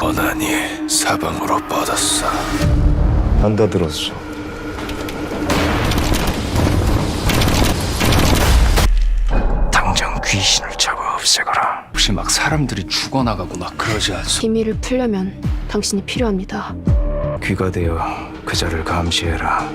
원한이 사방으로 뻗었어. 한다 들었어. 당장 귀신을 잡아 없애거라. 혹시 막 사람들이 죽어나가고 막 그러지 않소? 비밀을 풀려면 당신이 필요합니다. 귀가 되어 그자를 감시해라.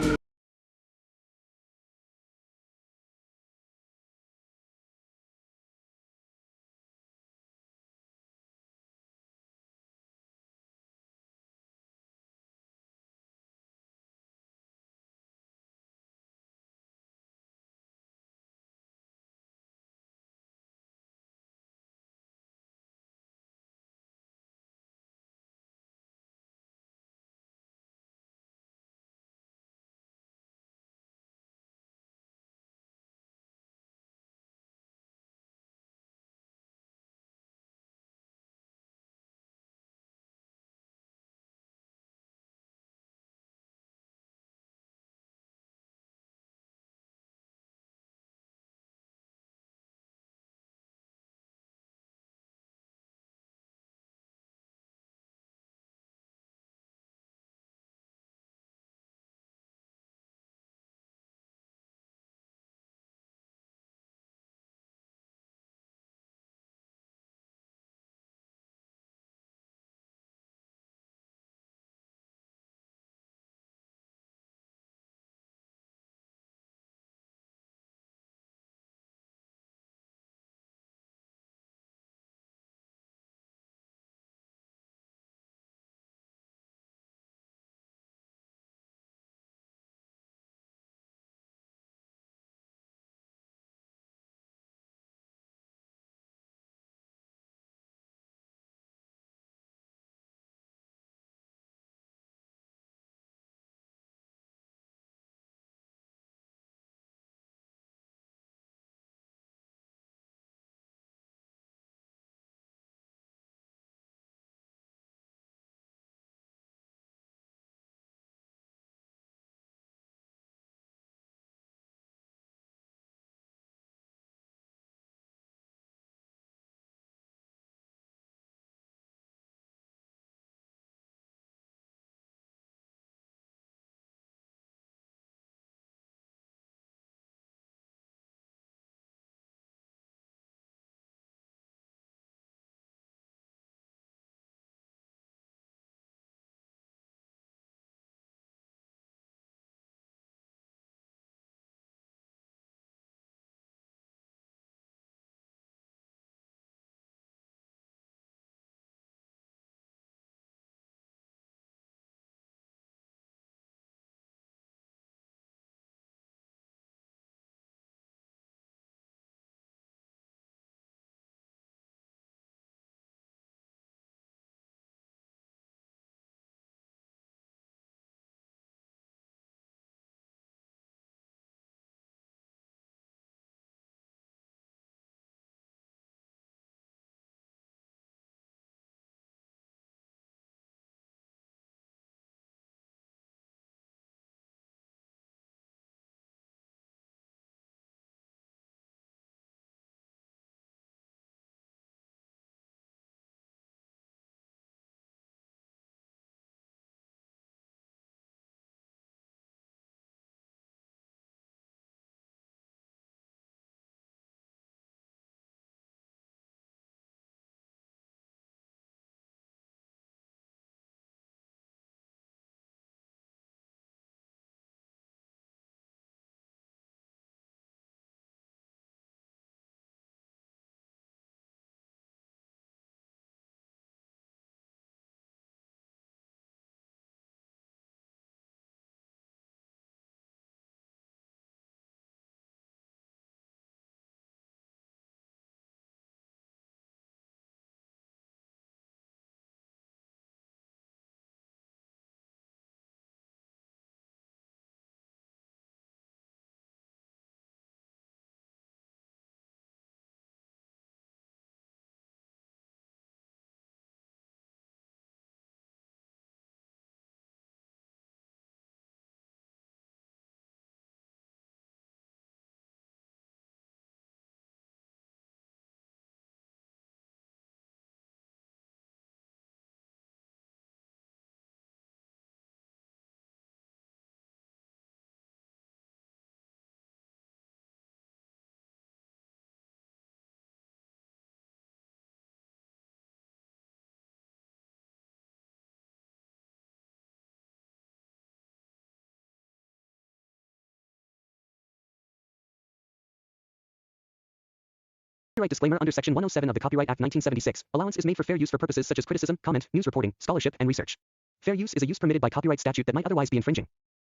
Copyright disclaimer under Section 107 of the Copyright Act 1976. Allowance is made for fair use for purposes such as criticism, comment, news reporting, scholarship, and research. Fair use is a use permitted by copyright statute that might otherwise be infringing.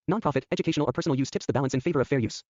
Nonprofit, educational, or personal use tips the balance in favor of fair use.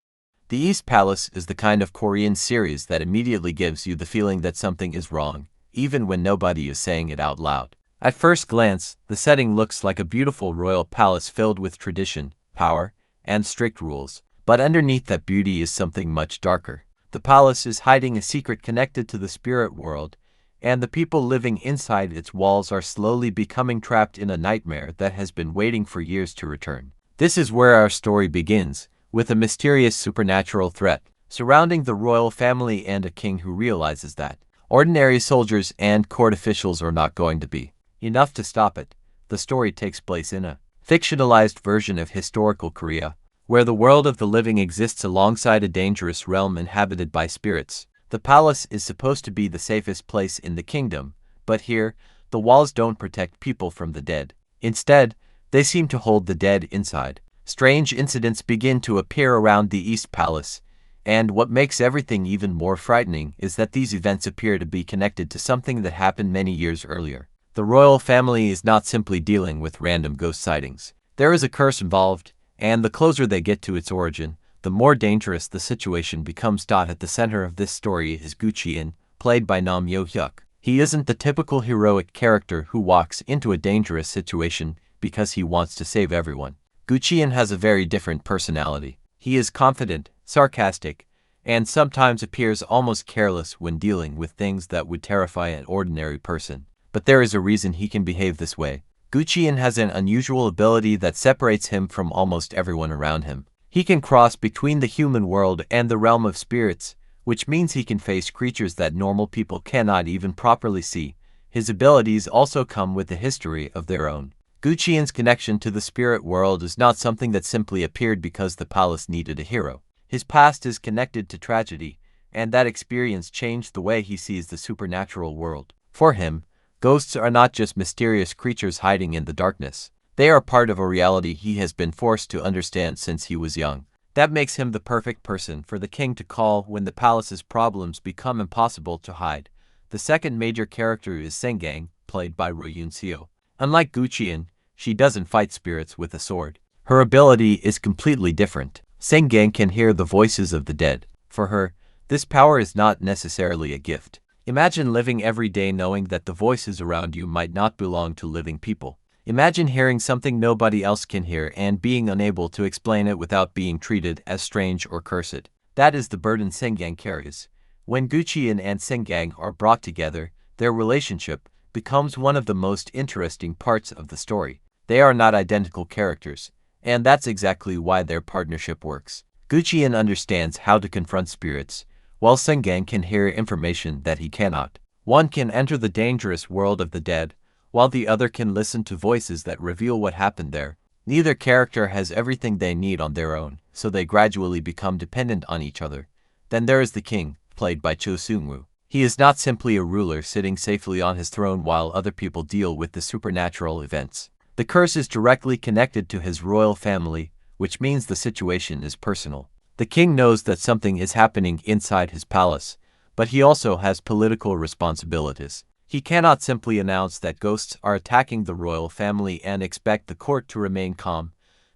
The East Palace is the kind of Korean series that immediately gives you the feeling that something is wrong, even when nobody is saying it out loud. At first glance, the setting looks like a beautiful royal palace filled with tradition, power, and strict rules. But underneath that beauty is something much darker. The palace is hiding a secret connected to the spirit world, and the people living inside its walls are slowly becoming trapped in a nightmare that has been waiting for years to return. This is where our story begins, with a mysterious supernatural threat surrounding the royal family and a king who realizes that ordinary soldiers and court officials are not going to be enough to stop it. The story takes place in a fictionalized version of historical Korea, where the world of the living exists alongside a dangerous realm inhabited by spirits. The palace is supposed to be the safest place in the kingdom, but here, the walls don't protect people from the dead. Instead, they seem to hold the dead inside. Strange incidents begin to appear around the East Palace, and what makes everything even more frightening is that these events appear to be connected to something that happened many years earlier. The royal family is not simply dealing with random ghost sightings. There is a curse involved, and the closer they get to its origin, the more dangerous the situation becomes. At the center of this story is Gu-cheon, played by Nam Yo-hyuk. He isn't the typical heroic character who walks into a dangerous situation because he wants to save everyone. Gu-cheon has a very different personality. He is confident, sarcastic, and sometimes appears almost careless when dealing with things that would terrify an ordinary person. But there is a reason he can behave this way. Gu-cheon has an unusual ability that separates him from almost everyone around him. He can cross between the human world and the realm of spirits, which means he can face creatures that normal people cannot even properly see. His abilities also come with a history of their own. Gu-cheon's connection to the spirit world is not something that simply appeared because the palace needed a hero. His past is connected to tragedy, and that experience changed the way he sees the supernatural world. For him, ghosts are not just mysterious creatures hiding in the darkness. They are part of a reality he has been forced to understand since he was young. That makes him the perfect person for the king to call when the palace's problems become impossible to hide. The second major character is Saeng-gang, played by Ro Yoon-seo. Unlike Gu-cheon, she doesn't fight spirits with a sword. Her ability is completely different. Saeng-gang can hear the voices of the dead. For her, this power is not necessarily a gift. Imagine living every day knowing that the voices around you might not belong to living people. Imagine hearing something nobody else can hear and being unable to explain it without being treated as strange or cursed. That is the burden Saeng-gang carries. When Gu-cheon and Saeng-gang are brought together, their relationship becomes one of the most interesting parts of the story. They are not identical characters, and that's exactly why their partnership works. Gu-cheon understands how to confront spirits, while Saeng-gang can hear information that he cannot. One can enter the dangerous world of the dead, while the other can listen to voices that reveal what happened there. Neither character has everything they need on their own, so they gradually become dependent on each other. Then there is the king, played by Joseon. He is not simply a ruler sitting safely on his throne while other people deal with the supernatural events. The curse is directly connected to his royal family, which means the situation is personal. The king knows that something is happening inside his palace, but he also has political responsibilities. He cannot simply announce that ghosts are attacking the royal family and expect the court to remain calm.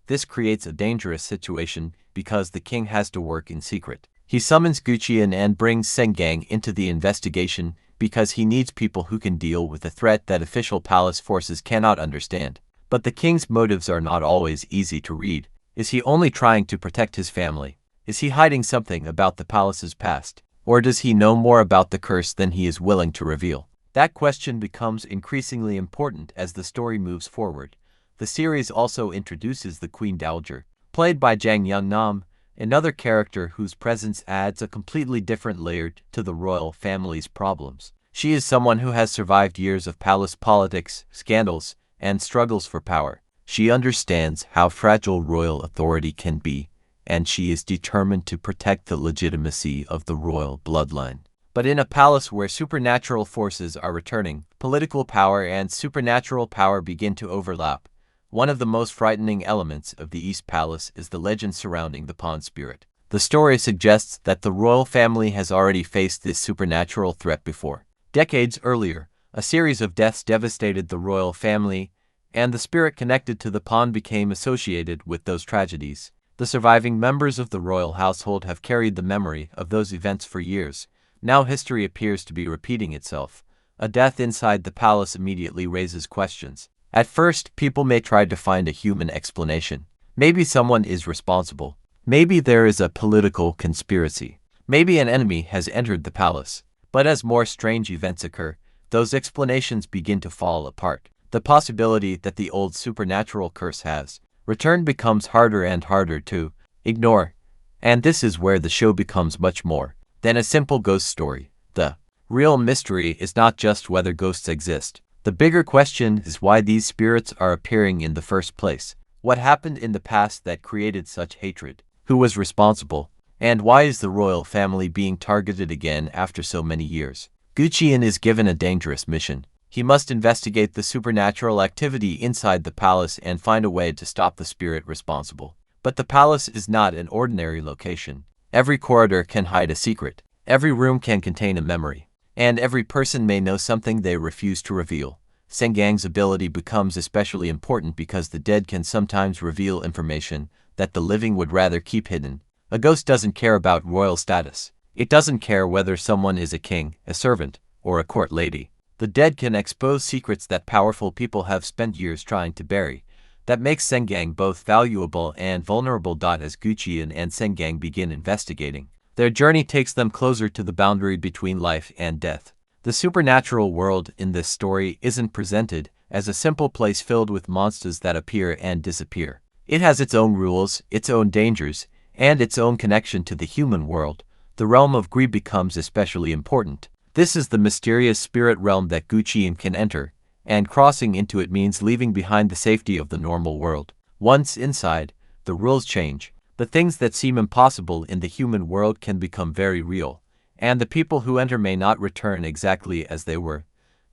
This creates a dangerous situation because the king has to work in secret. He summons Gu-cheon and brings Saeng-gang into the investigation because he needs people who can deal with a threat that official palace forces cannot understand. But the king's motives are not always easy to read. Is he only trying to protect his family? Is he hiding something about the palace's past? Or does he know more about the curse than he is willing to reveal? That question becomes increasingly important as the story moves forward. The series also introduces the Queen Dowager, played by Jang Young-nam, another character whose presence adds a completely different layer to the royal family's problems. She is someone who has survived years of palace politics, scandals, and struggles for power. She understands how fragile royal authority can be, and she is determined to protect the legitimacy of the royal bloodline. But in a palace where supernatural forces are returning, political power and supernatural power begin to overlap. One of the most frightening elements of the East Palace is the legend surrounding the Pawn Spirit. The story suggests that the royal family has already faced this supernatural threat before. Decades earlier, a series of deaths devastated the royal family, and the spirit connected to the pawn became associated with those tragedies. The surviving members of the royal household have carried the memory of those events for years. Now history appears to be repeating itself. A death inside the palace immediately raises questions. At first, people may try to find a human explanation. Maybe someone is responsible. Maybe there is a political conspiracy. Maybe an enemy has entered the palace. But as more strange events occur, those explanations begin to fall apart. The possibility that the old supernatural curse has returned becomes harder and harder to ignore. And this is where the show becomes much more than a simple ghost story. The real mystery is not just whether ghosts exist. The bigger question is why these spirits are appearing in the first place. What happened in the past that created such hatred? Who was responsible? And why is the royal family being targeted again after so many years? Gu-cheon is given a dangerous mission. He must investigate the supernatural activity inside the palace and find a way to stop the spirit responsible. But the palace is not an ordinary location. Every corridor can hide a secret. Every room can contain a memory. And every person may know something they refuse to reveal. Saeng-gang's ability becomes especially important because the dead can sometimes reveal information that the living would rather keep hidden. A ghost doesn't care about royal status. It doesn't care whether someone is a king, a servant, or a court lady. The dead can expose secrets that powerful people have spent years trying to bury. That makes Saeng-gang both valuable and vulnerable. As Gu-cheon and Saeng-gang begin investigating, their journey takes them closer to the boundary between life and death. The supernatural world in this story isn't presented as a simple place filled with monsters that appear and disappear. It has its own rules, its own dangers, and its own connection to the human world. The realm of Gwi becomes especially important. This is the mysterious spirit realm that Gu-cheon can enter, and crossing into it means leaving behind the safety of the normal world. Once inside, the rules change. The things that seem impossible in the human world can become very real, and the people who enter may not return exactly as they were.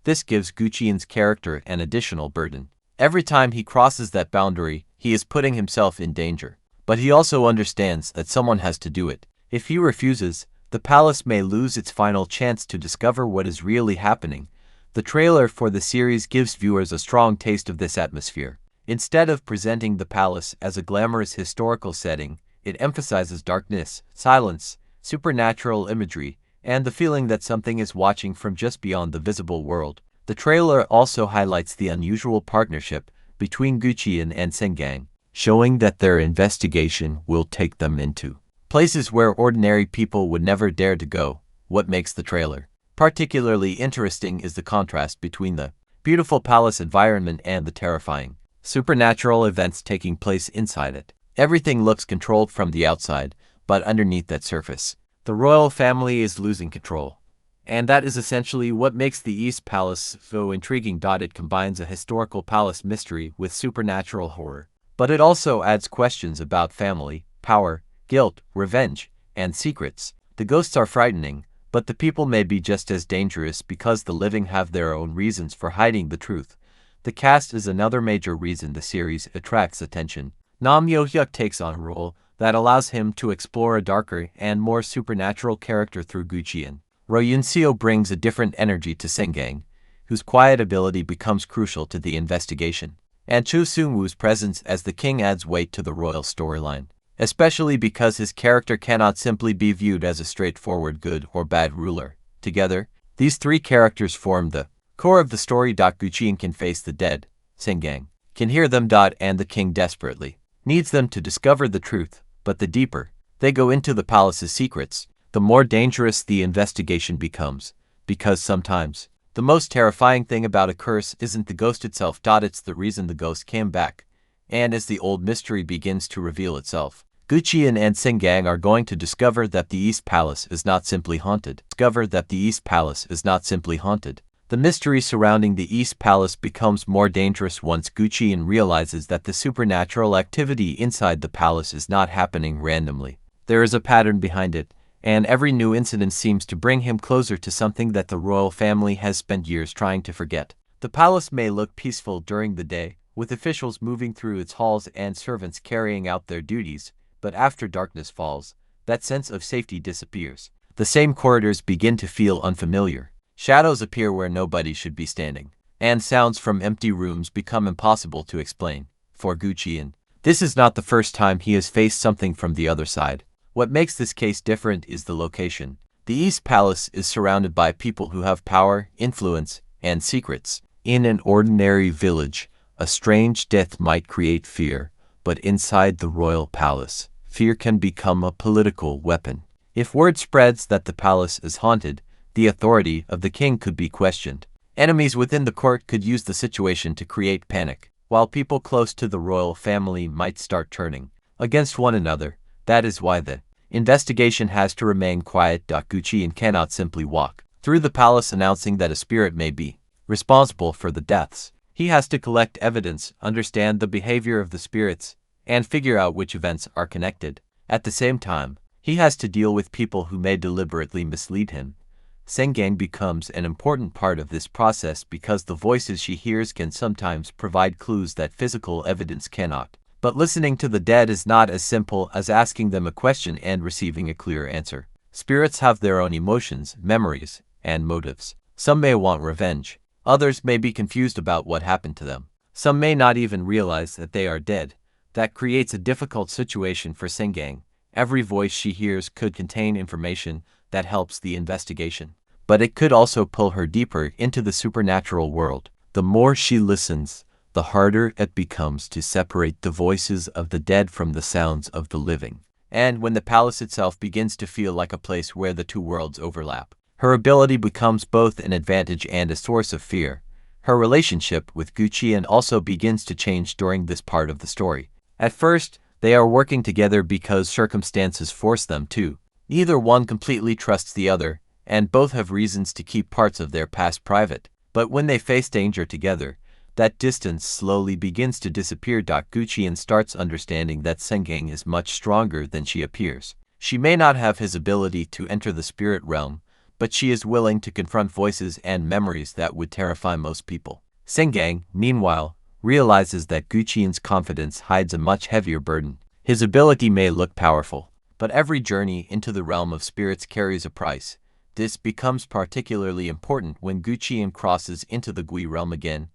This gives Gu-cheon's character an additional burden. Every time he crosses that boundary, he is putting himself in danger. But he also understands that someone has to do it. If he refuses, the palace may lose its final chance to discover what is really happening. The trailer for the series gives viewers a strong taste of this atmosphere. Instead of presenting the palace as a glamorous historical setting, it emphasizes darkness, silence, supernatural imagery, and the feeling that something is watching from just beyond the visible world. The trailer also highlights the unusual partnership between Gu-cheon and Saeng-gang, showing that their investigation will take them into places where ordinary people would never dare to go. What makes the trailer particularly interesting is the contrast between the beautiful palace environment and the terrifying supernatural events taking place inside it. Everything looks controlled from the outside, but underneath that surface, the royal family is losing control. And that is essentially what makes the East Palace so intriguing. It combines a historical palace mystery with supernatural horror. But it also adds questions about family, power, guilt, revenge, and secrets. The ghosts are frightening, but the people may be just as dangerous because the living have their own reasons for hiding the truth. The cast is another major reason the series attracts attention. Nam Yo-hyuk takes on a role that allows him to explore a darker and more supernatural character through Gu-cheon. Ro Yun-seo brings a different energy to Saeng-gang, whose quiet ability becomes crucial to the investigation. And Cho Seung-woo's presence as the king adds weight to the royal storyline, especially because his character cannot simply be viewed as a straightforward good or bad ruler. Together, these three characters form the core of the story. Gu-cheon can face the dead, Saeng-gang can hear them, and the king desperately needs them to discover the truth. But the deeper they go into the palace's secrets, the more dangerous the investigation becomes, because sometimes the most terrifying thing about a curse isn't the ghost itself. It's the reason the ghost came back. And as the old mystery begins to reveal itself, Gu-cheon and Saeng-gang are going to discover that the East Palace is not simply haunted. The mystery surrounding the East Palace becomes more dangerous once Gu-cheon realizes that the supernatural activity inside the palace is not happening randomly. There is a pattern behind it, and every new incident seems to bring him closer to something that the royal family has spent years trying to forget. The palace may look peaceful during the day, with officials moving through its halls and servants carrying out their duties, but after darkness falls, that sense of safety disappears. The same corridors begin to feel unfamiliar. Shadows appear where nobody should be standing, and sounds from empty rooms become impossible to explain. For Gu-cheon, this is not the first time he has faced something from the other side. What makes this case different is the location. The East Palace is surrounded by people who have power, influence, and secrets. In an ordinary village, a strange death might create fear, but inside the royal palace, fear can become a political weapon. If word spreads that the palace is haunted, the authority of the king could be questioned. Enemies within the court could use the situation to create panic, while people close to the royal family might start turning against one another. That is why the investigation has to remain quiet. Gu-cheon cannot simply walk through the palace announcing that a spirit may be responsible for the deaths. He has to collect evidence, understand the behavior of the spirits, and figure out which events are connected. At the same time, he has to deal with people who may deliberately mislead him. Saeng-gang becomes an important part of this process because the voices she hears can sometimes provide clues that physical evidence cannot. But listening to the dead is not as simple as asking them a question and receiving a clear answer. Spirits have their own emotions, memories, and motives. Some may want revenge. Others may be confused about what happened to them. Some may not even realize that they are dead. That creates a difficult situation for Saeng-gang. Every voice she hears could contain information that helps the investigation, but it could also pull her deeper into the supernatural world. The more she listens, the harder it becomes to separate the voices of the dead from the sounds of the living. And when the palace itself begins to feel like a place where the two worlds overlap, her ability becomes both an advantage and a source of fear. Her relationship with Gu-cheon also begins to change during this part of the story. At first, they are working together because circumstances force them to. Neither one completely trusts the other, and both have reasons to keep parts of their past private. But when they face danger together, that distance slowly begins to disappear. Gu-cheon starts understanding that Saeng-gang is much stronger than she appears. She may not have his ability to enter the spirit realm, but she is willing to confront voices and memories that would terrify most people. Saeng-gang, meanwhile, realizes that Gu-cheon's confidence hides a much heavier burden. His ability may look powerful, but every journey into the realm of spirits carries a price. This becomes particularly important when Gu-cheon crosses into the Gwi realm again.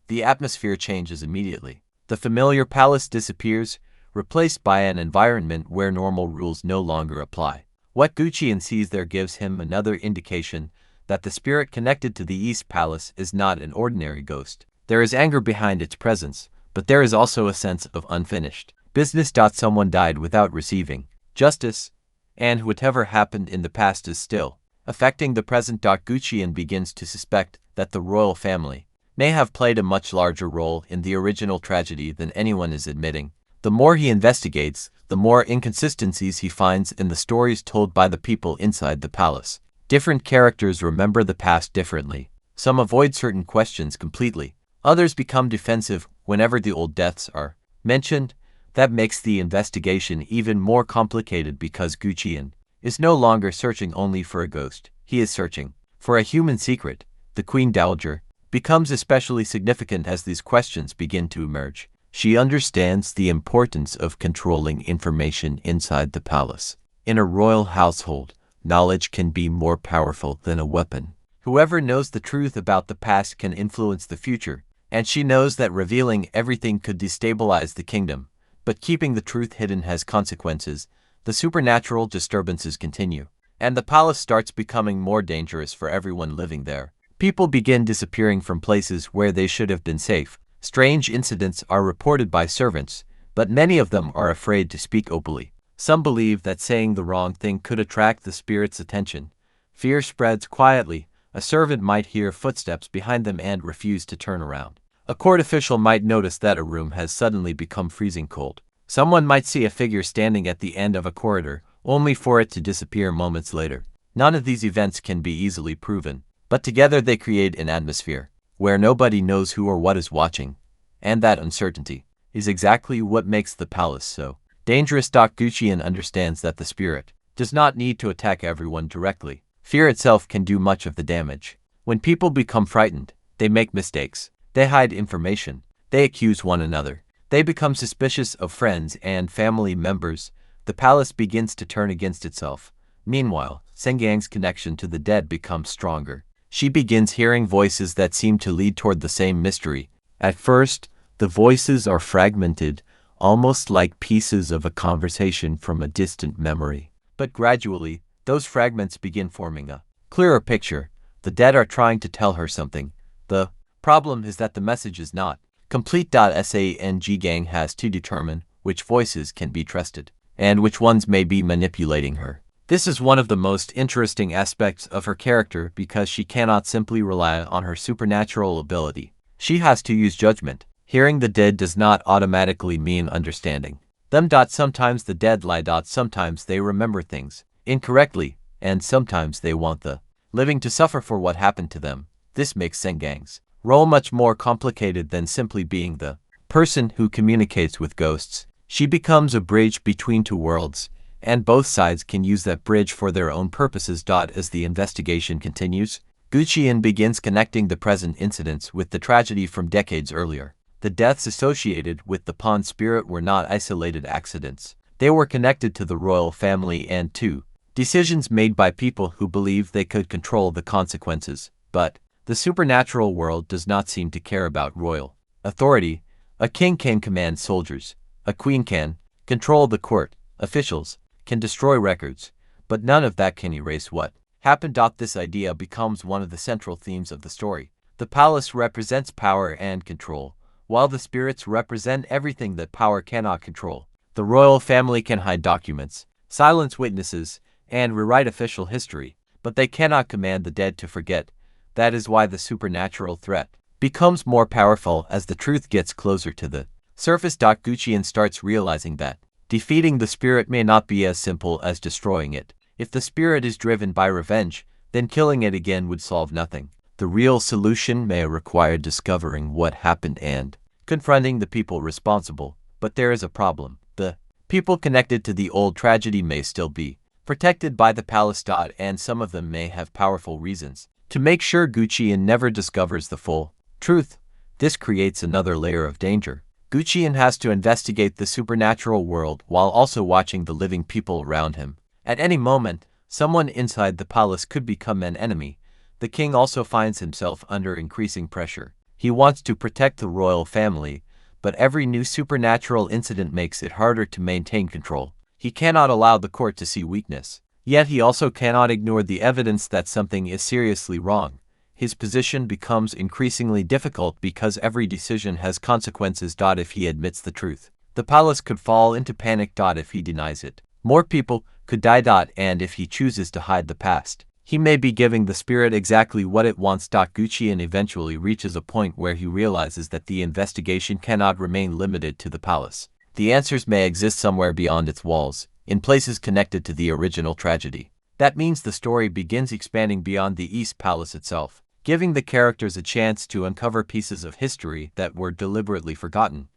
The atmosphere changes immediately. The familiar palace disappears, replaced by an environment where normal rules no longer apply. What Gu-cheon sees there gives him another indication that the spirit connected to the East Palace is not an ordinary ghost. There is anger behind its presence, but there is also a sense of unfinished business. Someone died without receiving justice, and whatever happened in the past is still affecting the present. Gu-cheon begins to suspect that the royal family may have played a much larger role in the original tragedy than anyone is admitting. The more he investigates, the more inconsistencies he finds in the stories told by the people inside the palace. Different characters remember the past differently. Some avoid certain questions completely. Others become defensive whenever the old deaths are mentioned. That makes the investigation even more complicated because Gu-cheon is no longer searching only for a ghost. He is searching for a human secret. The Queen Dowager becomes especially significant as these questions begin to emerge. She understands the importance of controlling information inside the palace. In a royal household, knowledge can be more powerful than a weapon. Whoever knows the truth about the past can influence the future, and she knows that revealing everything could destabilize the kingdom. But keeping the truth hidden has consequences. The supernatural disturbances continue, and the palace starts becoming more dangerous for everyone living there. People begin disappearing from places where they should have been safe. Strange incidents are reported by servants, but many of them are afraid to speak openly. Some believe that saying the wrong thing could attract the spirit's attention. Fear spreads quietly. A servant might hear footsteps behind them and refuse to turn around. A court official might notice that a room has suddenly become freezing cold. Someone might see a figure standing at the end of a corridor, only for it to disappear moments later. None of these events can be easily proven, but together they create an atmosphere where nobody knows who or what is watching, and that uncertainty is exactly what makes the palace so dangerous. Gu-cheon understands that the spirit does not need to attack everyone directly. Fear itself can do much of the damage. When people become frightened, they make mistakes. They hide information. They accuse one another. They become suspicious of friends and family members. the palace begins to turn against itself. Meanwhile, Saeng-gang's connection to the dead becomes stronger. She begins hearing voices that seem to lead toward the same mystery. At first, the voices are fragmented, almost like pieces of a conversation from a distant memory. But gradually, those fragments begin forming a clearer picture. The dead are trying to tell her something. The problem is that the message is not complete. Saeng-gang has to determine which voices can be trusted, and which ones may be manipulating her. This is one of the most interesting aspects of her character because she cannot simply rely on her supernatural ability. She has to use judgment. Hearing the dead does not automatically mean understanding them. Sometimes the dead lie. Sometimes they remember things incorrectly, and sometimes they want the living to suffer for what happened to them. This makes Saeng-gang's role much more complicated than simply being the person who communicates with ghosts. She becomes a bridge between two worlds, and both sides can use that bridge for their own purposes. As the investigation continues, Gu-cheon begins connecting the present incidents with the tragedy from decades earlier. The deaths associated with the pawn spirit were not isolated accidents. They were connected to the royal family and to decisions made by people who believed they could control the consequences. But the supernatural world does not seem to care about royal authority. A king can command soldiers. A queen can control the court. Officials can destroy records. But none of that can erase what happened. This idea becomes one of the central themes of the story. The palace represents power and control, while the spirits represent everything that power cannot control. The royal family can hide documents, silence witnesses, and rewrite official history, but they cannot command the dead to forget. That is why the supernatural threat becomes more powerful as the truth gets closer to the surface. Gu-cheon starts realizing that defeating the spirit may not be as simple as destroying it. If the spirit is driven by revenge, then killing it again would solve nothing. The real solution may require discovering what happened and confronting the people responsible. But there is a problem. The people connected to the old tragedy may still be protected by the palace. And some of them may have powerful reasons to make sure Gu-cheon never discovers the full truth. This creates another layer of danger. Gu-cheon has to investigate the supernatural world while also watching the living people around him. At any moment, someone inside the palace could become an enemy. The king also finds himself under increasing pressure. He wants to protect the royal family, but every new supernatural incident makes it harder to maintain control. He cannot allow the court to see weakness. Yet he also cannot ignore the evidence that something is seriously wrong. His position becomes increasingly difficult because every decision has consequences. If he admits the truth, the palace could fall into panic. If he denies it, more people could die. And if he chooses to hide the past, he may be giving the spirit exactly what it wants. Gu-cheon eventually reaches a point where he realizes that the investigation cannot remain limited to the palace. The answers may exist somewhere beyond its walls, in places connected to the original tragedy. That means the story begins expanding beyond the East Palace itself, giving the characters a chance to uncover pieces of history that were deliberately forgotten.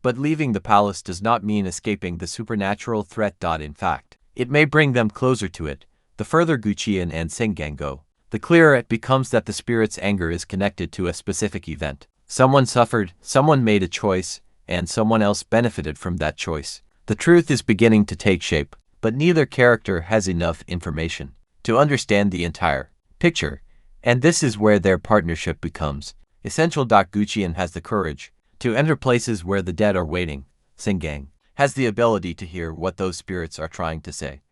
But leaving the palace does not mean escaping the supernatural threat. In fact, it may bring them closer to it. The further Gu-cheon and Saeng-gang go, the clearer it becomes that the spirit's anger is connected to a specific event. Someone suffered, someone made a choice, and someone else benefited from that choice. The truth is beginning to take shape, but neither character has enough information to understand the entire picture, and this is where their partnership becomes essential. Gu-cheon has the courage to enter places where the dead are waiting. Saeng-gang has the ability to hear what those spirits are trying to say.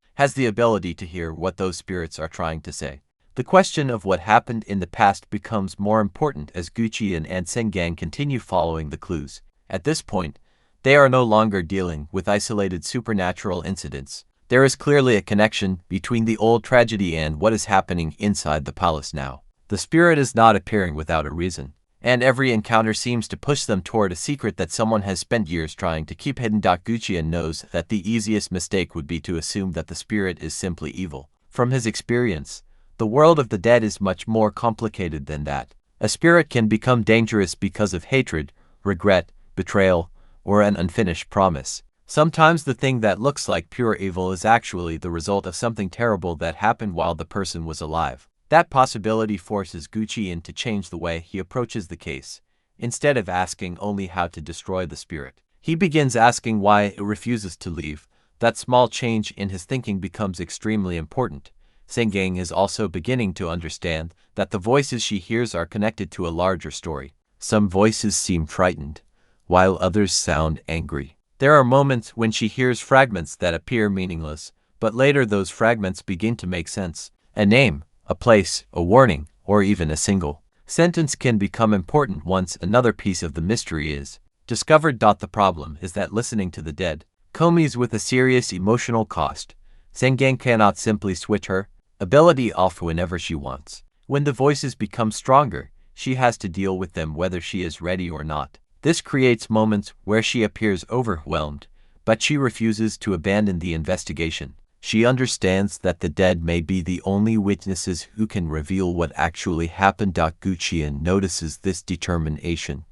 The question of what happened in the past becomes more important as Gu-cheon and Saeng-gang continue following the clues. At this point, they are no longer dealing with isolated supernatural incidents. There is clearly a connection between the old tragedy and what is happening inside the palace now. The spirit is not appearing without a reason, and every encounter seems to push them toward a secret that someone has spent years trying to keep hidden. Gu-cheon knows that the easiest mistake would be to assume that the spirit is simply evil. From his experience, the world of the dead is much more complicated than that. A spirit can become dangerous because of hatred, regret, betrayal, or an unfinished promise. Sometimes the thing that looks like pure evil is actually the result of something terrible that happened while the person was alive. That possibility forces Gu-cheon to change the way he approaches the case. Instead of asking only how to destroy the spirit, he begins asking why it refuses to leave. That small change in his thinking becomes extremely important. Saeng-gang is also beginning to understand that the voices she hears are connected to a larger story. Some voices seem frightened, while others sound angry. There are moments when she hears fragments that appear meaningless, but later those fragments begin to make sense. A name, a place, a warning, or even a single sentence can become important once another piece of the mystery is discovered. The problem is that listening to the dead comes with a serious emotional cost. Saeng-gang cannot simply switch her ability off whenever she wants. When the voices become stronger, she has to deal with them whether she is ready or not. This creates moments where she appears overwhelmed, but she refuses to abandon the investigation. She understands that the dead may be the only witnesses who can reveal what actually happened. Gu-cheon notices this determination.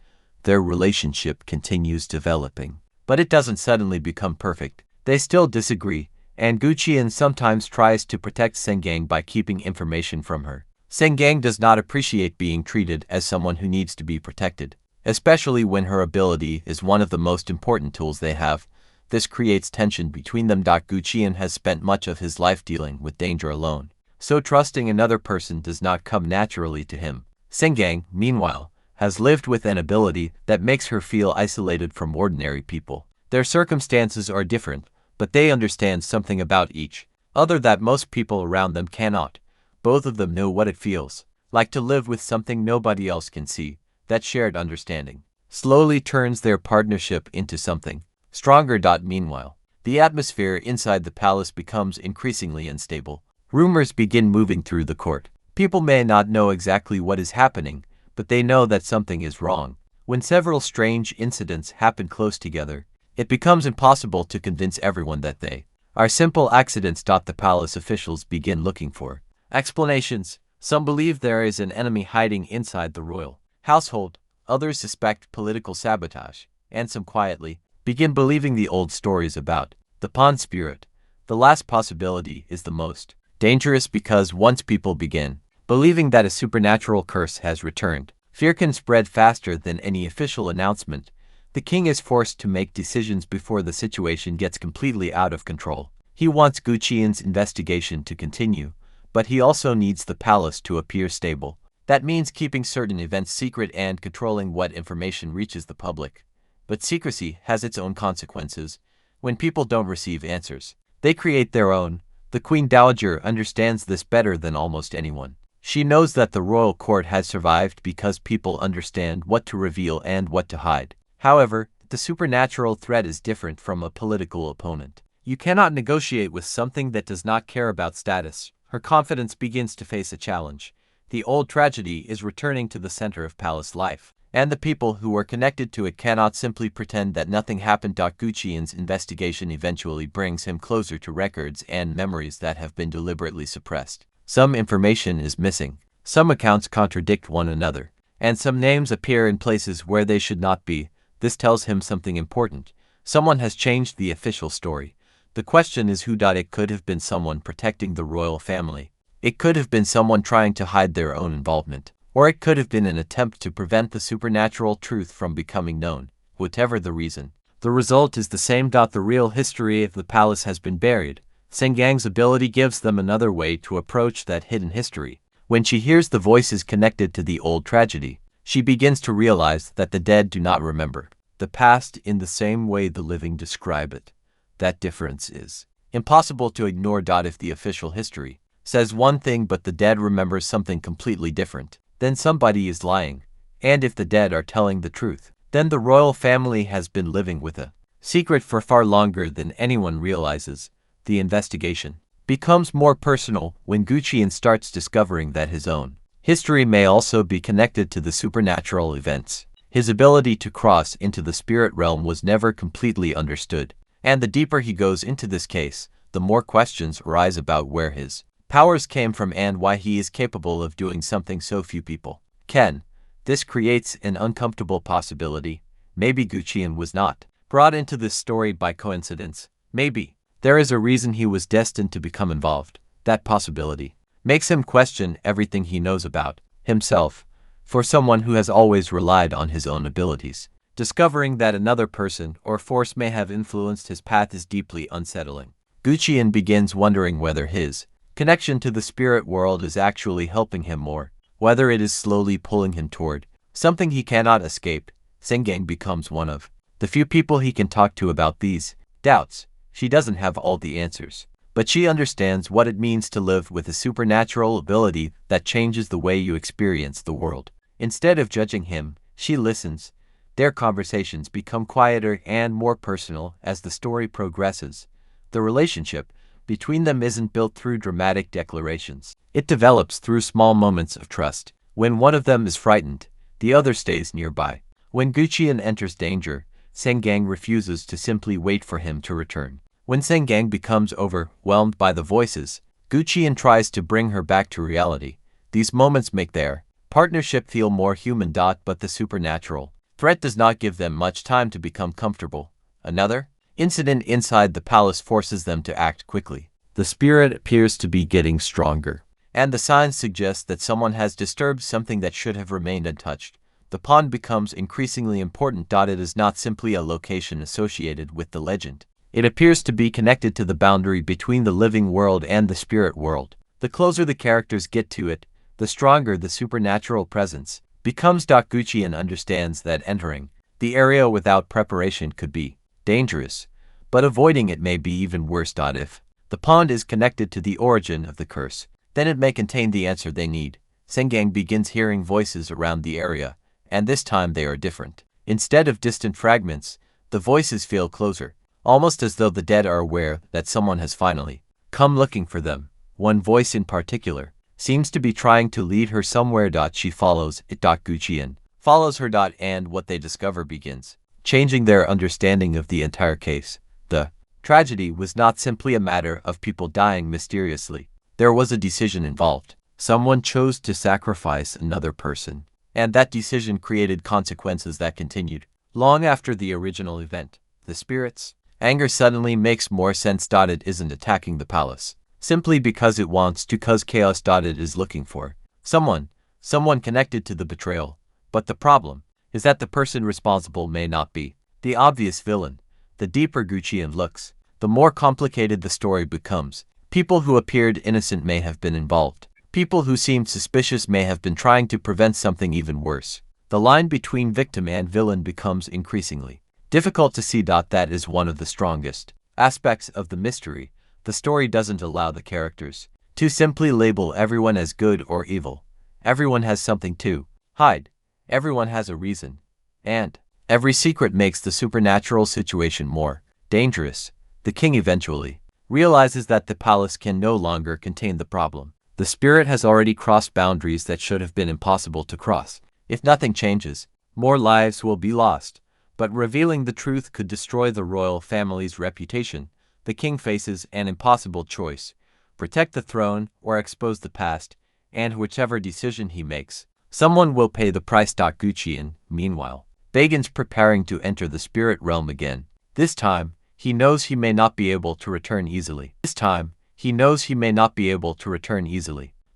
Their relationship continues developing, but it doesn't suddenly become perfect. They still disagree, and Gu-cheon sometimes tries to protect Saeng-gang by keeping information from her. Saeng-gang does not appreciate being treated as someone who needs to be protected, especially when her ability is one of the most important tools they have. This creates tension between them. Gu-cheon has spent much of his life dealing with danger alone, so trusting another person does not come naturally to him. Saeng-gang, meanwhile, has lived with an ability that makes her feel isolated from ordinary people. Their circumstances are different, but they understand something about each other that most people around them cannot. Both of them know what it feels like to live with something nobody else can see. That shared understanding slowly turns their partnership into something stronger. Meanwhile, the atmosphere inside the palace becomes increasingly unstable. Rumors begin moving through the court. People may not know exactly what is happening, but they know that something is wrong. When several strange incidents happen close together, it becomes impossible to convince everyone that they are simple accidents. The palace officials begin looking for explanations. Some believe there is an enemy hiding inside the royal household, others suspect political sabotage, and some quietly begin believing the old stories about the pawn spirit. The last possibility is the most dangerous because once people begin believing that a supernatural curse has returned, fear can spread faster than any official announcement. The king is forced to make decisions before the situation gets completely out of control. He wants Gu-cheon's investigation to continue, but he also needs the palace to appear stable. That means keeping certain events secret and controlling what information reaches the public. But secrecy has its own consequences. When people don't receive answers, they create their own. The Queen Dowager understands this better than almost anyone. She knows that the royal court has survived because people understand what to reveal and what to hide. However, the supernatural threat is different from a political opponent. You cannot negotiate with something that does not care about status. Her confidence begins to face a challenge. The old tragedy is returning to the center of palace life, and the people who are connected to it cannot simply pretend that nothing happened. Gu-cheon's investigation eventually brings him closer to records and memories that have been deliberately suppressed. Some information is missing, some accounts contradict one another, and some names appear in places where they should not be. This tells him something important. Someone has changed the official story. The question is who. It could have been someone protecting the royal family. It could have been someone trying to hide their own involvement. Or it could have been an attempt to prevent the supernatural truth from becoming known. Whatever the reason, the result is the same. The real history of the palace has been buried. Saeng-gang's ability gives them another way to approach that hidden history. When she hears the voices connected to the old tragedy, she begins to realize that the dead do not remember the past in the same way the living describe it. That difference is impossible to ignore. If the official history says one thing but the dead remembers something completely different, then somebody is lying. And if the dead are telling the truth, then the royal family has been living with a secret for far longer than anyone realizes. The investigation becomes more personal when Gu-cheon starts discovering that his own history may also be connected to the supernatural events. His ability to cross into the spirit realm was never completely understood, and the deeper he goes into this case, the more questions arise about where his powers came from and why he is capable of doing something so few people can. This creates an uncomfortable possibility. Maybe Gu-cheon was not brought into this story by coincidence. Maybe there is a reason he was destined to become involved. That possibility makes him question everything he knows about himself. For someone who has always relied on his own abilities, Discovering that another person or force may have influenced his path is deeply unsettling. Gu-cheon begins wondering whether his connection to the spirit world is actually helping him more, whether it is slowly pulling him toward something he cannot escape. Saeng-gang becomes one of the few people he can talk to about these doubts. She doesn't have all the answers, but she understands what it means to live with a supernatural ability that changes the way you experience the world. Instead of judging him, she listens. Their conversations become quieter and more personal as the story progresses. The relationship between them isn't built through dramatic declarations. It develops through small moments of trust. When one of them is frightened, the other stays nearby. When Gu-cheon enters danger, Saeng-gang refuses to simply wait for him to return. When Saeng-gang becomes overwhelmed by the voices, Gu-cheon tries to bring her back to reality. These moments make their partnership feel more human. But the supernatural threat does not give them much time to become comfortable. Another incident inside the palace forces them to act quickly. The spirit appears to be getting stronger, and the signs suggest that someone has disturbed something that should have remained untouched. The pond becomes increasingly important. It is not simply a location associated with the legend. It appears to be connected to the boundary between the living world and the spirit world. The closer the characters get to it, the stronger the supernatural presence becomes. Gu-cheon understands that entering the area without preparation could be dangerous, but avoiding it may be even worse. If the pond is connected to the origin of the curse, then it may contain the answer they need. Saeng-gang begins hearing voices around the area, and this time they are different. Instead of distant fragments, the voices feel closer, almost as though the dead are aware that someone has finally come looking for them. One voice in particular seems to be trying to lead her somewhere. She follows it. Gu-cheon follows her. And what they discover begins changing their understanding of the entire case. The tragedy was not simply a matter of people dying mysteriously. There was a decision involved. Someone chose to sacrifice another person, and that decision created consequences that continued long after the original event. The spirit's anger suddenly makes more sense. It isn't attacking the palace simply because it wants to cause chaos. It is looking for someone connected to the betrayal. But the problem is that the person responsible may not be the obvious villain. The deeper Gu-cheon looks, the more complicated the story becomes. People who appeared innocent may have been involved. People who seemed suspicious may have been trying to prevent something even worse. The line between victim and villain becomes increasingly difficult to see. That is one of the strongest aspects of the mystery. The story doesn't allow the characters to simply label everyone as good or evil. Everyone has something to hide. Everyone has a reason. And every secret makes the supernatural situation more dangerous. The king eventually realizes that the palace can no longer contain the problem. The spirit has already crossed boundaries that should have been impossible to cross. If nothing changes, more lives will be lost. But revealing the truth could destroy the royal family's reputation. The king faces an impossible choice: protect the throne or expose the past, and whichever decision he makes, someone will pay the price. Gu-cheon, meanwhile, begins preparing to enter the spirit realm again. This time, he knows he may not be able to return easily.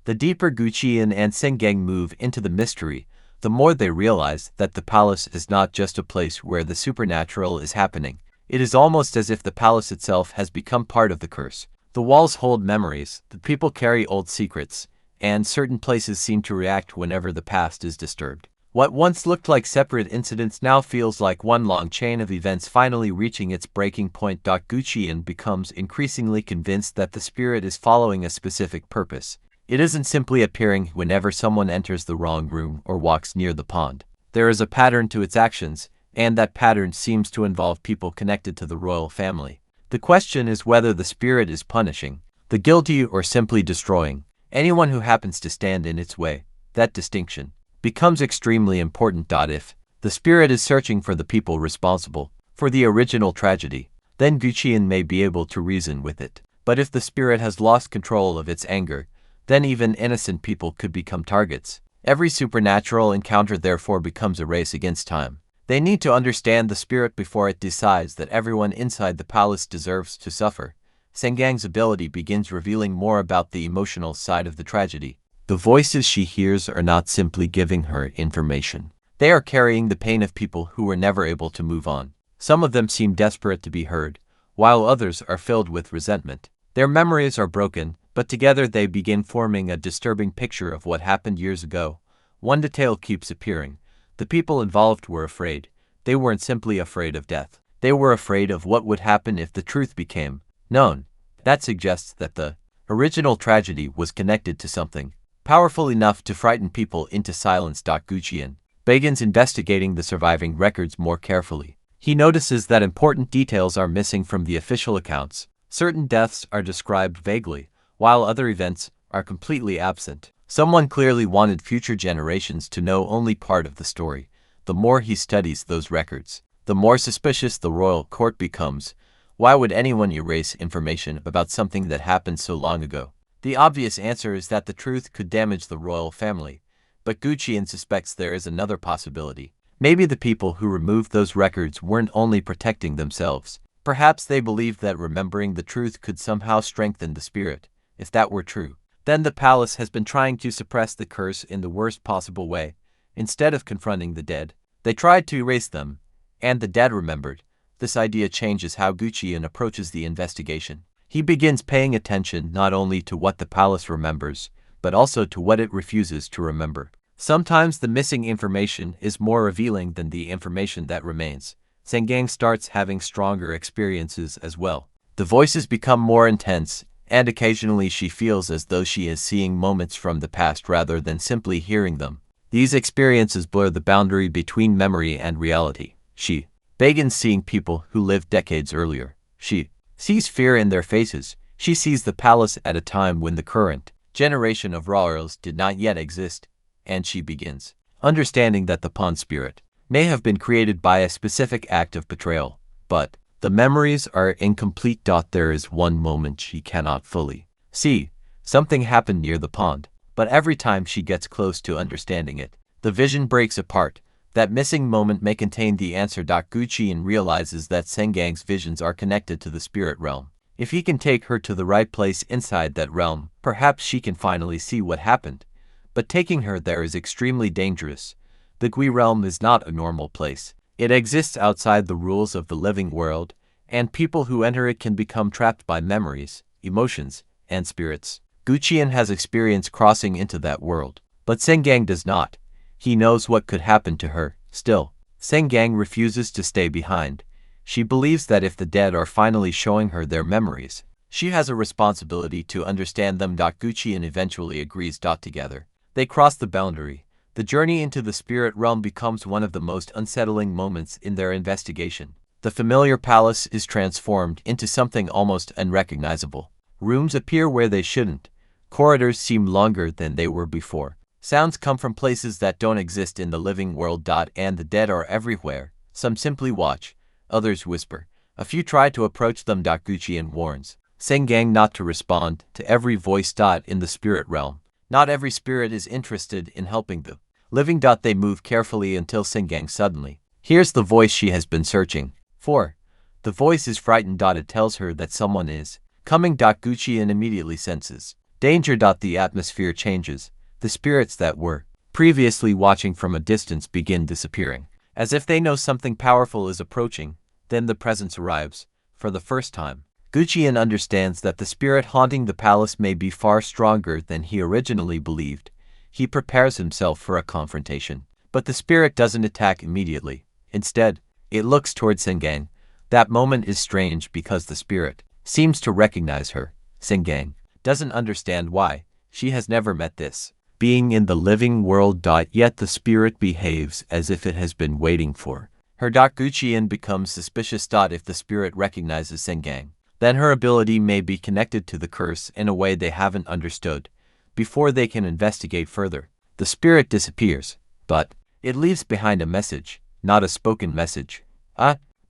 The deeper Gu-cheon and Saeng-gang move into the mystery, the more they realize that the palace is not just a place where the supernatural is happening. It is almost as if the palace itself has become part of the curse. The walls hold memories, the people carry old secrets, and certain places seem to react whenever the past is disturbed. What once looked like separate incidents now feels like one long chain of events finally reaching its breaking point. Gu-cheon becomes increasingly convinced that the spirit is following a specific purpose. It isn't simply appearing whenever someone enters the wrong room or walks near the pond. There is a pattern to its actions, and that pattern seems to involve people connected to the royal family. The question is whether the spirit is punishing the guilty or simply destroying anyone who happens to stand in its way. That distinction becomes extremely important. If the spirit is searching for the people responsible for the original tragedy, then Gu-cheon may be able to reason with it. But if the spirit has lost control of its anger, then even innocent people could become targets. Every supernatural encounter therefore becomes a race against time. They need to understand the spirit before it decides that everyone inside the palace deserves to suffer. Saeng-gang's ability begins revealing more about the emotional side of the tragedy. The voices she hears are not simply giving her information. They are carrying the pain of people who were never able to move on. Some of them seem desperate to be heard, while others are filled with resentment. Their memories are broken, but together they begin forming a disturbing picture of what happened years ago. One detail keeps appearing. The people involved were afraid. They weren't simply afraid of death. They were afraid of what would happen if the truth became known. That suggests that the original tragedy was connected to something powerful enough to frighten people into silence. Gu-cheon begins investigating the surviving records more carefully. He notices that important details are missing from the official accounts. Certain deaths are described vaguely, while other events are completely absent. Someone clearly wanted future generations to know only part of the story. The more he studies those records, the more suspicious the royal court becomes. Why would anyone erase information about something that happened so long ago? The obvious answer is that the truth could damage the royal family, but Gu-cheon suspects there is another possibility. Maybe the people who removed those records weren't only protecting themselves. Perhaps they believed that remembering the truth could somehow strengthen the spirit. If that were true, then the palace has been trying to suppress the curse in the worst possible way. Instead of confronting the dead, they tried to erase them, and the dead remembered. This idea changes how Gu-cheon approaches the investigation. He begins paying attention not only to what the palace remembers, but also to what it refuses to remember. Sometimes the missing information is more revealing than the information that remains. Saeng-gang starts having stronger experiences as well. The voices become more intense, and occasionally she feels as though she is seeing moments from the past rather than simply hearing them. These experiences blur the boundary between memory and reality. She begins seeing people who lived decades earlier. She sees fear in their faces. She sees the palace at a time when the current generation of royals did not yet exist, and she begins understanding that the pawn spirit may have been created by a specific act of betrayal, but the memories are incomplete. There is one moment she cannot fully see. Something happened near the pond, but every time she gets close to understanding it, the vision breaks apart. That missing moment may contain the answer. Gu-cheon realizes that Saeng-gang's visions are connected to the spirit realm. If he can take her to the right place inside that realm, perhaps she can finally see what happened. But taking her there is extremely dangerous. The Gwi realm is not a normal place. It exists outside the rules of the living world, and people who enter it can become trapped by memories, emotions, and spirits. Gu-cheon has experience crossing into that world, but Saeng-gang does not. He knows what could happen to her. Still, Saeng-gang refuses to stay behind. She believes that if the dead are finally showing her their memories, she has a responsibility to understand them. Gu-cheon eventually agrees. Together, they cross the boundary. The journey into the spirit realm becomes one of the most unsettling moments in their investigation. The familiar palace is transformed into something almost unrecognizable. Rooms appear where they shouldn't. Corridors seem longer than they were before. Sounds come from places that don't exist in the living world. And the dead are everywhere. Some simply watch, others whisper. A few try to approach them. Gu-cheon warns Saeng-gang not to respond to every voice. In the spirit realm, not every spirit is interested in helping the living. They move carefully until Saeng-gang suddenly hears the voice she has been searching for. The voice is frightened. It tells her that someone is coming. Gu-cheon immediately senses danger. The atmosphere changes. The spirits that were previously watching from a distance begin disappearing, as if they know something powerful is approaching. Then the presence arrives. For the first time, Gu-cheon understands that the spirit haunting the palace may be far stronger than he originally believed. He prepares himself for a confrontation, but the spirit doesn't attack immediately. Instead, it looks toward Saeng-gang. That moment is strange because the spirit seems to recognize her. Saeng-gang doesn't understand why. She has never met this being in the living world. Yet the spirit behaves as if it has been waiting for her. Gu-cheon becomes suspicious. If the spirit recognizes Saeng-gang, then her ability may be connected to the curse in a way they haven't understood. Before they can investigate further, the spirit disappears, but it leaves behind a message, not a spoken message.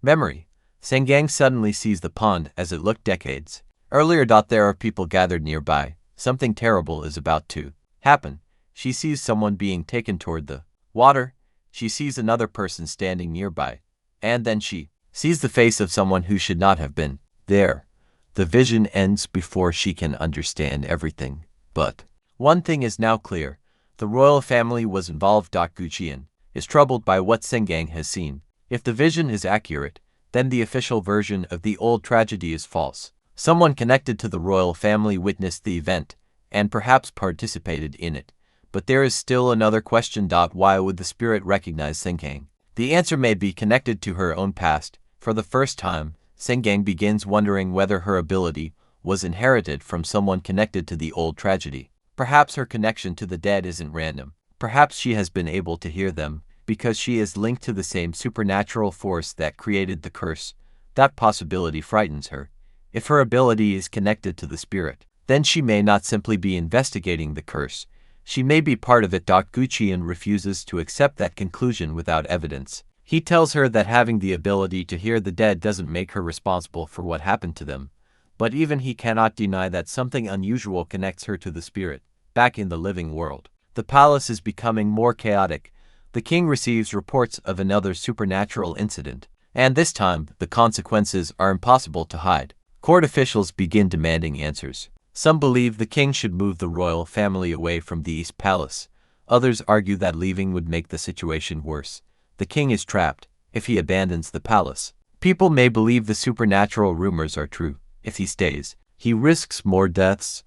Memory. Saeng-gang suddenly sees the pond as it looked decades earlier. There are people gathered nearby. Something terrible is about to happen. She sees someone being taken toward the water. She sees another person standing nearby, and then she sees the face of someone who should not have been there. The vision ends before she can understand everything. But one thing is now clear. The royal family was involved. Gu-cheon is troubled by what Saeng-gang has seen. If the vision is accurate, then the official version of the old tragedy is false. Someone connected to the royal family witnessed the event, and perhaps participated in it. But there is still another question. Why would the spirit recognize Saeng-gang? The answer may be connected to her own past. For the first time, Saeng-gang begins wondering whether her ability was inherited from someone connected to the old tragedy. Perhaps her connection to the dead isn't random. Perhaps she has been able to hear them because she is linked to the same supernatural force that created the curse. That possibility frightens her. If her ability is connected to the spirit, then she may not simply be investigating the curse. She may be part of it. Gu-cheon refuses to accept that conclusion without evidence. He tells her that having the ability to hear the dead doesn't make her responsible for what happened to them. But even he cannot deny that something unusual connects her to the spirit. Back in the living world, the palace is becoming more chaotic. The king receives reports of another supernatural incident, and this time, the consequences are impossible to hide. Court officials begin demanding answers. Some believe the king should move the royal family away from the East Palace. Others argue that leaving would make the situation worse. The king is trapped if he abandons the palace. People may believe the supernatural rumors are true. If he stays, he risks more deaths.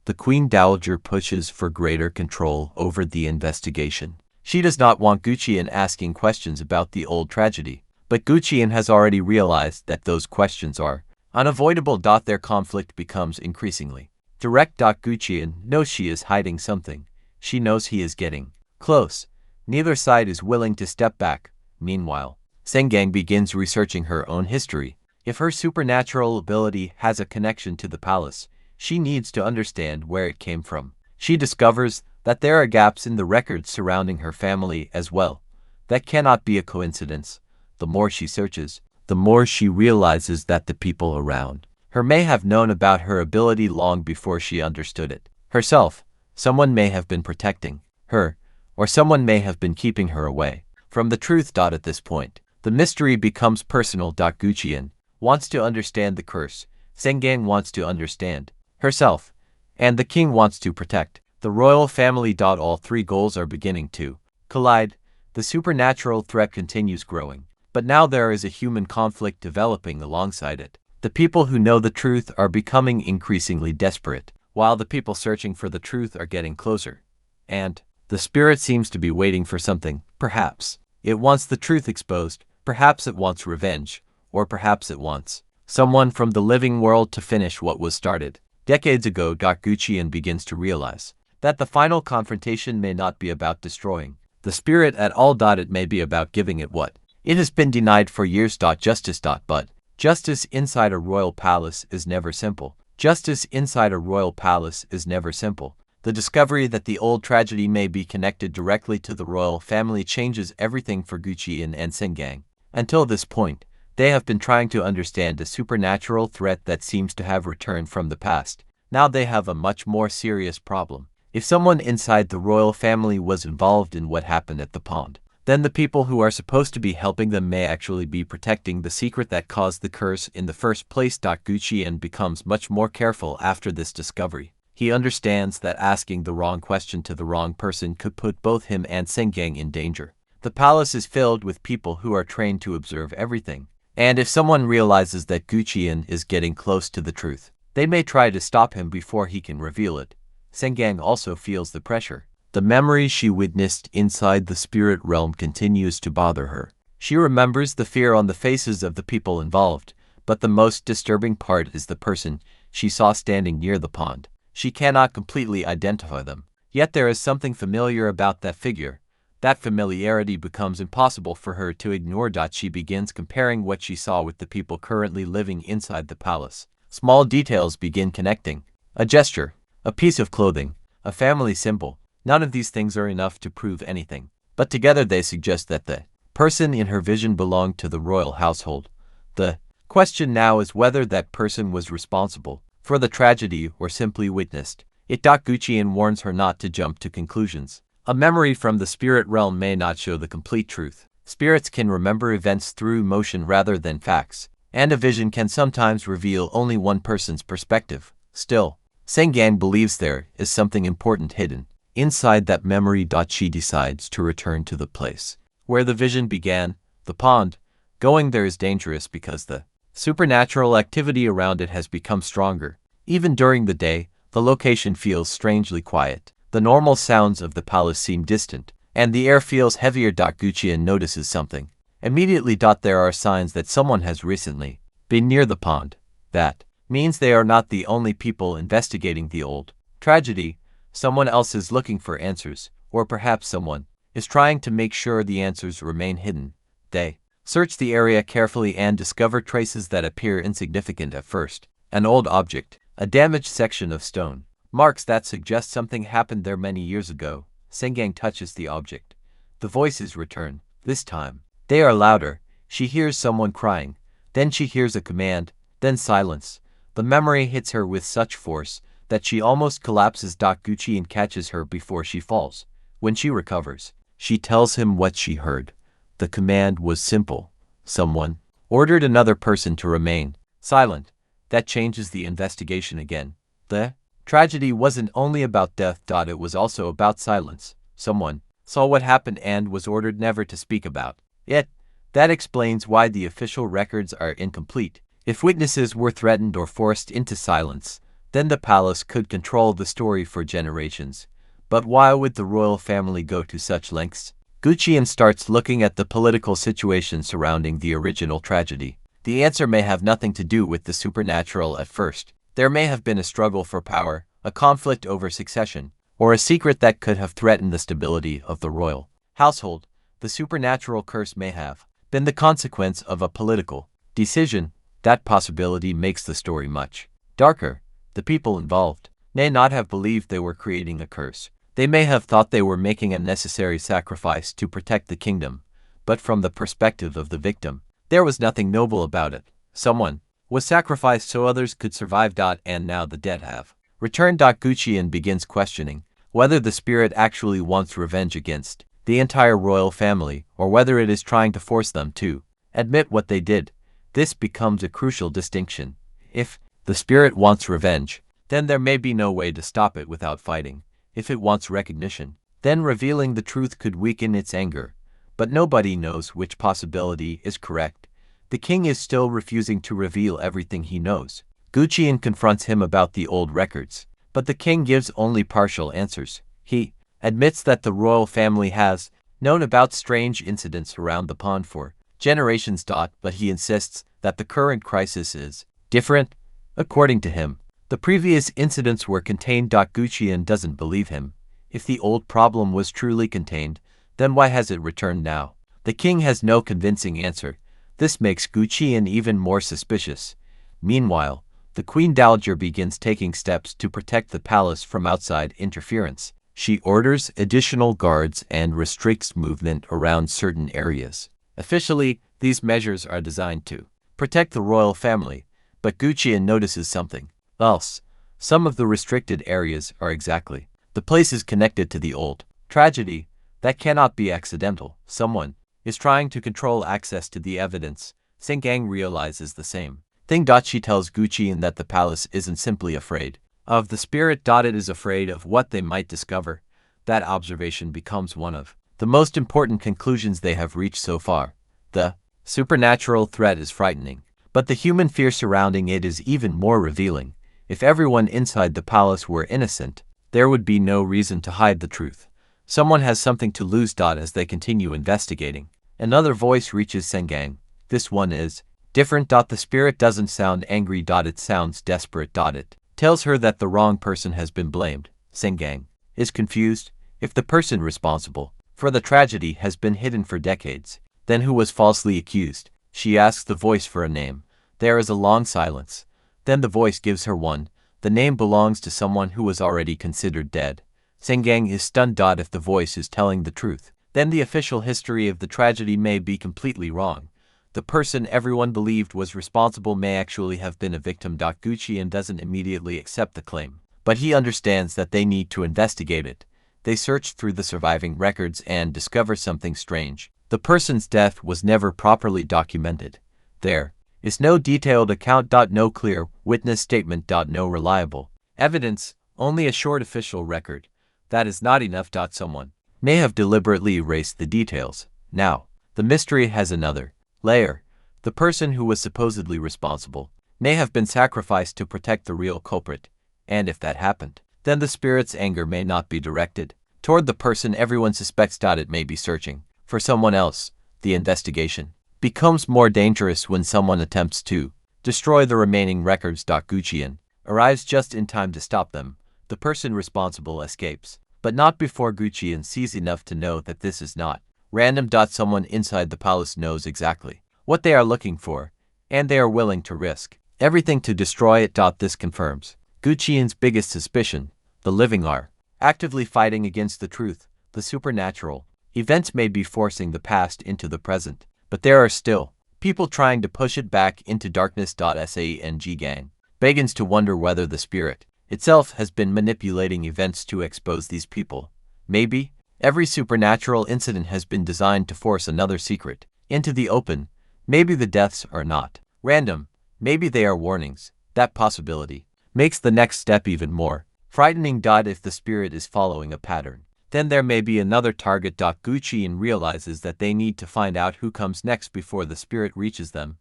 The Queen Dowager pushes for greater control over the investigation. She does not want Gu-cheon asking questions about the old tragedy, but Gu-cheon has already realized that those questions are unavoidable. Their conflict becomes increasingly direct. Gu-cheon knows she is hiding something. She knows he is getting close. Neither side is willing to step back. Meanwhile, Saeng-gang begins researching her own history. If her supernatural ability has a connection to the palace, she needs to understand where it came from. She discovers that there are gaps in the records surrounding her family as well. That cannot be a coincidence. The more she searches, the more she realizes that the people around her may have known about her ability long before she understood it herself. Someone may have been protecting her, or someone may have been keeping her away from the truth. At this point, the mystery becomes personal. Gu-cheon wants to understand the curse. Saeng-gang wants to understand herself, and the king wants to protect the royal family. All three goals are beginning to collide. The supernatural threat continues growing, but now there is a human conflict developing alongside it. The people who know the truth are becoming increasingly desperate, while the people searching for the truth are getting closer. And the spirit seems to be waiting for something. Perhaps it wants the truth exposed, perhaps it wants revenge, or perhaps it wants someone from the living world to finish what was started decades ago. Gu-cheon begins to realize that the final confrontation may not be about destroying the spirit at all. It may be about giving it what it has been denied for years. Justice. But justice inside a royal palace is never simple. Justice inside a royal palace is never simple. The discovery that the old tragedy may be connected directly to the royal family changes everything for Gu-cheon and Saeng-gang. Until this point, they have been trying to understand a supernatural threat that seems to have returned from the past. Now they have a much more serious problem. If someone inside the royal family was involved in what happened at the pond, then the people who are supposed to be helping them may actually be protecting the secret that caused the curse in the first place. Gu-cheon becomes much more careful after this discovery. He understands that asking the wrong question to the wrong person could put both him and Saeng-gang in danger. The palace is filled with people who are trained to observe everything. And if someone realizes that Gu-cheon is getting close to the truth, they may try to stop him before he can reveal it. Saeng-gang also feels the pressure. The memory she witnessed inside the spirit realm continues to bother her. She remembers the fear on the faces of the people involved, but the most disturbing part is the person she saw standing near the pond. She cannot completely identify them, yet there is something familiar about that figure. That familiarity becomes impossible for her to ignore. She begins comparing what she saw with the people currently living inside the palace. Small details begin connecting. A gesture, a piece of clothing, a family symbol. None of these things are enough to prove anything, but together they suggest that the person in her vision belonged to the royal household. The question now is whether that person was responsible for the tragedy or simply witnessed it. Gu-cheon warns her not to jump to conclusions. A memory from the spirit realm may not show the complete truth. Spirits can remember events through emotion rather than facts, and a vision can sometimes reveal only one person's perspective. Still, Saeng-gang believes there is something important hidden inside that memory. She decides to return to the place where the vision began, the pond. Going there is dangerous because the supernatural activity around it has become stronger. Even during the day, the location feels strangely quiet. The normal sounds of the palace seem distant, and the air feels heavier. Gu-cheon notices something. Immediately. There are signs that someone has recently been near the pond. That means they are not the only people investigating the old tragedy. Someone else is looking for answers, or perhaps someone is trying to make sure the answers remain hidden. They search the area carefully and discover traces that appear insignificant at first. An old object, a damaged section of stone, marks that suggest something happened there many years ago. Saeng-gang touches the object. The voices return. This time, they are louder. She hears someone crying. Then she hears a command. Then silence. The memory hits her with such force that she almost collapses. Gu-cheon catches her before she falls. When she recovers, she tells him what she heard. The command was simple. Someone ordered another person to remain silent. That changes the investigation again. The tragedy wasn't only about death. It was also about silence. Someone saw what happened and was ordered never to speak about it. That explains why the official records are incomplete. If witnesses were threatened or forced into silence, then the palace could control the story for generations. But why would the royal family go to such lengths? Gu-cheon starts looking at the political situation surrounding the original tragedy. The answer may have nothing to do with the supernatural at first. There may have been a struggle for power, a conflict over succession, or a secret that could have threatened the stability of the royal household. The supernatural curse may have been the consequence of a political decision. That possibility makes the story much darker. The people involved may not have believed they were creating a curse. They may have thought they were making a necessary sacrifice to protect the kingdom, but from the perspective of the victim, there was nothing noble about it. Someone was sacrificed so others could survive. And now the dead have returned. Gu-cheon begins questioning whether the spirit actually wants revenge against the entire royal family, or whether it is trying to force them to admit what they did. This becomes a crucial distinction. If the spirit wants revenge, then there may be no way to stop it without fighting. If it wants recognition, then revealing the truth could weaken its anger. But nobody knows which possibility is correct. The king is still refusing to reveal everything he knows. Gu-cheon confronts him about the old records, but the king gives only partial answers. He admits that the royal family has known about strange incidents around the pond for generations. But he insists that the current crisis is different. According to him, the previous incidents were contained. Gu-cheon doesn't believe him. If the old problem was truly contained, then why has it returned now? The king has no convincing answer. This makes Gu-cheon even more suspicious. Meanwhile, the Queen Dowager begins taking steps to protect the palace from outside interference. She orders additional guards and restricts movement around certain areas. Officially, these measures are designed to protect the royal family, but Gu-cheon notices something else. Some of the restricted areas are exactly the places connected to the old tragedy. That cannot be accidental. Someone is trying to control access to the evidence. Saeng-gang realizes the same thing. She tells Gu-cheon that the palace isn't simply afraid of the spirit. It is afraid of what they might discover. That observation becomes one of the most important conclusions they have reached so far. The supernatural threat is frightening, but the human fear surrounding it is even more revealing. If everyone inside the palace were innocent, there would be no reason to hide the truth. Someone has something to lose. As they continue investigating, another voice reaches Saeng-gang. This one is different. The spirit doesn't sound angry. It sounds desperate. It tells her that the wrong person has been blamed. Saeng-gang is confused. If the person responsible for the tragedy has been hidden for decades, then who was falsely accused? She asks the voice for a name. There is a long silence. Then the voice gives her one. The name belongs to someone who was already considered dead. Saeng-gang is stunned. If the voice is telling the truth, then the official history of the tragedy may be completely wrong. The person everyone believed was responsible may actually have been a victim. Gu-cheon doesn't immediately accept the claim, but he understands that they need to investigate it. They search through the surviving records and discover something strange. The person's death was never properly documented. There is no detailed account. No clear witness statement. No reliable evidence, only a short official record. That is not enough. Someone may have deliberately erased the details. Now, the mystery has another layer. The person who was supposedly responsible may have been sacrificed to protect the real culprit, and if that happened, then the spirit's anger may not be directed toward the person everyone suspects. It may be searching for someone else. The investigation becomes more dangerous when someone attempts to destroy the remaining records. Gu-cheon arrives just in time to stop them. The person responsible escapes, but not before Gu-cheon sees enough to know that this is not random. Someone inside the palace knows exactly what they are looking for, and they are willing to risk everything to destroy it. This confirms Gu-cheon's biggest suspicion. The living are actively fighting against the truth. The supernatural events may be forcing the past into the present, but there are still people trying to push it back into darkness. Saeng-gang begins to wonder whether the spirit itself has been manipulating events to expose these people. Maybe every supernatural incident has been designed to force another secret into the open. Maybe the deaths are not random. Maybe they are warnings. That possibility makes the next step even more frightening. If the spirit is following a pattern, then there may be another target. Gu-cheon realizes that they need to find out who comes next before the spirit reaches them.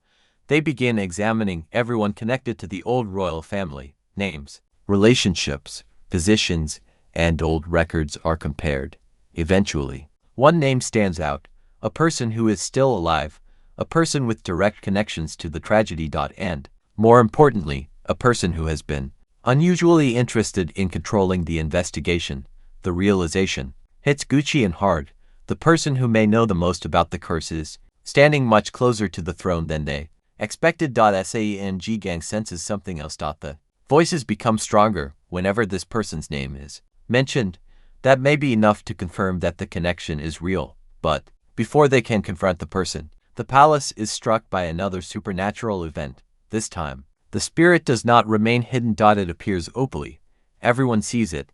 They begin examining everyone connected to the old royal family. Names, relationships, positions, and old records are compared. Eventually, one name stands out, a person who is still alive, a person with direct connections to the tragedy. And, more importantly, a person who has been unusually interested in controlling the investigation. The realization hits Gu-cheon hard. The person who may know the most about the curse is standing much closer to the throne than they expected. Saeng-gang senses something else. The voices become stronger whenever this person's name is mentioned. That may be enough to confirm that the connection is real, but before they can confront the person, the palace is struck by another supernatural event. This time, the spirit does not remain hidden. It appears openly. Everyone sees it.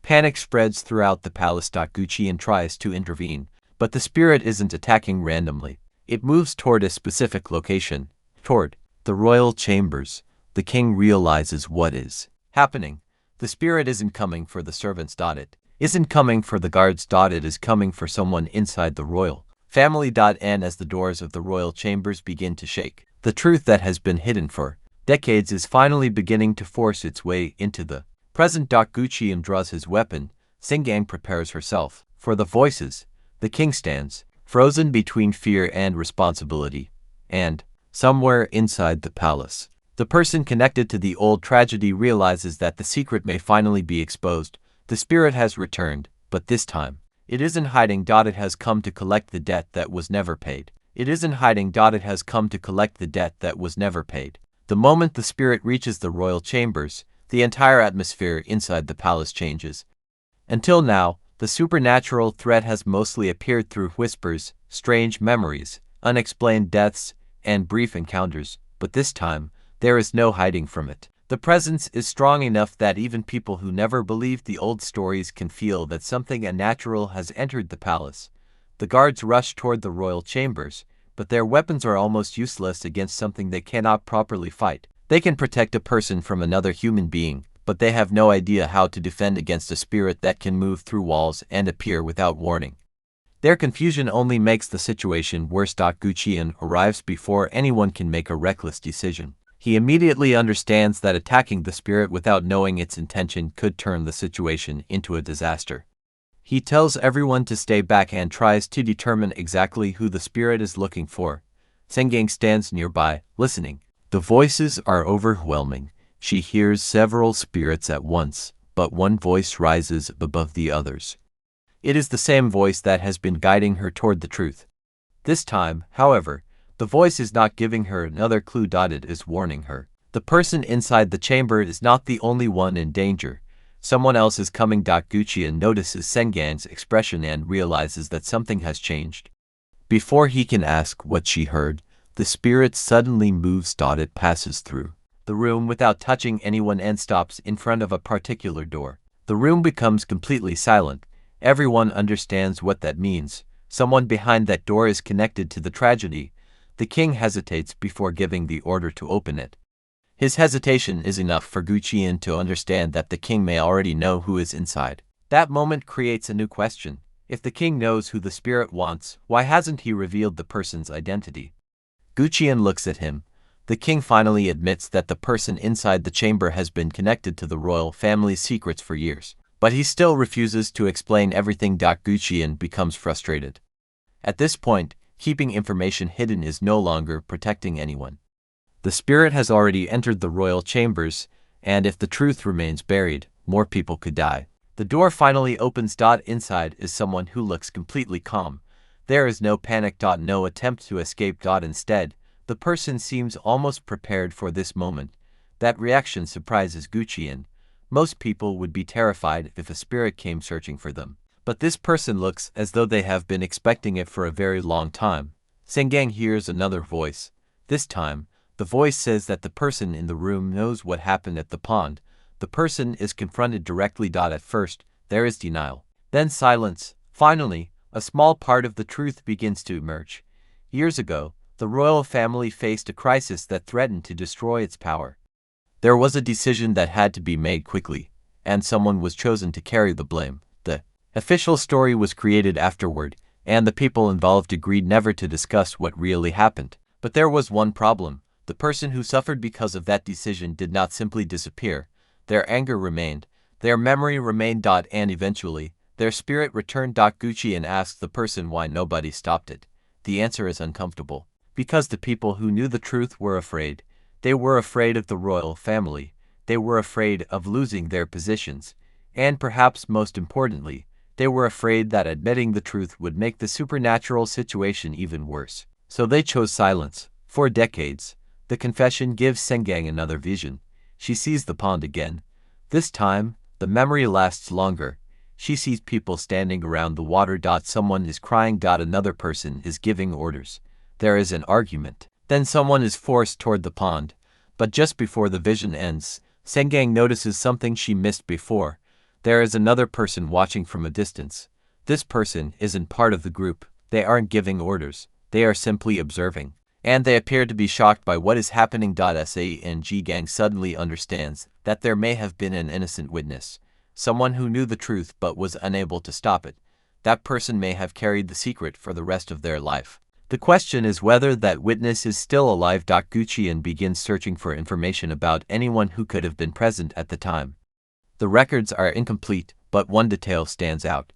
Panic spreads throughout the palace. Gu-cheon tries to intervene, but the spirit isn't attacking randomly. It moves toward a specific location, toward the royal chambers. The king realizes what is happening. The spirit isn't coming for the servants. It isn't coming for the guards. It is coming for someone inside the royal family. And as the doors of the royal chambers begin to shake, the truth that has been hidden for decades is finally beginning to force its way into the present. Gu-cheon draws his weapon. Saeng-gang prepares herself for the voices. The king stands, frozen between fear and responsibility. And, somewhere inside the palace, the person connected to the old tragedy realizes that the secret may finally be exposed. The spirit has returned, but this time, it isn't hiding. It has come to collect the debt that was never paid. It isn't hiding. It has come to collect the debt that was never paid. The moment the spirit reaches the royal chambers, the entire atmosphere inside the palace changes. Until now, the supernatural threat has mostly appeared through whispers, strange memories, unexplained deaths, and brief encounters, but this time, there is no hiding from it. The presence is strong enough that even people who never believed the old stories can feel that something unnatural has entered the palace. The guards rush toward the royal chambers, but their weapons are almost useless against something they cannot properly fight. They can protect a person from another human being, but they have no idea how to defend against a spirit that can move through walls and appear without warning. Their confusion only makes the situation worse. Gu-cheon arrives before anyone can make a reckless decision. He immediately understands that attacking the spirit without knowing its intention could turn the situation into a disaster. He tells everyone to stay back and tries to determine exactly who the spirit is looking for. Saeng-gang stands nearby, listening. The voices are overwhelming. She hears several spirits at once, but one voice rises above the others. It is the same voice that has been guiding her toward the truth. This time, however, the voice is not giving her another clue. It is warning her. The person inside the chamber is not the only one in danger. Someone else is coming. Gu-cheon notices Saeng-gang's expression and realizes that something has changed. Before he can ask what she heard, the spirit suddenly moves. It passes through the room without touching anyone and stops in front of a particular door. The room becomes completely silent. Everyone understands what that means. Someone behind that door is connected to the tragedy. The king hesitates before giving the order to open it. His hesitation is enough for Gu-cheon to understand that the king may already know who is inside. That moment creates a new question. If the king knows who the spirit wants, why hasn't he revealed the person's identity? Gu-cheon looks at him. The king finally admits that the person inside the chamber has been connected to the royal family's secrets for years. But he still refuses to explain everything. Gu-cheon becomes frustrated. At this point, keeping information hidden is no longer protecting anyone. The spirit has already entered the royal chambers, and if the truth remains buried, more people could die. The door finally opens. Inside is someone who looks completely calm. There is no panic. No attempt to escape. Instead, the person seems almost prepared for this moment. That reaction surprises Gu-cheon. Most people would be terrified if a spirit came searching for them. But this person looks as though they have been expecting it for a very long time. Saeng-gang hears another voice. This time, the voice says that the person in the room knows what happened at the pond. The person is confronted directly. At first, there is denial. Then silence. Finally, a small part of the truth begins to emerge. Years ago, the royal family faced a crisis that threatened to destroy its power. There was a decision that had to be made quickly, and someone was chosen to carry the blame. The official story was created afterward, and the people involved agreed never to discuss what really happened. But there was one problem. The person who suffered because of that decision did not simply disappear. Their anger remained, their memory remained. And eventually, their spirit returned. Gu-cheon asked the person why nobody stopped it. The answer is uncomfortable. Because the people who knew the truth were afraid. They were afraid of the royal family. They were afraid of losing their positions. And perhaps most importantly, they were afraid that admitting the truth would make the supernatural situation even worse. So they chose silence. For decades, the confession gives Saeng-gang another vision. She sees the pond again. This time, the memory lasts longer. She sees people standing around the water. Someone is crying. Another person is giving orders. There is an argument. Then someone is forced toward the pond. But just before the vision ends, Saeng-gang notices something she missed before. There is another person watching from a distance. This person isn't part of the group. They aren't giving orders. They are simply observing. And they appear to be shocked by what is happening. Saeng-gang suddenly understands that there may have been an innocent witness, someone who knew the truth but was unable to stop it. That person may have carried the secret for the rest of their life. The question is whether that witness is still alive. Gu-cheon begins searching for information about anyone who could have been present at the time. The records are incomplete, but one detail stands out.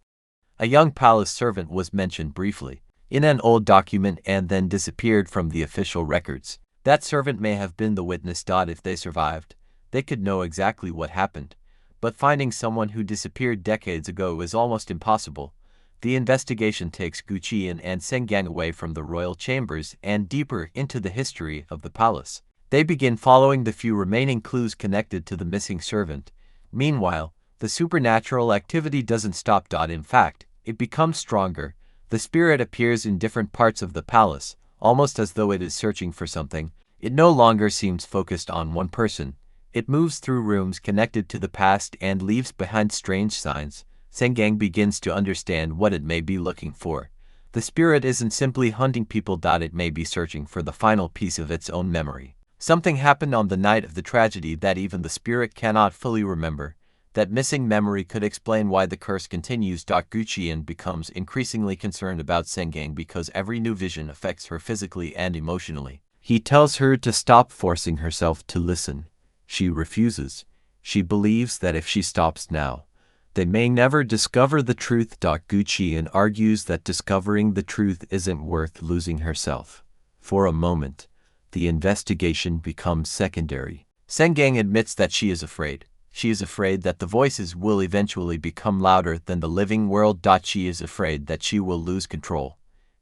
A young palace servant was mentioned briefly in an old document and then disappeared from the official records. That servant may have been the witness. If they survived, they could know exactly what happened. But finding someone who disappeared decades ago is almost impossible. The investigation takes Gu-cheon and Saeng-gang away from the royal chambers and deeper into the history of the palace. They begin following the few remaining clues connected to the missing servant. Meanwhile, the supernatural activity doesn't stop. In fact, it becomes stronger. The spirit appears in different parts of the palace, almost as though it is searching for something. It no longer seems focused on one person. It moves through rooms connected to the past and leaves behind strange signs. Saeng-gang begins to understand what it may be looking for. The spirit isn't simply hunting people. It may be searching for the final piece of its own memory. Something happened on the night of the tragedy that even the spirit cannot fully remember. That missing memory could explain why the curse continues. Gu-cheon becomes increasingly concerned about Saeng-gang because every new vision affects her physically and emotionally. He tells her to stop forcing herself to listen. She refuses. She believes that if she stops now, they may never discover the truth. Gu-cheon argues that discovering the truth isn't worth losing herself. For a moment, the investigation becomes secondary. Saeng-gang admits that she is afraid. She is afraid that the voices will eventually become louder than the living world. She is afraid that she will lose control.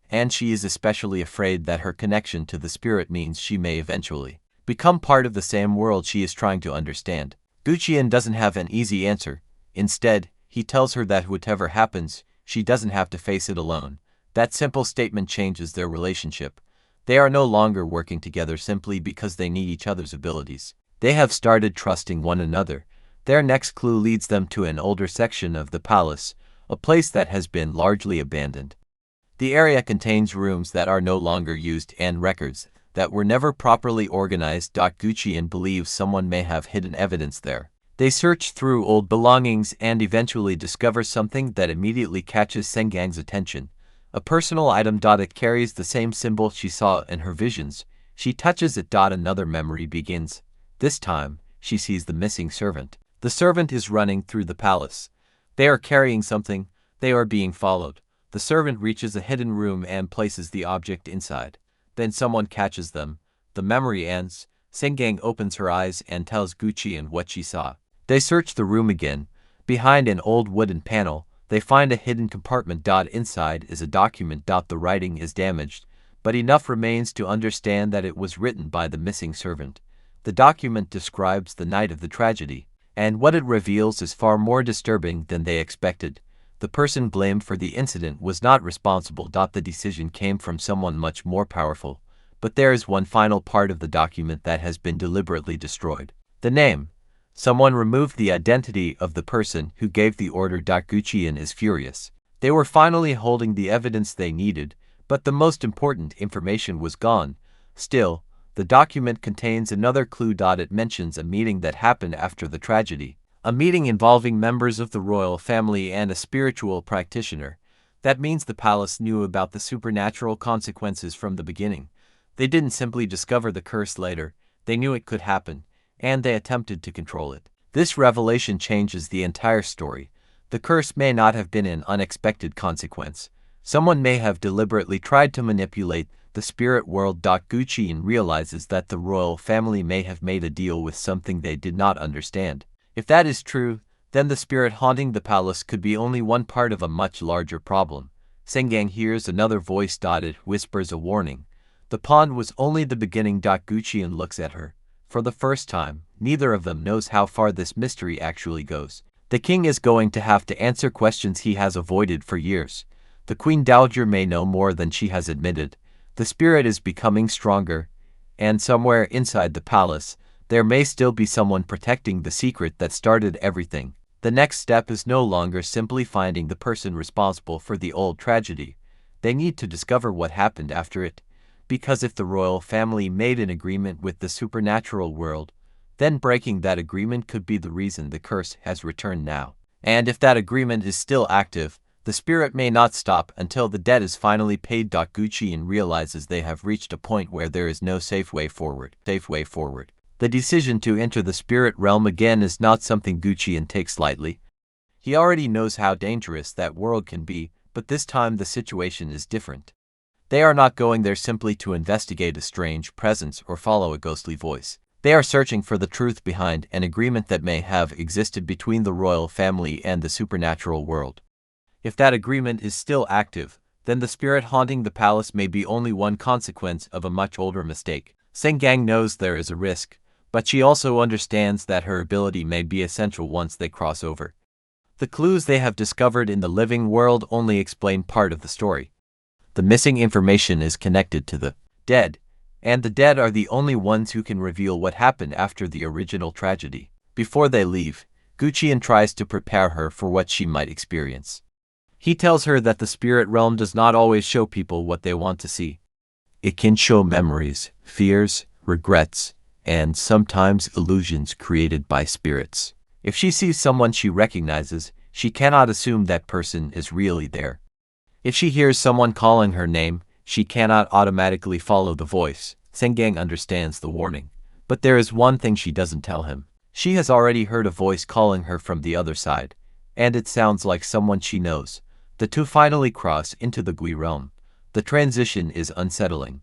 And she is especially afraid that her connection to the spirit means she may eventually become part of the same world she is trying to understand. Gu-cheon doesn't have an easy answer. Instead, he tells her that whatever happens, she doesn't have to face it alone. That simple statement changes their relationship. They are no longer working together simply because they need each other's abilities. They have started trusting one another. Their next clue leads them to an older section of the palace, a place that has been largely abandoned. The area contains rooms that are no longer used and records that were never properly organized. Gu-cheon believes someone may have hidden evidence there. They search through old belongings and eventually discover something that immediately catches Saeng-gang's attention. A personal item. It carries the same symbol she saw in her visions. She touches it. Another memory begins. This time, she sees the missing servant. The servant is running through the palace. They are carrying something. They are being followed. The servant reaches a hidden room and places the object inside. Then someone catches them. The memory ends. Saeng-gang opens her eyes and tells Gu-cheon what she saw. They search the room again. Behind an old wooden panel, they find a hidden compartment. Inside is a document. The writing is damaged, but enough remains to understand that it was written by the missing servant. The document describes the night of the tragedy, and what it reveals is far more disturbing than they expected. The person blamed for the incident was not responsible. The decision came from someone much more powerful. But there is one final part of the document that has been deliberately destroyed. The name. Someone removed the identity of the person who gave the order. Gu-cheon is furious. They were finally holding the evidence they needed, but the most important information was gone. Still, the document contains another clue. It mentions a meeting that happened after the tragedy. A meeting involving members of the royal family and a spiritual practitioner. That means the palace knew about the supernatural consequences from the beginning. They didn't simply discover the curse later, they knew it could happen, and they attempted to control it. This revelation changes the entire story. The curse may not have been an unexpected consequence. Someone may have deliberately tried to manipulate the spirit world. Gu-cheon realizes that the royal family may have made a deal with something they did not understand. If that is true, then the spirit haunting the palace could be only one part of a much larger problem. Saeng-gang hears another voice. It whispers a warning. The pond was only the beginning. Gu-cheon looks at her. For the first time, neither of them knows how far this mystery actually goes. The king is going to have to answer questions he has avoided for years. The queen dowager may know more than she has admitted. The spirit is becoming stronger, and somewhere inside the palace, there may still be someone protecting the secret that started everything. The next step is no longer simply finding the person responsible for the old tragedy. They need to discover what happened after it. Because if the royal family made an agreement with the supernatural world, then breaking that agreement could be the reason the curse has returned now. And if that agreement is still active, the spirit may not stop until the debt is finally paid. Gu-cheon realizes they have reached a point where there is no safe way forward. The decision to enter the spirit realm again is not something Gu-cheon takes lightly. He already knows how dangerous that world can be, but this time the situation is different. They are not going there simply to investigate a strange presence or follow a ghostly voice. They are searching for the truth behind an agreement that may have existed between the royal family and the supernatural world. If that agreement is still active, then the spirit haunting the palace may be only one consequence of a much older mistake. Saeng-gang knows there is a risk, but she also understands that her ability may be essential once they cross over. The clues they have discovered in the living world only explain part of the story. The missing information is connected to the dead, and the dead are the only ones who can reveal what happened after the original tragedy. Before they leave, Gu-cheon tries to prepare her for what she might experience. He tells her that the spirit realm does not always show people what they want to see. It can show memories, fears, regrets, and sometimes illusions created by spirits. If she sees someone she recognizes, she cannot assume that person is really there. If she hears someone calling her name, she cannot automatically follow the voice. Saeng-gang understands the warning. But there is one thing she doesn't tell him. She has already heard a voice calling her from the other side, and it sounds like someone she knows. The two finally cross into the Gwi realm. The transition is unsettling.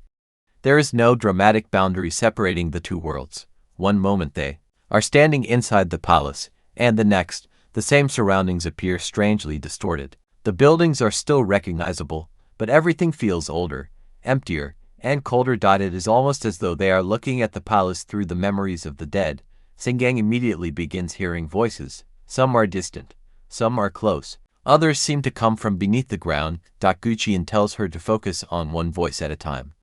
There is no dramatic boundary separating the two worlds. One moment they are standing inside the palace, and the next, the same surroundings appear strangely distorted. The buildings are still recognizable, but everything feels older, emptier, and colder. It is almost as though they are looking at the palace through the memories of the dead. Saeng-gang immediately begins hearing voices. Some are distant, some are close. Others seem to come from beneath the ground. Gu-cheon tells her to focus on one voice at a time.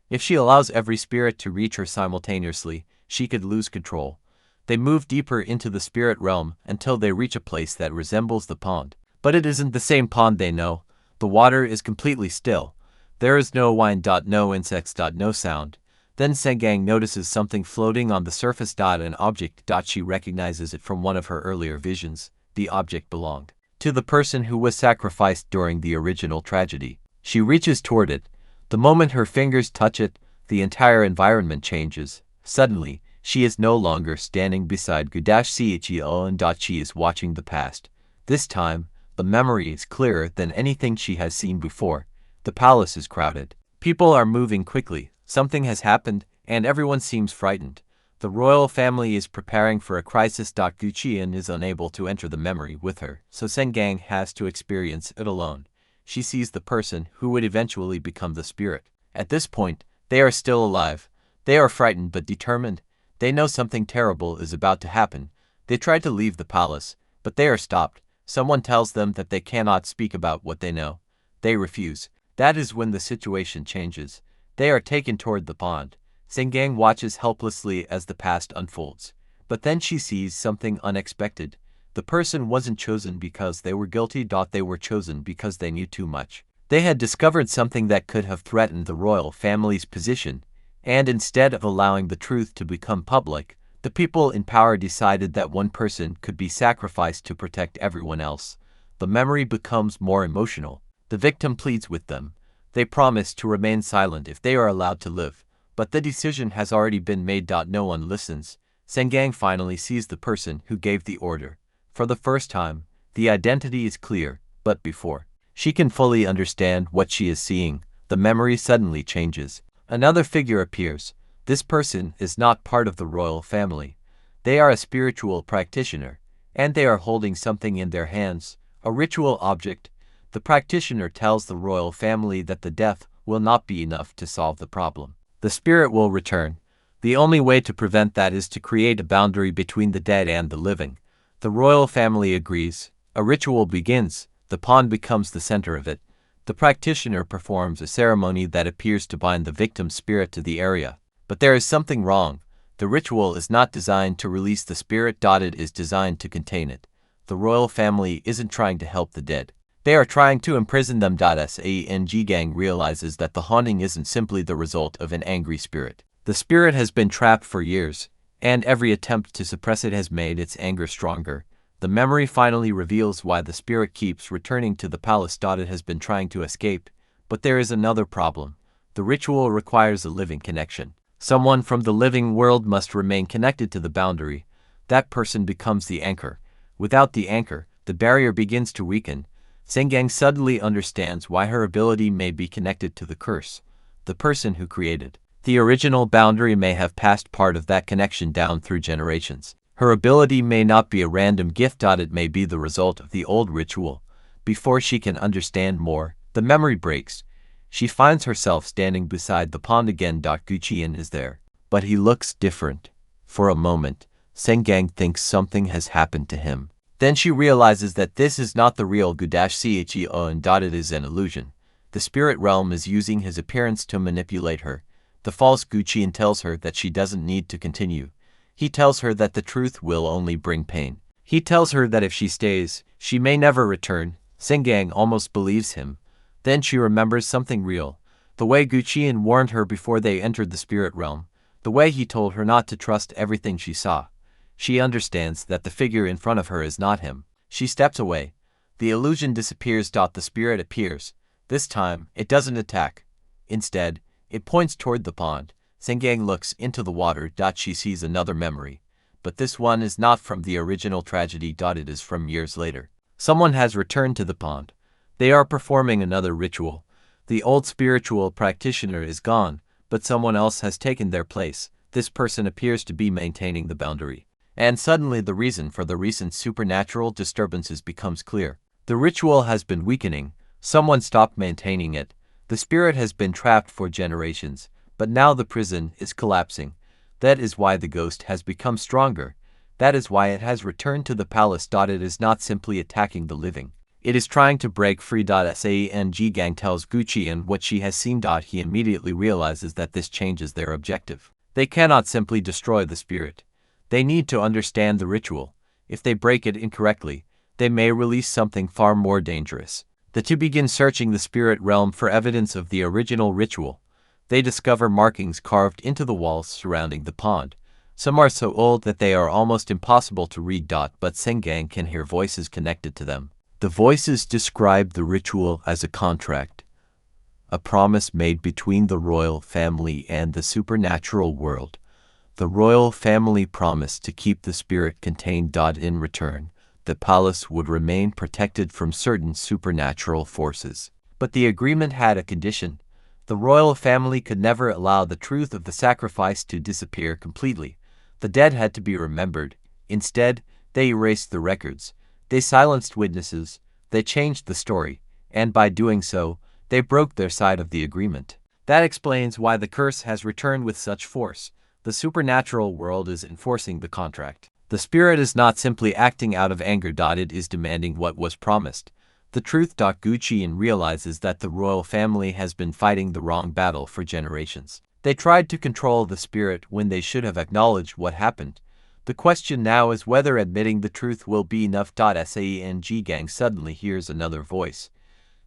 If she allows every spirit to reach her simultaneously, she could lose control. They move deeper into the spirit realm until they reach a place that resembles the pond. But it isn't the same pond they know. The water is completely still. There is no wind. No insects. No sound. Then Saeng-gang notices something floating on the surface. An object. She recognizes it from one of her earlier visions. The object belonged to the person who was sacrificed during the original tragedy. She reaches toward it. The moment her fingers touch it, the entire environment changes. Suddenly, she is no longer standing beside Gu-cheon and she is watching the past. This time, the memory is clearer than anything she has seen before. The palace is crowded. People are moving quickly. Something has happened, and everyone seems frightened. The royal family is preparing for a crisis. Gu-cheon is unable to enter the memory with her, so Saeng-gang has to experience it alone. She sees the person who would eventually become the spirit. At this point, they are still alive. They are frightened but determined. They know something terrible is about to happen. They try to leave the palace, but they are stopped. Someone tells them that they cannot speak about what they know. They refuse. That is when the situation changes. They are taken toward the pond. Saeng-gang watches helplessly as the past unfolds. But then she sees something unexpected. The person wasn't chosen because they were guilty. They were chosen because they knew too much. They had discovered something that could have threatened the royal family's position, and instead of allowing the truth to become public, the people in power decided that one person could be sacrificed to protect everyone else. The memory becomes more emotional. The victim pleads with them. They promise to remain silent if they are allowed to live. But the decision has already been made. No one listens. Saeng-gang finally sees the person who gave the order. For the first time, the identity is clear, but before she can fully understand what she is seeing, the memory suddenly changes. Another figure appears. This person is not part of the royal family. They are a spiritual practitioner, and they are holding something in their hands, a ritual object. The practitioner tells the royal family that the death will not be enough to solve the problem. The spirit will return. The only way to prevent that is to create a boundary between the dead and the living. The royal family agrees. A ritual begins. The pond becomes the center of it. The practitioner performs a ceremony that appears to bind the victim's spirit to the area. But there is something wrong. The ritual is not designed to release the spirit. It is designed to contain it. The royal family isn't trying to help the dead. They are trying to imprison them. Saeng-gang realizes that the haunting isn't simply the result of an angry spirit. The spirit has been trapped for years, and every attempt to suppress it has made its anger stronger. The memory finally reveals why the spirit keeps returning to the palace. It has been trying to escape, but there is another problem. The ritual requires a living connection. Someone from the living world must remain connected to the boundary. That person becomes the anchor. Without the anchor, the barrier begins to weaken. Saeng-gang suddenly understands why her ability may be connected to the curse. The person who created the original boundary may have passed part of that connection down through generations. Her ability may not be a random gift. It may be the result of the old ritual. Before she can understand more, the memory breaks. She finds herself standing beside the pond again. Gu-cheon is there, but he looks different. For a moment, Saeng-gang thinks something has happened to him. Then she realizes that this is not the real Gu-cheon. It is an illusion. The spirit realm is using his appearance to manipulate her. The false Gu-cheon tells her that she doesn't need to continue. He tells her that the truth will only bring pain. He tells her that if she stays, she may never return. Saeng-gang almost believes him. Then she remembers something real. The way Gu-cheon warned her before they entered the spirit realm. The way he told her not to trust everything she saw. She understands that the figure in front of her is not him. She steps away. The illusion disappears. The spirit appears. This time, it doesn't attack. Instead, it points toward the pond. Saeng-gang looks into the water. She sees another memory. But this one is not from the original tragedy. It is from years later. Someone has returned to the pond. They are performing another ritual. The old spiritual practitioner is gone, but someone else has taken their place. This person appears to be maintaining the boundary. And suddenly the reason for the recent supernatural disturbances becomes clear. The ritual has been weakening. Someone stopped maintaining it. The spirit has been trapped for generations, but now the prison is collapsing. That is why the ghost has become stronger. That is why it has returned to the palace. It is not simply attacking the living. It is trying to break free. Saeng-gang tells Gu-cheon what she has seen. He immediately realizes that this changes their objective. They cannot simply destroy the spirit. They need to understand the ritual. If they break it incorrectly, they may release something far more dangerous. The two begin searching the spirit realm for evidence of the original ritual. They discover markings carved into the walls surrounding the pond. Some are so old that they are almost impossible to read. But Saeng-gang can hear voices connected to them. The voices describe the ritual as a contract, a promise made between the royal family and the supernatural world. The royal family promised to keep the spirit contained. In return, the palace would remain protected from certain supernatural forces. But the agreement had a condition. The royal family could never allow the truth of the sacrifice to disappear completely. The dead had to be remembered. Instead, they erased the records. They silenced witnesses. They changed the story. And by doing so, they broke their side of the agreement. That explains why the curse has returned with such force. The supernatural world is enforcing the contract. The spirit is not simply acting out of anger. It is demanding what was promised. The truth. Gu-cheon realizes that the royal family has been fighting the wrong battle for generations. They tried to control the spirit when they should have acknowledged what happened. The question now is whether admitting the truth will be enough. Saeng-gang suddenly hears another voice.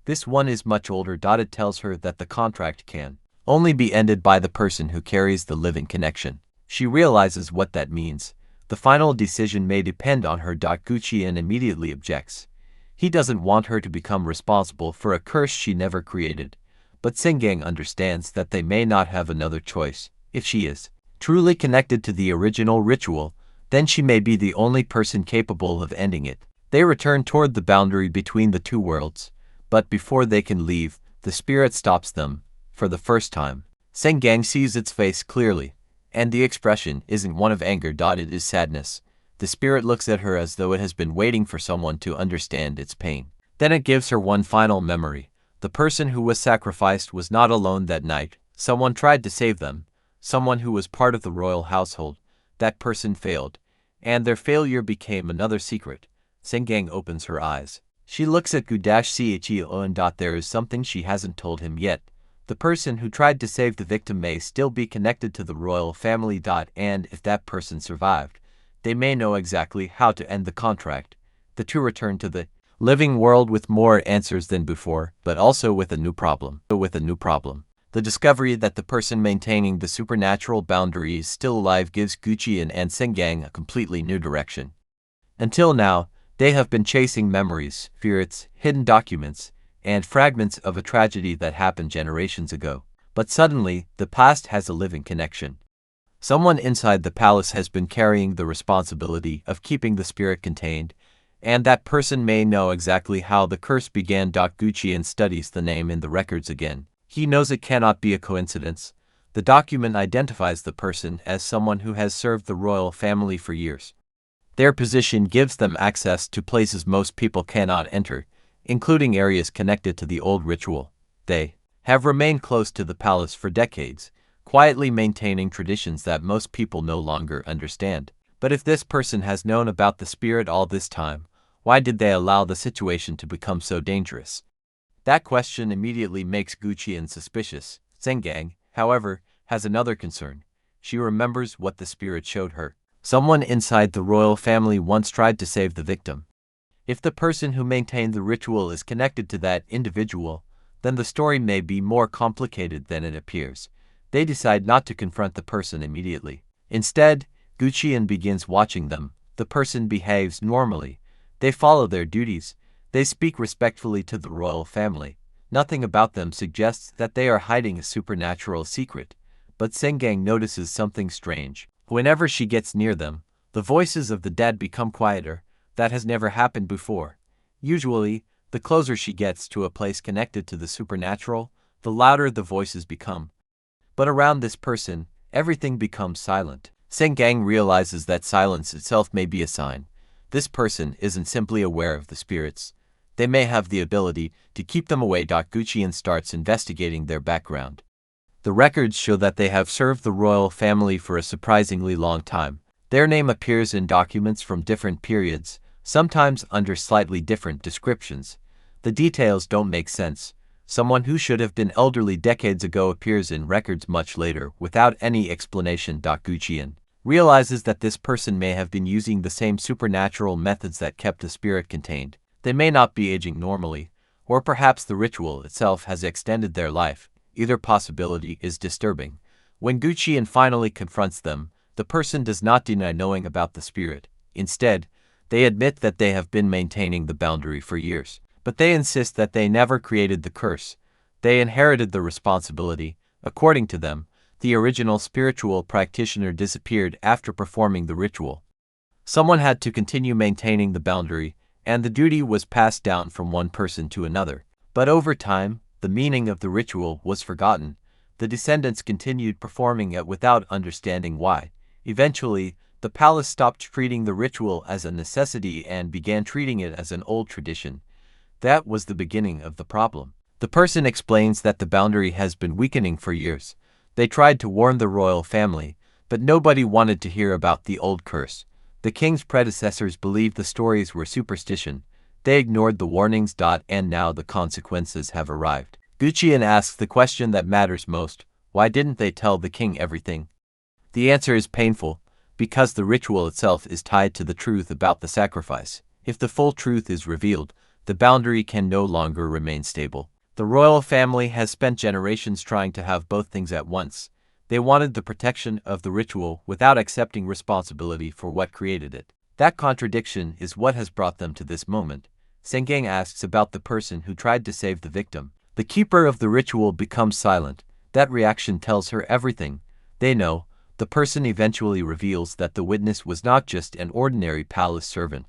This one is much older. It tells her that the contract can only be ended by the person who carries the living connection. She realizes what that means. The final decision may depend on her. Gu-cheon immediately objects. He doesn't want her to become responsible for a curse she never created. But Saeng-gang understands that they may not have another choice. If she is truly connected to the original ritual, then she may be the only person capable of ending it. They return toward the boundary between the two worlds. But before they can leave, the spirit stops them. For the first time, Saeng-gang sees its face clearly. And the expression isn't one of anger. It is sadness. The spirit looks at her as though it has been waiting for someone to understand its pain. Then it gives her one final memory. The person who was sacrificed was not alone that night. Someone tried to save them. Someone who was part of the royal household. That person failed. And their failure became another secret. Saeng-gang opens her eyes. She looks at Gu-cheon. There is something she hasn't told him yet. The person who tried to save the victim may still be connected to the royal family. And if that person survived, they may know exactly how to end the contract. The two return to the living world with more answers than before, but also with a new problem. The discovery that the person maintaining the supernatural boundary is still alive gives Gu-cheon and Saeng-gang a completely new direction. Until now, they have been chasing memories, spirits, hidden documents, and fragments of a tragedy that happened generations ago. But suddenly, the past has a living connection. Someone inside the palace has been carrying the responsibility of keeping the spirit contained, and that person may know exactly how the curse began. Gu-cheon studies the name in the records again. He knows it cannot be a coincidence. The document identifies the person as someone who has served the royal family for years. Their position gives them access to places most people cannot enter, including areas connected to the old ritual. They have remained close to the palace for decades, quietly maintaining traditions that most people no longer understand. But if this person has known about the spirit all this time, why did they allow the situation to become so dangerous? That question immediately makes Gu-cheon suspicious. Saeng-gang, however, has another concern. She remembers what the spirit showed her. Someone inside the royal family once tried to save the victim. If the person who maintained the ritual is connected to that individual, then the story may be more complicated than it appears. They decide not to confront the person immediately. Instead, Gu-cheon begins watching them. The person behaves normally. They follow their duties. They speak respectfully to the royal family. Nothing about them suggests that they are hiding a supernatural secret. But Saeng-gang notices something strange. Whenever she gets near them, the voices of the dead become quieter. That has never happened before. Usually, the closer she gets to a place connected to the supernatural, the louder the voices become. But around this person, everything becomes silent. Saeng-gang realizes that silence itself may be a sign. This person isn't simply aware of the spirits. They may have the ability to keep them away. Gu-cheon starts investigating their background. The records show that they have served the royal family for a surprisingly long time. Their name appears in documents from different periods, sometimes under slightly different descriptions. The details don't make sense. Someone who should have been elderly decades ago appears in records much later without any explanation. Gu-cheon realizes that this person may have been using the same supernatural methods that kept the spirit contained. They may not be aging normally, or perhaps the ritual itself has extended their life. Either possibility is disturbing. When Gu-cheon finally confronts them, the person does not deny knowing about the spirit. Instead, they admit that they have been maintaining the boundary for years. But they insist that they never created the curse. They inherited the responsibility. According to them, the original spiritual practitioner disappeared after performing the ritual. Someone had to continue maintaining the boundary, and the duty was passed down from one person to another. But over time, the meaning of the ritual was forgotten. The descendants continued performing it without understanding why. Eventually, the palace stopped treating the ritual as a necessity and began treating it as an old tradition. That was the beginning of the problem. The person explains that the boundary has been weakening for years. They tried to warn the royal family, but nobody wanted to hear about the old curse. The king's predecessors believed the stories were superstition. They ignored the warnings. And now the consequences have arrived. Gu-cheon asks the question that matters most: why didn't they tell the king everything? The answer is painful, because the ritual itself is tied to the truth about the sacrifice. If the full truth is revealed, the boundary can no longer remain stable. The royal family has spent generations trying to have both things at once. They wanted the protection of the ritual without accepting responsibility for what created it. That contradiction is what has brought them to this moment. Saeng-gang asks about the person who tried to save the victim. The keeper of the ritual becomes silent. That reaction tells her everything. They know. The person eventually reveals that the witness was not just an ordinary palace servant.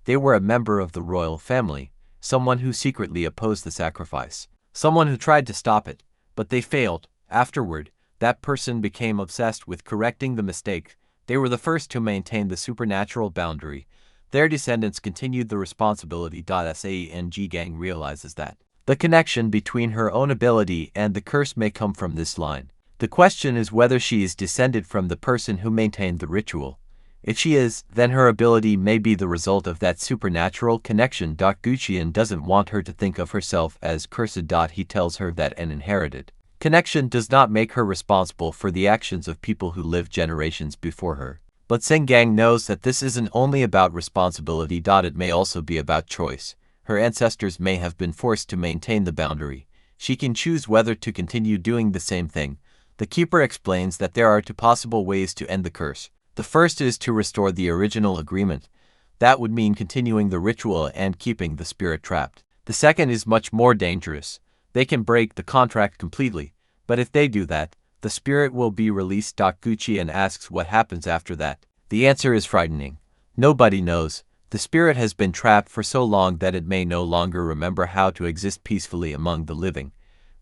They were a member of the royal family, someone who secretly opposed the sacrifice, someone who tried to stop it, but they failed. Afterward, that person became obsessed with correcting the mistake. They were the first to maintain the supernatural boundary. Their descendants continued the responsibility. Saeng-gang realizes that the connection between her own ability and the curse may come from this line. The question is whether she is descended from the person who maintained the ritual. If she is, then her ability may be the result of that supernatural connection. Gu-cheon doesn't want her to think of herself as cursed. He tells her that an inherited connection does not make her responsible for the actions of people who lived generations before her. But Saeng-gang knows that this isn't only about responsibility. It may also be about choice. Her ancestors may have been forced to maintain the boundary. She can choose whether to continue doing the same thing. The keeper explains that there are two possible ways to end the curse. The first is to restore the original agreement. That would mean continuing the ritual and keeping the spirit trapped. The second is much more dangerous. They can break the contract completely, but if they do that, the spirit will be released. Gu-cheon asks what happens after that. The answer is frightening. Nobody knows. The spirit has been trapped for so long that it may no longer remember how to exist peacefully among the living.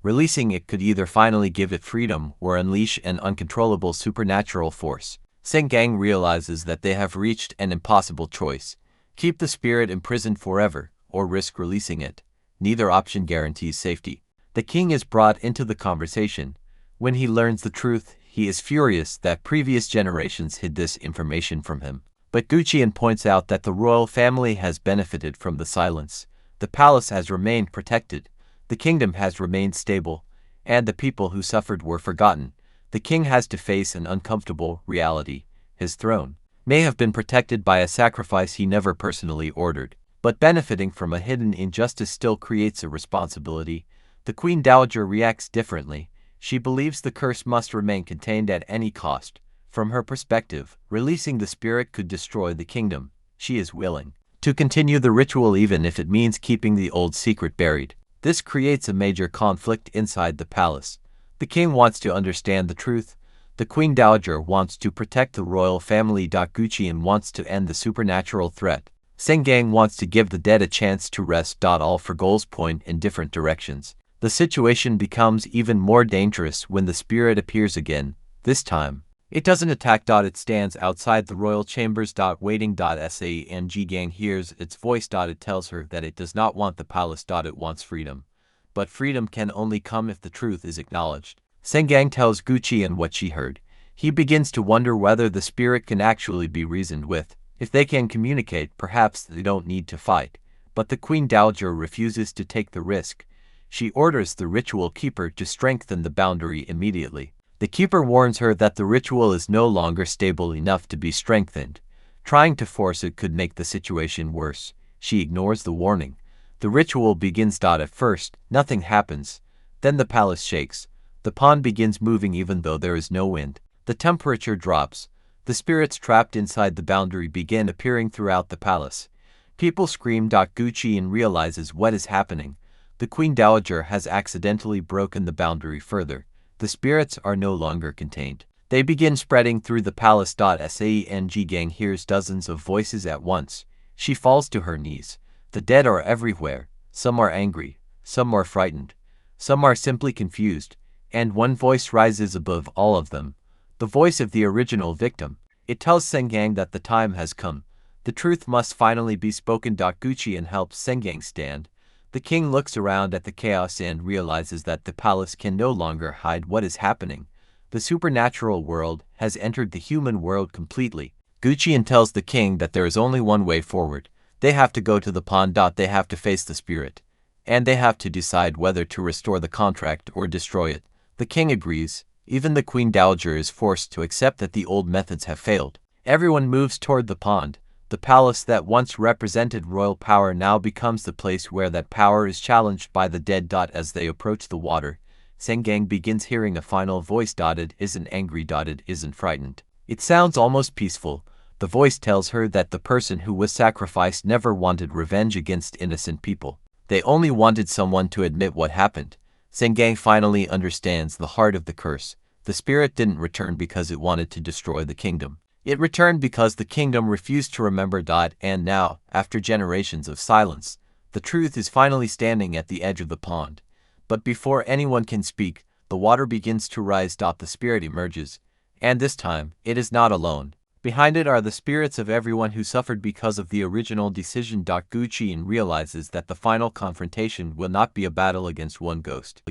Releasing it could either finally give it freedom or unleash an uncontrollable supernatural force. Saeng-gang realizes that they have reached an impossible choice: keep the spirit imprisoned forever, or risk releasing it. Neither option guarantees safety. The king is brought into the conversation. When he learns the truth, he is furious that previous generations hid this information from him. But Gu-cheon points out that the royal family has benefited from the silence. The palace has remained protected. The kingdom has remained stable, and the people who suffered were forgotten. The king has to face an uncomfortable reality. His throne may have been protected by a sacrifice he never personally ordered, but benefiting from a hidden injustice still creates a responsibility. The Queen Dowager reacts differently. She believes the curse must remain contained at any cost. From her perspective, releasing the spirit could destroy the kingdom. She is willing to continue the ritual even if it means keeping the old secret buried. This creates a major conflict inside the palace. The king wants to understand the truth. The Queen Dowager wants to protect the royal family. Gu-cheon wants to end the supernatural threat. Saeng-gang wants to give the dead a chance to rest. All for goals point in different directions. The situation becomes even more dangerous when the spirit appears again. This time, it doesn't attack. It stands outside the royal chambers. Waiting. Saeng-gang hears its voice. It tells her that it does not want the palace. It wants freedom. But freedom can only come if the truth is acknowledged. Saeng-gang tells Gu-cheon what she heard. He begins to wonder whether the spirit can actually be reasoned with. If they can communicate, perhaps they don't need to fight. But the Queen Dowager refuses to take the risk. She orders the ritual keeper to strengthen the boundary immediately. The keeper warns her that the ritual is no longer stable enough to be strengthened. Trying to force it could make the situation worse. She ignores the warning. The ritual begins. At first, nothing happens. Then the palace shakes. The pond begins moving even though there is no wind. The temperature drops. The spirits trapped inside the boundary begin appearing throughout the palace. People scream. Gu-cheon realizes what is happening. The Queen Dowager has accidentally broken the boundary further. The spirits are no longer contained. They begin spreading through the palace. Saeng-gang hears dozens of voices at once. She falls to her knees. The dead are everywhere. Some are angry, some are frightened, some are simply confused, and one voice rises above all of them. The voice of the original victim. It tells Saeng-gang that the time has come. The truth must finally be spoken. Gu-cheon helps Saeng-gang stand. The king looks around at the chaos and realizes that the palace can no longer hide what is happening. The supernatural world has entered the human world completely. Gu-cheon tells the king that there is only one way forward. They have to go to the pond. They have to face the spirit. And they have to decide whether to restore the contract or destroy it. The king agrees. Even the Queen Dowager is forced to accept that the old methods have failed. Everyone moves toward the pond. The palace that once represented royal power now becomes the place where that power is challenged by the dead. As they approach the water, Saeng-gang begins hearing a final voice. It isn't angry. It isn't frightened. It sounds almost peaceful. The voice tells her that the person who was sacrificed never wanted revenge against innocent people. They only wanted someone to admit what happened. Saeng-gang finally understands the heart of the curse. The spirit didn't return because it wanted to destroy the kingdom. It returned because the kingdom refused to remember. And now, after generations of silence, the truth is finally standing at the edge of the pond. But before anyone can speak, the water begins to rise. The spirit emerges, and this time, it is not alone. Behind it are the spirits of everyone who suffered because of the original decision. Gu-cheon realizes that the final confrontation will not be a battle against one ghost.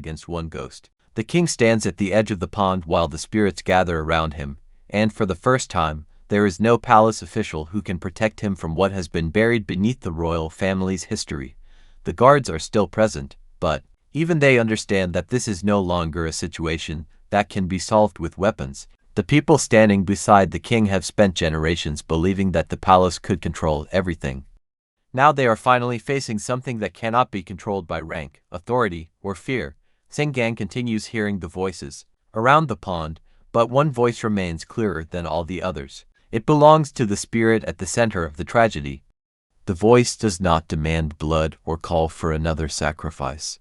The king stands at the edge of the pond while the spirits gather around him, and for the first time, there is no palace official who can protect him from what has been buried beneath the royal family's history. The guards are still present, but even they understand that this is no longer a situation that can be solved with weapons. The people standing beside the king have spent generations believing that the palace could control everything. Now they are finally facing something that cannot be controlled by rank, authority, or fear. Saeng-gang continues hearing the voices around the pond, but one voice remains clearer than all the others. It belongs to the spirit at the center of the tragedy. The voice does not demand blood or call for another sacrifice.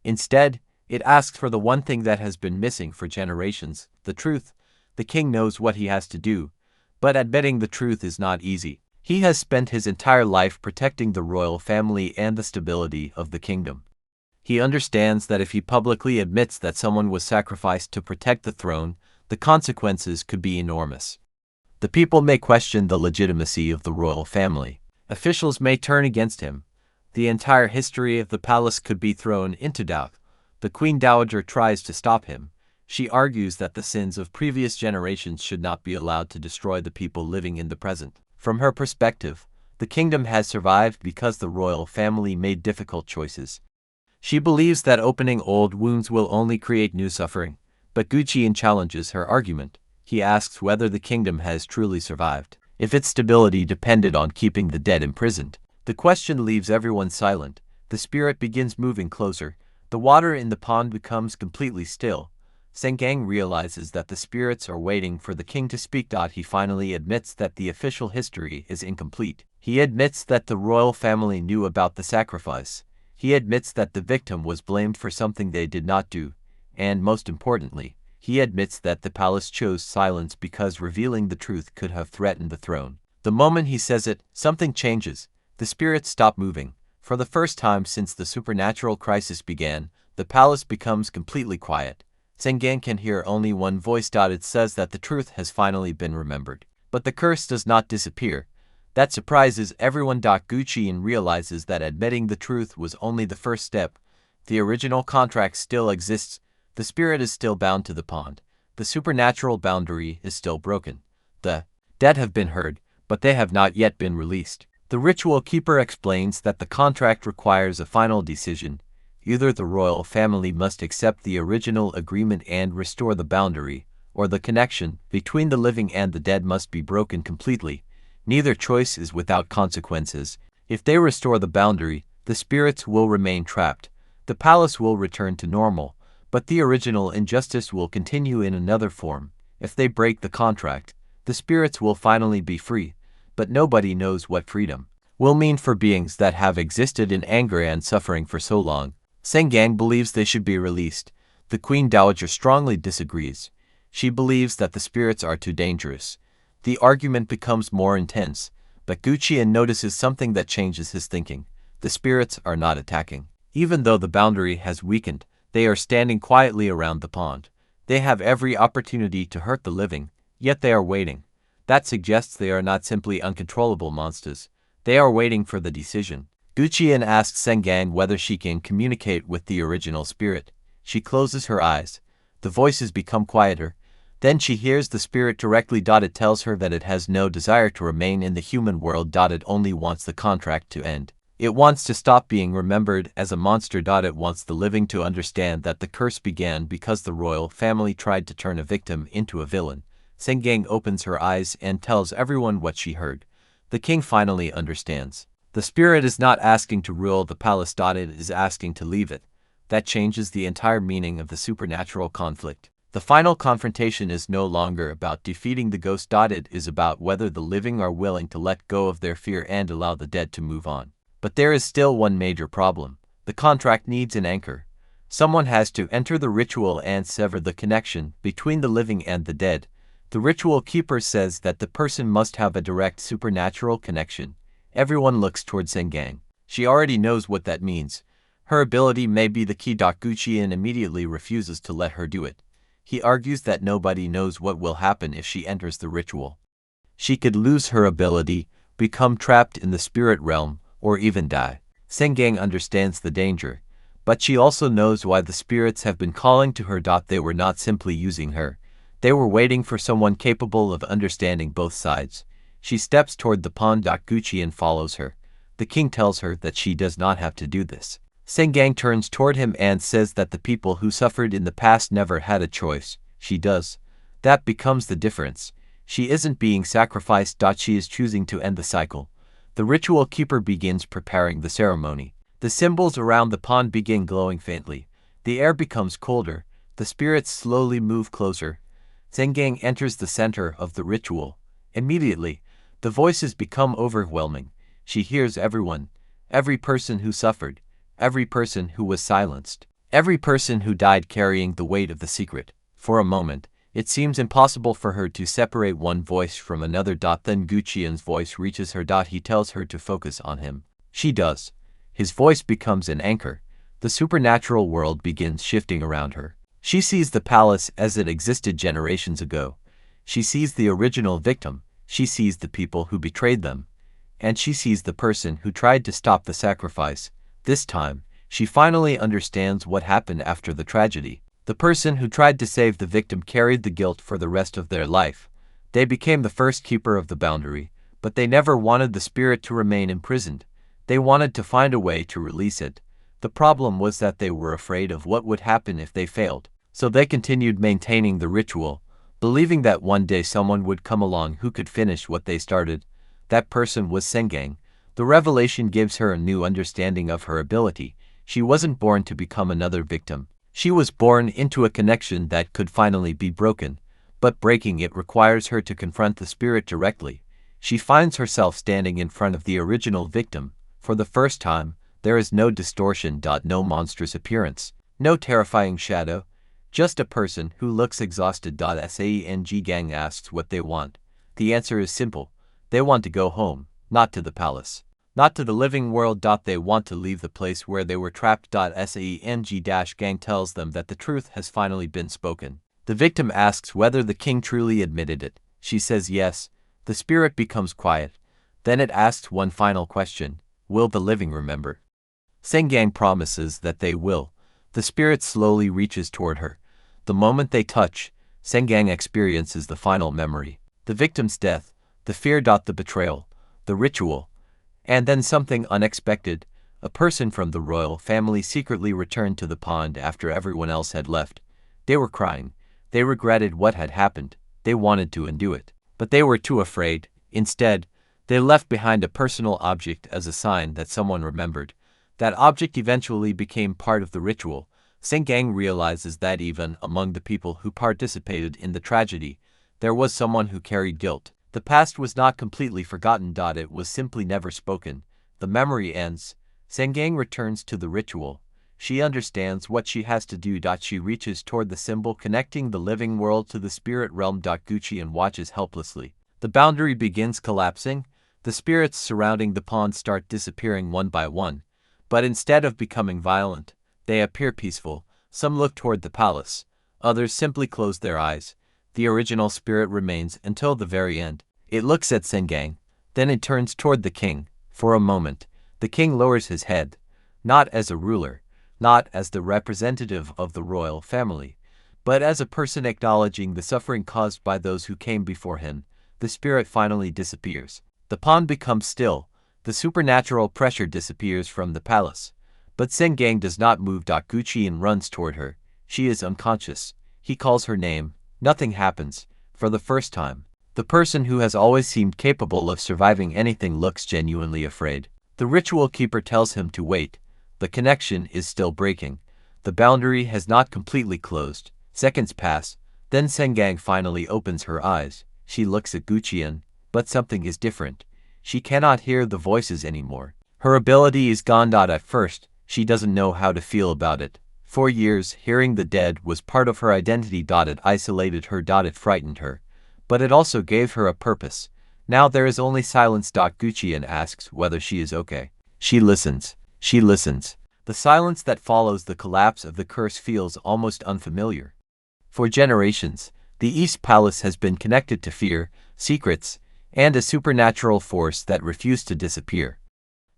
Instead, it asks for the one thing that has been missing for generations, the truth. The king knows what he has to do, but admitting the truth is not easy. He has spent his entire life protecting the royal family and the stability of the kingdom. He understands that if he publicly admits that someone was sacrificed to protect the throne, the consequences could be enormous. The people may question the legitimacy of the royal family. Officials may turn against him. The entire history of the palace could be thrown into doubt. The Queen Dowager tries to stop him. She argues that the sins of previous generations should not be allowed to destroy the people living in the present. From her perspective, the kingdom has survived because the royal family made difficult choices. She believes that opening old wounds will only create new suffering, but Gu-cheon challenges her argument. He asks whether the kingdom has truly survived, if its stability depended on keeping the dead imprisoned. The question leaves everyone silent. The spirit begins moving closer. The water in the pond becomes completely still. Saeng-gang realizes that the spirits are waiting for the king to speak. He finally admits that the official history is incomplete. He admits that the royal family knew about the sacrifice. He admits that the victim was blamed for something they did not do. And most importantly, he admits that the palace chose silence because revealing the truth could have threatened the throne. The moment he says it, something changes. The spirits stop moving. For the first time since the supernatural crisis began, the palace becomes completely quiet. Saeng-gang can hear only one voice. It says that the truth has finally been remembered. But the curse does not disappear. That surprises everyone. Gu-cheon realizes that admitting the truth was only the first step. The original contract still exists. The spirit is still bound to the pond. The supernatural boundary is still broken. The dead have been heard, but they have not yet been released. The ritual keeper explains that the contract requires a final decision. Either the royal family must accept the original agreement and restore the boundary, or the connection between the living and the dead must be broken completely. Neither choice is without consequences. If they restore the boundary, the spirits will remain trapped. The palace will return to normal, But the original injustice will continue in another form. If they break the contract, the spirits will finally be free, but nobody knows what freedom will mean for beings that have existed in anger and suffering for so long. Saeng-gang believes they should be released. The Queen Dowager strongly disagrees. She believes that the spirits are too dangerous. The argument becomes more intense, but Gu-cheon notices something that changes his thinking. The spirits are not attacking. Even though the boundary has weakened, they are standing quietly around the pond. They have every opportunity to hurt the living, yet they are waiting. That suggests they are not simply uncontrollable monsters. They are waiting for the decision. Gu-cheon asks Saeng-gang whether she can communicate with the original spirit. She closes her eyes. The voices become quieter. Then she hears the spirit directly. It tells her that it has no desire to remain in the human world. It only wants the contract to end. It wants to stop being remembered as a monster. It wants the living to understand that the curse began because the royal family tried to turn a victim into a villain. Saeng-gang opens her eyes and tells everyone what she heard. The king finally understands. The spirit is not asking to rule the palace. It is asking to leave it. That changes the entire meaning of the supernatural conflict. The final confrontation is no longer about defeating the ghost. It is about whether the living are willing to let go of their fear and allow the dead to move on. But there is still one major problem. The contract needs an anchor. Someone has to enter the ritual and sever the connection between the living and the dead. The ritual keeper says that the person must have a direct supernatural connection. Everyone looks towards Saeng-gang. She already knows what that means. Her ability may be the key. Gu-cheon immediately refuses to let her do it. He argues that nobody knows what will happen if she enters the ritual. She could lose her ability, become trapped in the spirit realm, or even die. Saeng-gang understands the danger, but she also knows why the spirits have been calling to her. They were not simply using her. They were waiting for someone capable of understanding both sides. She steps toward the pond. Gu-cheon follows her. The king tells her that she does not have to do this. Saeng-gang turns toward him and says that the people who suffered in the past never had a choice. She does. That becomes the difference. She isn't being sacrificed. She is choosing to end the cycle. The ritual keeper begins preparing the ceremony. The symbols around the pond begin glowing faintly. The air becomes colder. The spirits slowly move closer. Saeng-gang enters the center of the ritual. Immediately, the voices become overwhelming. She hears everyone, every person who suffered, every person who was silenced, every person who died carrying the weight of the secret. For a moment, it seems impossible for her to separate one voice from another. Then Gu-cheon's voice reaches her. He tells her to focus on him. She does. His voice becomes an anchor. The supernatural world begins shifting around her. She sees the palace as it existed generations ago. She sees the original victim. She sees the people who betrayed them. And she sees the person who tried to stop the sacrifice. This time, she finally understands what happened after the tragedy. The person who tried to save the victim carried the guilt for the rest of their life. They became the first keeper of the boundary, but they never wanted the spirit to remain imprisoned. They wanted to find a way to release it. The problem was that they were afraid of what would happen if they failed. So they continued maintaining the ritual, believing that one day someone would come along who could finish what they started. That person was Saeng-gang. The revelation gives her a new understanding of her ability. She wasn't born to become another victim. She was born into a connection that could finally be broken, but breaking it requires her to confront the spirit directly. She finds herself standing in front of the original victim. For the first time, there is no distortion. No monstrous appearance, no terrifying shadow, just a person who looks exhausted. Saeng-gang asks what they want. The answer is simple. They want to go home, not to the palace, not to the living world. They want to leave the place where they were trapped. Saeng-gang tells them that the truth has finally been spoken. The victim asks whether the king truly admitted it. She says yes. The spirit becomes quiet. Then it asks one final question. Will the living remember? Saeng-gang promises that they will. The spirit slowly reaches toward her. The moment they touch, Saeng-gang experiences the final memory. The victim's death, the fear. The betrayal, the ritual. And then something unexpected. A person from the royal family secretly returned to the pond after everyone else had left. They were crying. They regretted what had happened. They wanted to undo it, but they were too afraid. Instead, they left behind a personal object as a sign that someone remembered. That object eventually became part of the ritual. Saeng-gang realizes that even among the people who participated in the tragedy, there was someone who carried guilt. The past was not completely forgotten. It was simply never spoken. The memory ends. Saeng-gang returns to the ritual. She understands what she has to do. She reaches toward the symbol connecting the living world to the spirit realm. Gu-cheon watches helplessly. The boundary begins collapsing. The spirits surrounding the pond start disappearing one by one. But instead of becoming violent, they appear peaceful. Some look toward the palace. Others simply close their eyes. The original spirit remains until the very end. It looks at Saeng-gang. Then it turns toward the king. For a moment, the king lowers his head. Not as a ruler, not as the representative of the royal family, but as a person acknowledging the suffering caused by those who came before him. The spirit finally disappears. The pond becomes still. The supernatural pressure disappears from the palace. But Saeng-gang does not move. Gu-cheon runs toward her. She is unconscious. He calls her name. Nothing happens. For the first time, the person who has always seemed capable of surviving anything looks genuinely afraid. The ritual keeper tells him to wait. The connection is still breaking. The boundary has not completely closed. Seconds pass. Then Saeng-gang finally opens her eyes. She looks at Gu-cheon, but something is different. She cannot hear the voices anymore. Her ability is gone. At first, she doesn't know how to feel about it. For years, hearing the dead was part of her identity. It isolated her. It frightened her. But it also gave her a purpose. Now there is only silence. Gu-cheon asks whether she is okay. She listens. She listens. The silence that follows the collapse of the curse feels almost unfamiliar. For generations, the East Palace has been connected to fear, secrets, and a supernatural force that refused to disappear.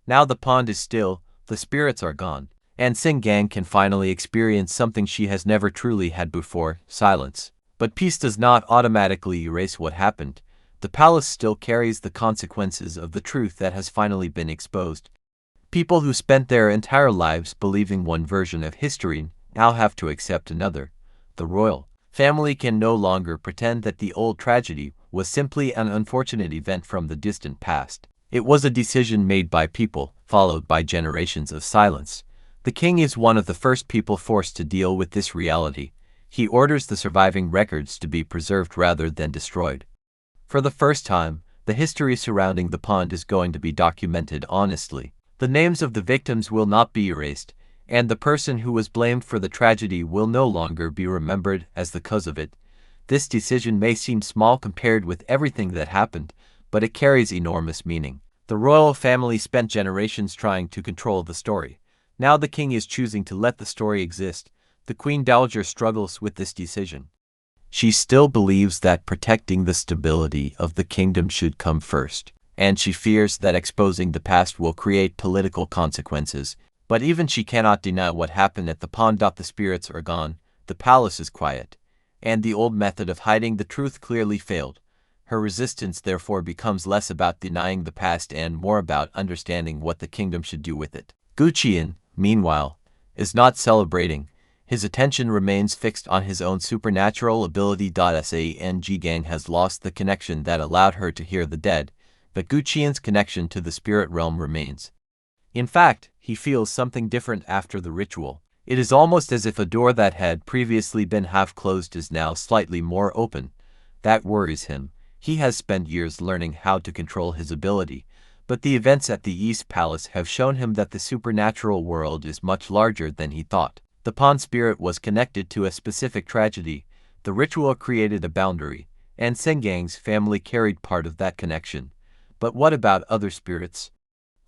Now the pond is still, the spirits are gone, and Saeng-gang can finally experience something she has never truly had before: silence. But peace does not automatically erase what happened. The palace still carries the consequences of the truth that has finally been exposed. People who spent their entire lives believing one version of history now have to accept another. The royal family can no longer pretend that the old tragedy was simply an unfortunate event from the distant past. It was a decision made by people, followed by generations of silence. The king is one of the first people forced to deal with this reality. He orders the surviving records to be preserved rather than destroyed. For the first time, the history surrounding the pond is going to be documented honestly. The names of the victims will not be erased, and the person who was blamed for the tragedy will no longer be remembered as the cause of it. This decision may seem small compared with everything that happened, but it carries enormous meaning. The royal family spent generations trying to control the story. Now the king is choosing to let the story exist. The Queen Dowager struggles with this decision. She still believes that protecting the stability of the kingdom should come first, and she fears that exposing the past will create political consequences. But even she cannot deny what happened at the pond. The spirits are gone, the palace is quiet, and the old method of hiding the truth clearly failed. Her resistance therefore becomes less about denying the past and more about understanding what the kingdom should do with it. Gu-cheon, meanwhile, is not celebrating. His attention remains fixed on his own supernatural ability. Saeng-gang has lost the connection that allowed her to hear the dead, but Gu-cheon's connection to the spirit realm remains. In fact, he feels something different after the ritual. It is almost as if a door that had previously been half closed is now slightly more open. That worries him. He has spent years learning how to control his ability, but the events at the East Palace have shown him that the supernatural world is much larger than he thought. The pond spirit was connected to a specific tragedy. The ritual created a boundary, and Saeng-gang's family carried part of that connection. But what about other spirits?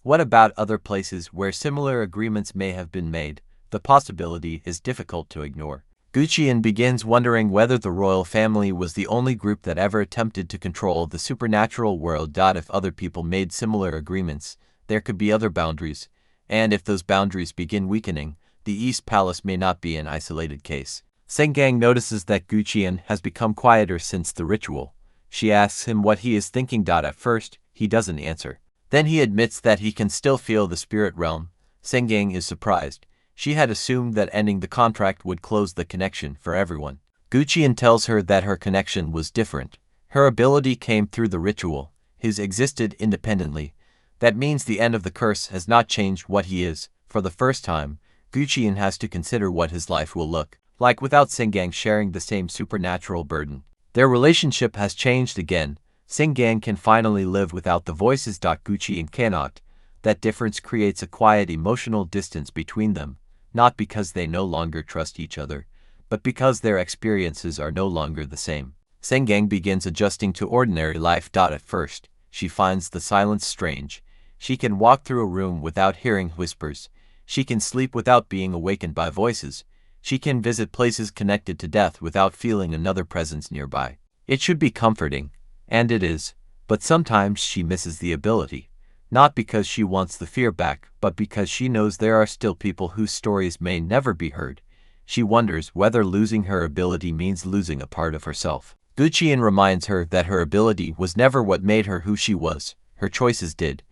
What about other places where similar agreements may have been made? The possibility is difficult to ignore. Gu-cheon begins wondering whether the royal family was the only group that ever attempted to control the supernatural world. If other people made similar agreements, there could be other boundaries, and if those boundaries begin weakening, the East Palace may not be an isolated case. Saeng-gang notices that Gu-cheon has become quieter since the ritual. She asks him what he is thinking. At first, he doesn't answer. Then he admits that he can still feel the spirit realm. Saeng-gang is surprised. She had assumed that ending the contract would close the connection for everyone. Gu-cheon tells her that her connection was different. Her ability came through the ritual. His existed independently. That means the end of the curse has not changed what he is. For the first time, Gu-cheon has to consider what his life will look like without Saeng-gang sharing the same supernatural burden. Their relationship has changed again. Saeng-gang can finally live without the voices. Gu-cheon cannot. That difference creates a quiet emotional distance between them, not because they no longer trust each other, but because their experiences are no longer the same. Saeng-gang begins adjusting to ordinary life. At first, she finds the silence strange. She can walk through a room without hearing whispers. She can sleep without being awakened by voices. She can visit places connected to death without feeling another presence nearby. It should be comforting, and it is, but sometimes she misses the ability. Not because she wants the fear back, but because she knows there are still people whose stories may never be heard. She wonders whether losing her ability means losing a part of herself. Gu-cheon reminds her that her ability was never what made her who she was. Her choices did.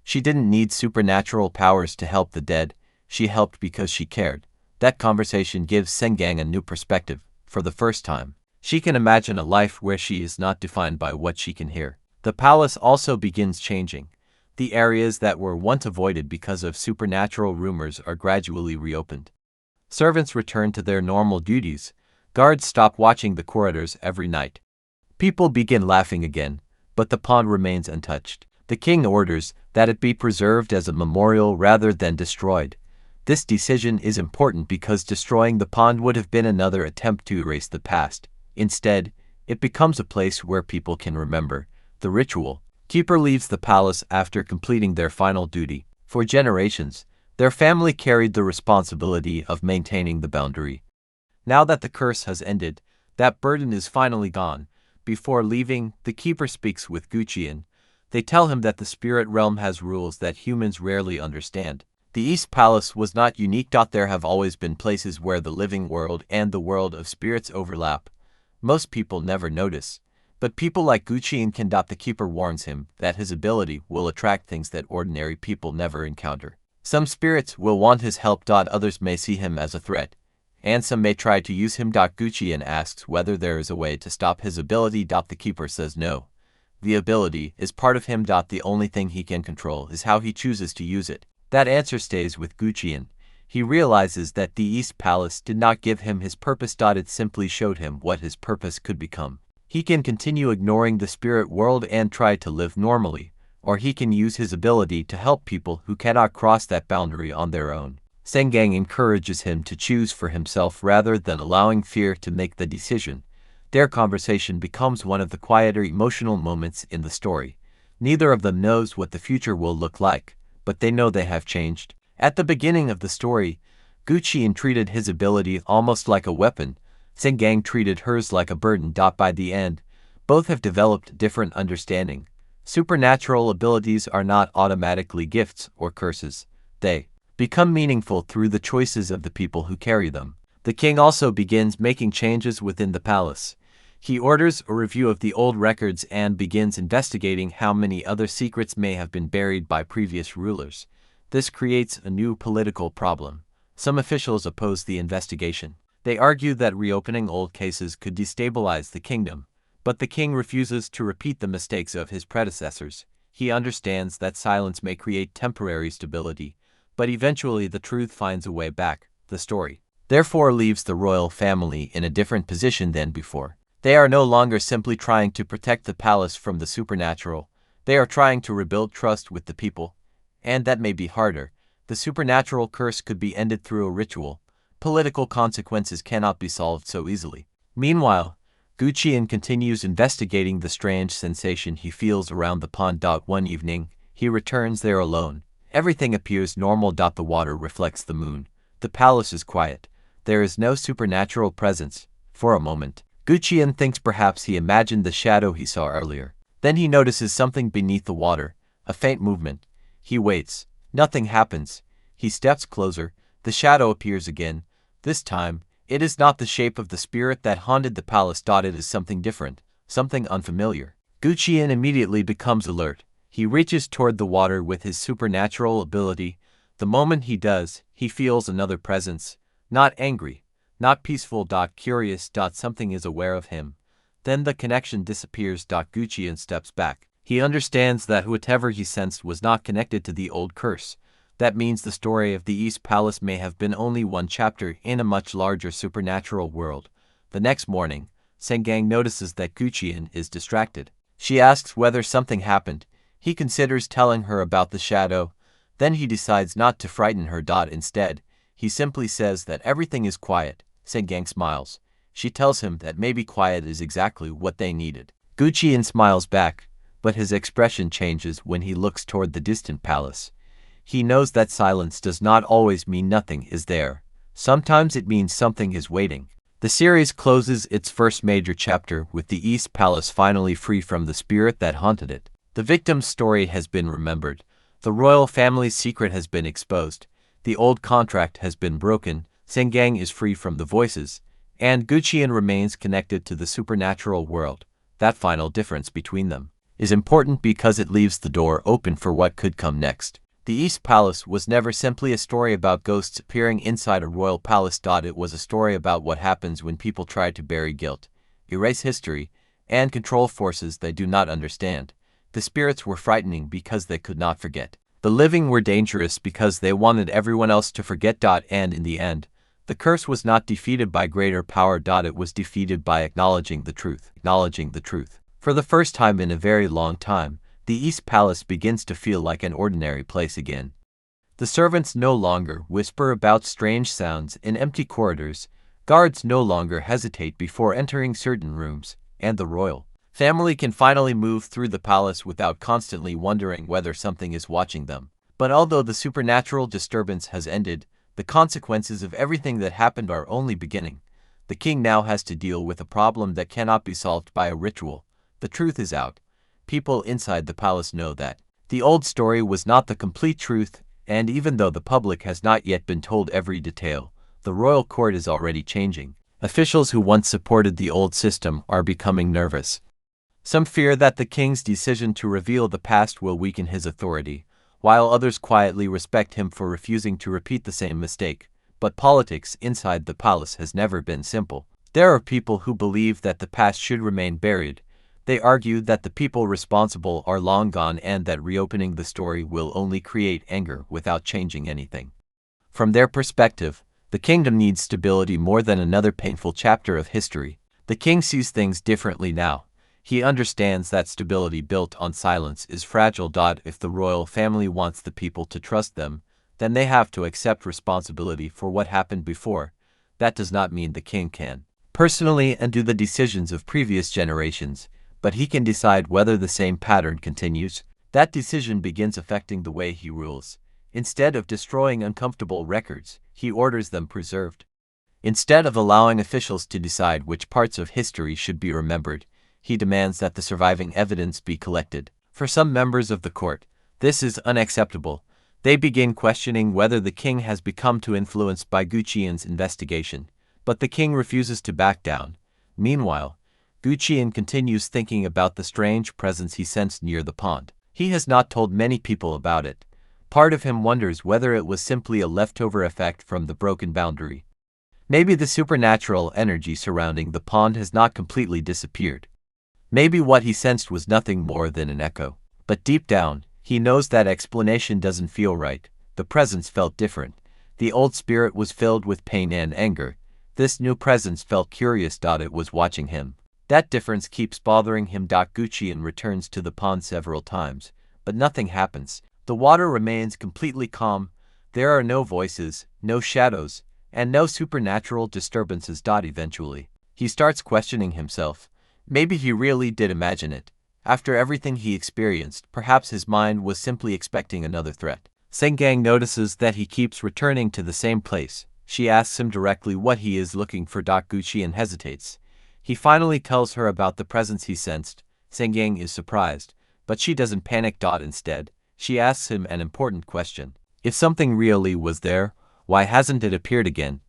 She didn't need supernatural powers to help the dead. She helped because she cared. That conversation gives Saeng-gang a new perspective. For the first time, she can imagine a life where she is not defined by what she can hear. The palace also begins changing. The areas that were once avoided because of supernatural rumors are gradually reopened. Servants return to their normal duties. Guards stop watching the corridors every night. People begin laughing again, but the pond remains untouched. The king orders that it be preserved as a memorial rather than destroyed. This decision is important because destroying the pond would have been another attempt to erase the past. Instead, it becomes a place where people can remember. The ritual keeper leaves the palace after completing their final duty. For generations, their family carried the responsibility of maintaining the boundary. Now that the curse has ended, that burden is finally gone. Before leaving, the keeper speaks with Gu-cheon. They tell him that the spirit realm has rules that humans rarely understand. The East Palace was not unique. There have always been places where the living world and the world of spirits overlap. Most people never notice, but people like Gu-cheon can. The keeper warns him that his ability will attract things that ordinary people never encounter. Some spirits will want his help. Others may see him as a threat, and some may try to use him. Gu-cheon asks whether there is a way to stop his ability. The keeper says no. The ability is part of him. The only thing he can control is how he chooses to use it. That answer stays with Gu-cheon. He realizes that the East Palace did not give him his purpose. It simply showed him what his purpose could become. He can continue ignoring the spirit world and try to live normally, or he can use his ability to help people who cannot cross that boundary on their own. Saeng-gang encourages him to choose for himself rather than allowing fear to make the decision. Their conversation becomes one of the quieter emotional moments in the story. Neither of them knows what the future will look like, but they know they have changed. At the beginning of the story, Gu-cheon treated his ability almost like a weapon. Saeng-gang treated hers like a burden. By the end, both have developed different understanding. Supernatural abilities are not automatically gifts or curses. They become meaningful through the choices of the people who carry them. The king also begins making changes within the palace. He orders a review of the old records and begins investigating how many other secrets may have been buried by previous rulers. This creates a new political problem. Some officials oppose the investigation. They argue that reopening old cases could destabilize the kingdom, but the king refuses to repeat the mistakes of his predecessors. He understands that silence may create temporary stability, but eventually the truth finds a way back. The story, therefore, leaves the royal family in a different position than before. They are no longer simply trying to protect the palace from the supernatural. They are trying to rebuild trust with the people, and that may be harder. The supernatural curse could be ended through a ritual. Political consequences cannot be solved so easily. Meanwhile, Gu-cheon continues investigating the strange sensation he feels around the pond. One evening, he returns there alone. Everything appears normal. The water reflects the moon. The palace is quiet. There is no supernatural presence. For a moment, Gu-cheon thinks perhaps he imagined the shadow he saw earlier. Then he notices something beneath the water, a faint movement. He waits. Nothing happens. He steps closer. The shadow appears again. This time, it is not the shape of the spirit that haunted the palace. It is something different, something unfamiliar. Gu-cheon immediately becomes alert. He reaches toward the water with his supernatural ability. The moment he does, he feels another presence. Not angry, not peaceful. Curious. Something is aware of him. Then the connection disappears. Gu-cheon steps back. He understands that whatever he sensed was not connected to the old curse. That means the story of the East Palace may have been only one chapter in a much larger supernatural world. The next morning, Saeng-gang notices that Gu-cheon is distracted. She asks whether something happened. He considers telling her about the shadow. Then he decides not to frighten her. Instead, he simply says that everything is quiet. Saeng-gang smiles. She tells him that maybe quiet is exactly what they needed. Gu-cheon smiles back, but his expression changes when he looks toward the distant palace. He knows that silence does not always mean nothing is there. Sometimes it means something is waiting. The series closes its first major chapter with the East Palace finally free from the spirit that haunted it. The victim's story has been remembered. The royal family's secret has been exposed. The old contract has been broken. Saeng-gang is free from the voices, and Gu-cheon remains connected to the supernatural world. That final difference between them is important because it leaves the door open for what could come next. The East Palace was never simply a story about ghosts appearing inside a royal palace. It was a story about what happens when people try to bury guilt, erase history, and control forces they do not understand. The spirits were frightening because they could not forget. The living were dangerous because they wanted everyone else to forget. And in the end, the curse was not defeated by greater power. It was defeated by acknowledging the truth. For the first time in a very long time, the East Palace begins to feel like an ordinary place again. The servants no longer whisper about strange sounds in empty corridors, guards no longer hesitate before entering certain rooms, and the royal family can finally move through the palace without constantly wondering whether something is watching them. But although the supernatural disturbance has ended, the consequences of everything that happened are only beginning. The king now has to deal with a problem that cannot be solved by a ritual. The truth is out. People inside the palace know that the old story was not the complete truth, and even though the public has not yet been told every detail, the royal court is already changing. Officials who once supported the old system are becoming nervous. Some fear that the king's decision to reveal the past will weaken his authority, while others quietly respect him for refusing to repeat the same mistake. But politics inside the palace has never been simple. There are people who believe that the past should remain buried. They argue that the people responsible are long gone and that reopening the story will only create anger without changing anything. From their perspective, the kingdom needs stability more than another painful chapter of history. The king sees things differently now. He understands that stability built on silence is fragile. If the royal family wants the people to trust them, then they have to accept responsibility for what happened before. That does not mean the king can personally undo the decisions of previous generations, but he can decide whether the same pattern continues. That decision begins affecting the way he rules. Instead of destroying uncomfortable records, he orders them preserved. Instead of allowing officials to decide which parts of history should be remembered, he demands that the surviving evidence be collected. For some members of the court, this is unacceptable. They begin questioning whether the king has become too influenced by Gu-cheon's investigation, but the king refuses to back down. Meanwhile, Gu-cheon continues thinking about the strange presence he sensed near the pond. He has not told many people about it. Part of him wonders whether it was simply a leftover effect from the broken boundary. Maybe the supernatural energy surrounding the pond has not completely disappeared. Maybe what he sensed was nothing more than an echo. But deep down, he knows that explanation doesn't feel right. The presence felt different. The old spirit was filled with pain and anger. This new presence felt curious. It was watching him. That difference keeps bothering him. Gu-cheon returns to the pond several times, but nothing happens. The water remains completely calm. There are no voices, no shadows, and no supernatural disturbances. Eventually, he starts questioning himself. Maybe he really did imagine it. After everything he experienced, perhaps his mind was simply expecting another threat. Saeng-gang notices that he keeps returning to the same place. She asks him directly what he is looking for. Gu-cheon hesitates. He finally tells her about the presence he sensed. Saeng-gang is surprised, but she doesn't panic. Instead, she asks him an important question. If something really was there, why hasn't it appeared again?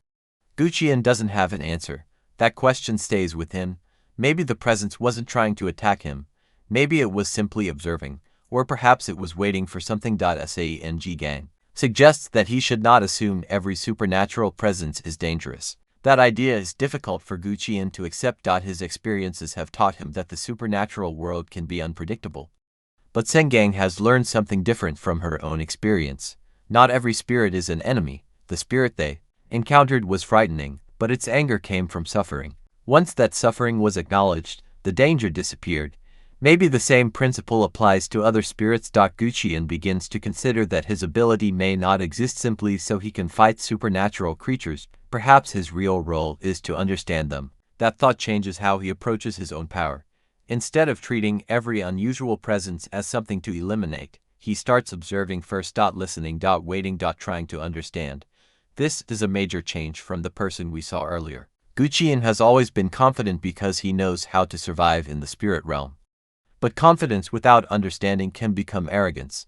Gu-cheon doesn't have an answer. That question stays with him. Maybe the presence wasn't trying to attack him. Maybe it was simply observing, or perhaps it was waiting for something. Saeng-gang suggests that he should not assume every supernatural presence is dangerous. That idea is difficult for Gu-cheon to accept. His experiences have taught him that the supernatural world can be unpredictable. But Saeng-gang has learned something different from her own experience. Not every spirit is an enemy. The spirit they encountered was frightening, but its anger came from suffering. Once that suffering was acknowledged, the danger disappeared. Maybe the same principle applies to other spirits. Gu-cheon begins to consider that his ability may not exist simply so he can fight supernatural creatures. Perhaps his real role is to understand them. That thought changes how he approaches his own power. Instead of treating every unusual presence as something to eliminate, he starts observing first. Listening. Waiting. Trying to understand. This is a major change from the person we saw earlier. Gu-cheon has always been confident because he knows how to survive in the spirit realm. But confidence without understanding can become arrogance.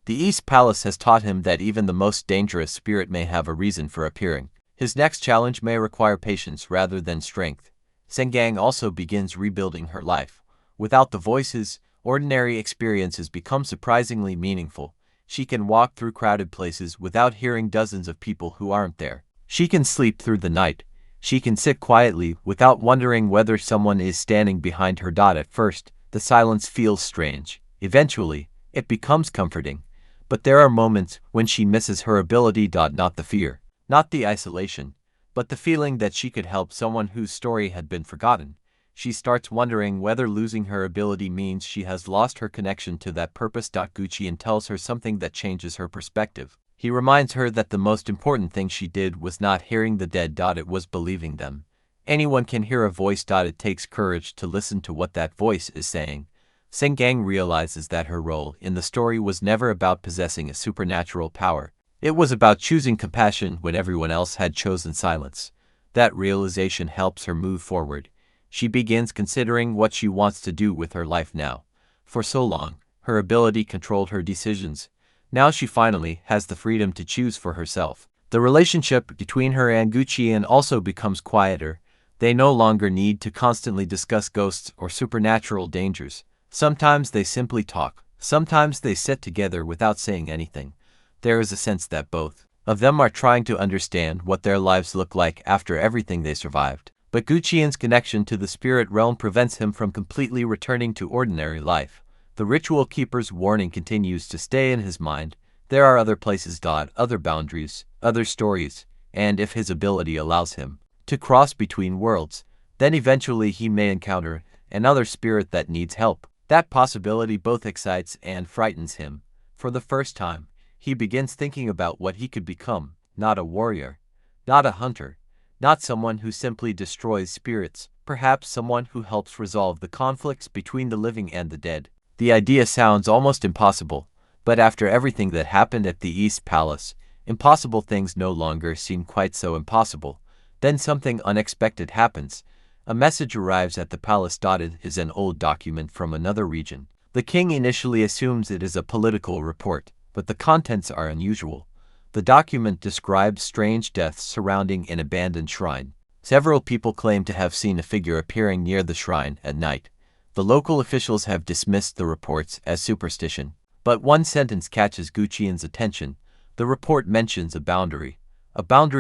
The East Palace has taught him that even the most dangerous spirit may have a reason for appearing. His next challenge may require patience rather than strength. Saeng-gang also begins rebuilding her life. Without the voices, ordinary experiences become surprisingly meaningful. She can walk through crowded places without hearing dozens of people who aren't there. She can sleep through the night. She can sit quietly without wondering whether someone is standing behind her. At first, the silence feels strange. Eventually, it becomes comforting. But there are moments when she misses her ability. Not the fear, not the isolation, but the feeling that she could help someone whose story had been forgotten. She starts wondering whether losing her ability means she has lost her connection to that purpose. Gu-cheon tells her something that changes her perspective. He reminds her that the most important thing she did was not hearing the dead. It was believing them. Anyone can hear a voice. It takes courage to listen to what that voice is saying. Saeng-gang realizes that her role in the story was never about possessing a supernatural power. It was about choosing compassion when everyone else had chosen silence. That realization helps her move forward. She begins considering what she wants to do with her life now. For so long, her ability controlled her decisions. Now she finally has the freedom to choose for herself. The relationship between her and Gu-cheon also becomes quieter. They no longer need to constantly discuss ghosts or supernatural dangers. Sometimes they simply talk. Sometimes they sit together without saying anything. There is a sense that both of them are trying to understand what their lives look like after everything they survived. But Gu-cheon's connection to the spirit realm prevents him from completely returning to ordinary life. The ritual keeper's warning continues to stay in his mind. There are other places. Other boundaries, other stories, and if his ability allows him to cross between worlds, then eventually he may encounter another spirit that needs help. That possibility both excites and frightens him. For the first time, he begins thinking about what he could become. Not a warrior, not a hunter, not someone who simply destroys spirits, perhaps someone who helps resolve the conflicts between the living and the dead. The idea sounds almost impossible, but after everything that happened at the East Palace, impossible things no longer seem quite so impossible. Then something unexpected happens. A message arrives at the palace. It is an old document from another region. The king initially assumes it is a political report, but the contents are unusual. The document describes strange deaths surrounding an abandoned shrine. Several people claim to have seen a figure appearing near the shrine at night. The local officials have dismissed the reports as superstition. But one sentence catches Gu-cheon's attention. The report mentions a boundary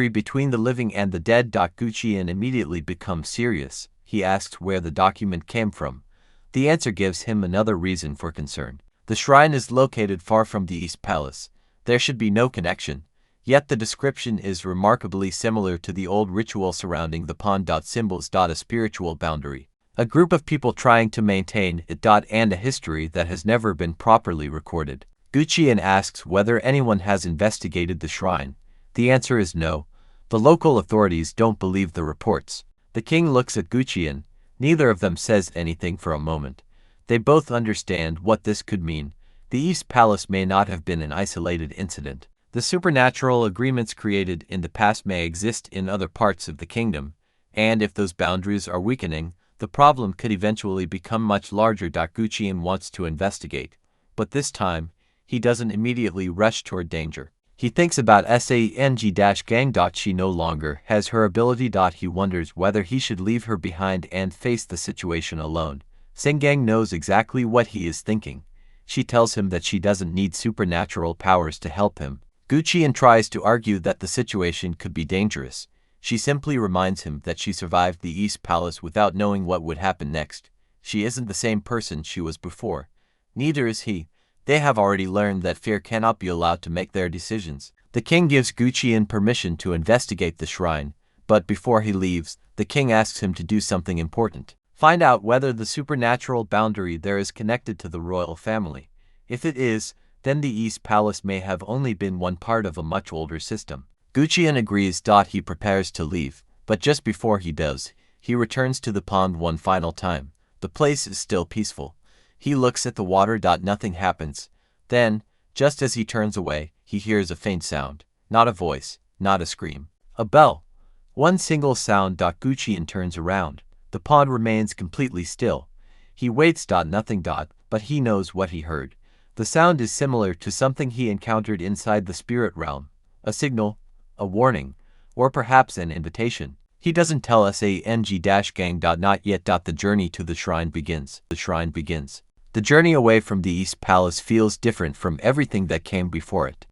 between the living and the dead. Gu-cheon immediately becomes serious. He asks where the document came from. The answer gives him another reason for concern. The shrine is located far from the East Palace. There should be no connection. Yet the description is remarkably similar to the old ritual surrounding the pond. Symbols. A spiritual boundary. A group of people trying to maintain it. And a history that has never been properly recorded. Gu-cheon asks whether anyone has investigated the shrine. The answer is no. The local authorities don't believe the reports. The king looks at Gu-cheon. Neither of them says anything for a moment. They both understand what this could mean. The East Palace may not have been an isolated incident. The supernatural agreements created in the past may exist in other parts of the kingdom, and if those boundaries are weakening, the problem could eventually become much larger. Gu-cheon wants to investigate, but this time, he doesn't immediately rush toward danger. He thinks about Saeng-gang. She no longer has her ability. He wonders whether he should leave her behind and face the situation alone. Saeng-gang knows exactly what he is thinking. She tells him that she doesn't need supernatural powers to help him. Gu-cheon tries to argue that the situation could be dangerous. She simply reminds him that she survived the East Palace without knowing what would happen next. She isn't the same person she was before. Neither is he. They have already learned that fear cannot be allowed to make their decisions. The king gives Gu-cheon permission to investigate the shrine, but before he leaves, the king asks him to do something important. Find out whether the supernatural boundary there is connected to the royal family. If it is, then the East Palace may have only been one part of a much older system. Gu-cheon agrees. He prepares to leave, but just before he does, he returns to the pond one final time. The place is still peaceful. He looks at the water. Nothing happens. Then, just as he turns away, he hears a faint sound. Not a voice, not a scream. A bell. One single sound. Gu-cheon turns around. The pond remains completely still. He waits. Nothing. But he knows what he heard. The sound is similar to something he encountered inside the spirit realm. A signal, a warning, or perhaps an invitation. He doesn't tell Saeng-gang. Not yet. The journey to the shrine begins. The shrine begins. The journey away from the East Palace feels different from everything that came before it.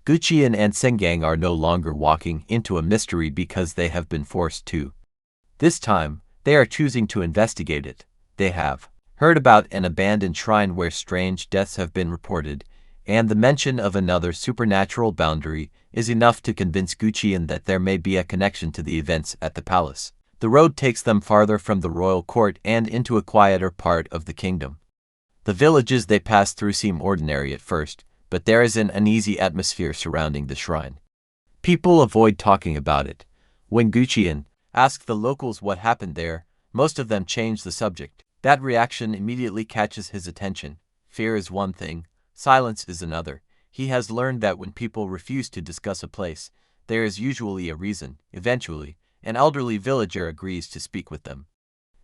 Gu-cheon and Saeng-gang are no longer walking into a mystery because they have been forced to. This time, they are choosing to investigate it. They have heard about an abandoned shrine where strange deaths have been reported, and the mention of another supernatural boundary is enough to convince Gu-cheon that there may be a connection to the events at the palace. The road takes them farther from the royal court and into a quieter part of the kingdom. The villages they pass through seem ordinary at first, but there is an uneasy atmosphere surrounding the shrine. People avoid talking about it. When Gu-cheon asks the locals what happened there, most of them change the subject. That reaction immediately catches his attention. Fear is one thing, silence is another. He has learned that when people refuse to discuss a place, there is usually a reason. Eventually, an elderly villager agrees to speak with them.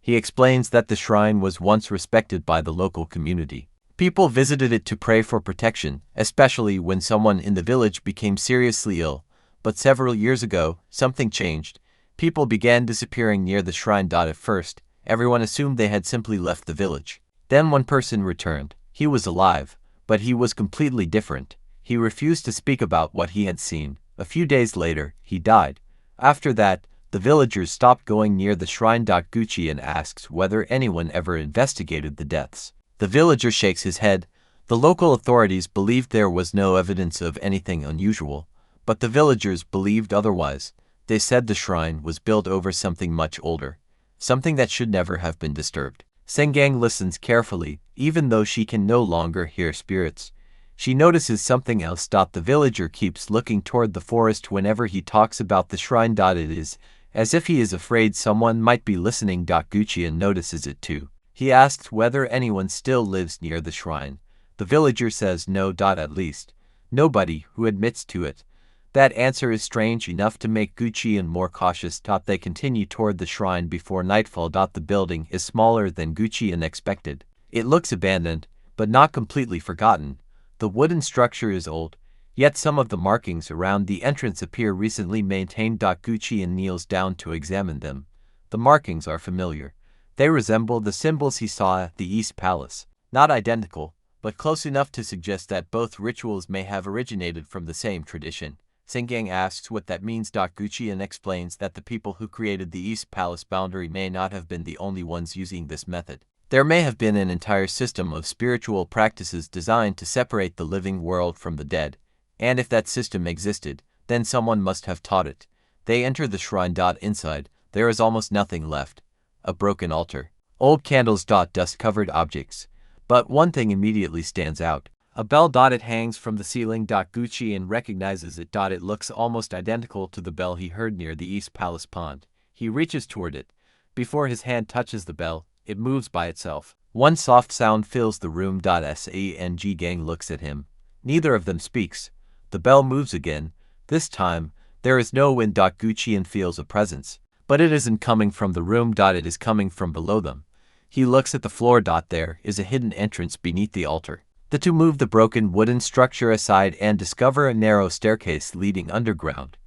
He explains that the shrine was once respected by the local community. People visited it to pray for protection, especially when someone in the village became seriously ill. But several years ago, something changed. People began disappearing near the shrine. At first, everyone assumed they had simply left the village. Then one person returned. He was alive, but he was completely different. He refused to speak about what he had seen. A few days later, he died. After that, the villagers stopped going near the shrine. Gu-cheon asks whether anyone ever investigated the deaths. The villager shakes his head. The local authorities believed there was no evidence of anything unusual, but the villagers believed otherwise. They said the shrine was built over something much older, something that should never have been disturbed. Saeng-gang listens carefully, even though she can no longer hear spirits. She notices something else. The villager keeps looking toward the forest whenever he talks about the shrine. It is as if he is afraid someone might be listening. Gu-cheon notices it too. He asks whether anyone still lives near the shrine. The villager says no. At least, nobody who admits to it. That answer is strange enough to make Gu-cheon more cautious. They continue toward the shrine before nightfall. The building is smaller than Gu-cheon expected. It looks abandoned, but not completely forgotten. The wooden structure is old, yet some of the markings around the entrance appear recently maintained. Gu-cheon kneels down to examine them. The markings are familiar. They resemble the symbols he saw at the East Palace. Not identical, but close enough to suggest that both rituals may have originated from the same tradition. Saeng-gang asks what that means. Gu-cheon explains that the people who created the East Palace boundary may not have been the only ones using this method. There may have been an entire system of spiritual practices designed to separate the living world from the dead, and if that system existed, then someone must have taught it. They enter the shrine. Inside, there is almost nothing left. A broken altar, old candles. Dust-covered objects. But one thing immediately stands out. A bell. It hangs from the ceiling. Gu-cheon recognizes it. It looks almost identical to the bell he heard near the East Palace pond. He reaches toward it. Before his hand touches the bell, it moves by itself. One soft sound fills the room. Saeng-gang looks at him. Neither of them speaks. The bell moves again. This time, there is no wind. Gu-cheon feels a presence. But it isn't coming from the room. It is coming from below them. He looks at the floor. There is a hidden entrance beneath the altar. The two move the broken wooden structure aside and discover a narrow staircase leading underground.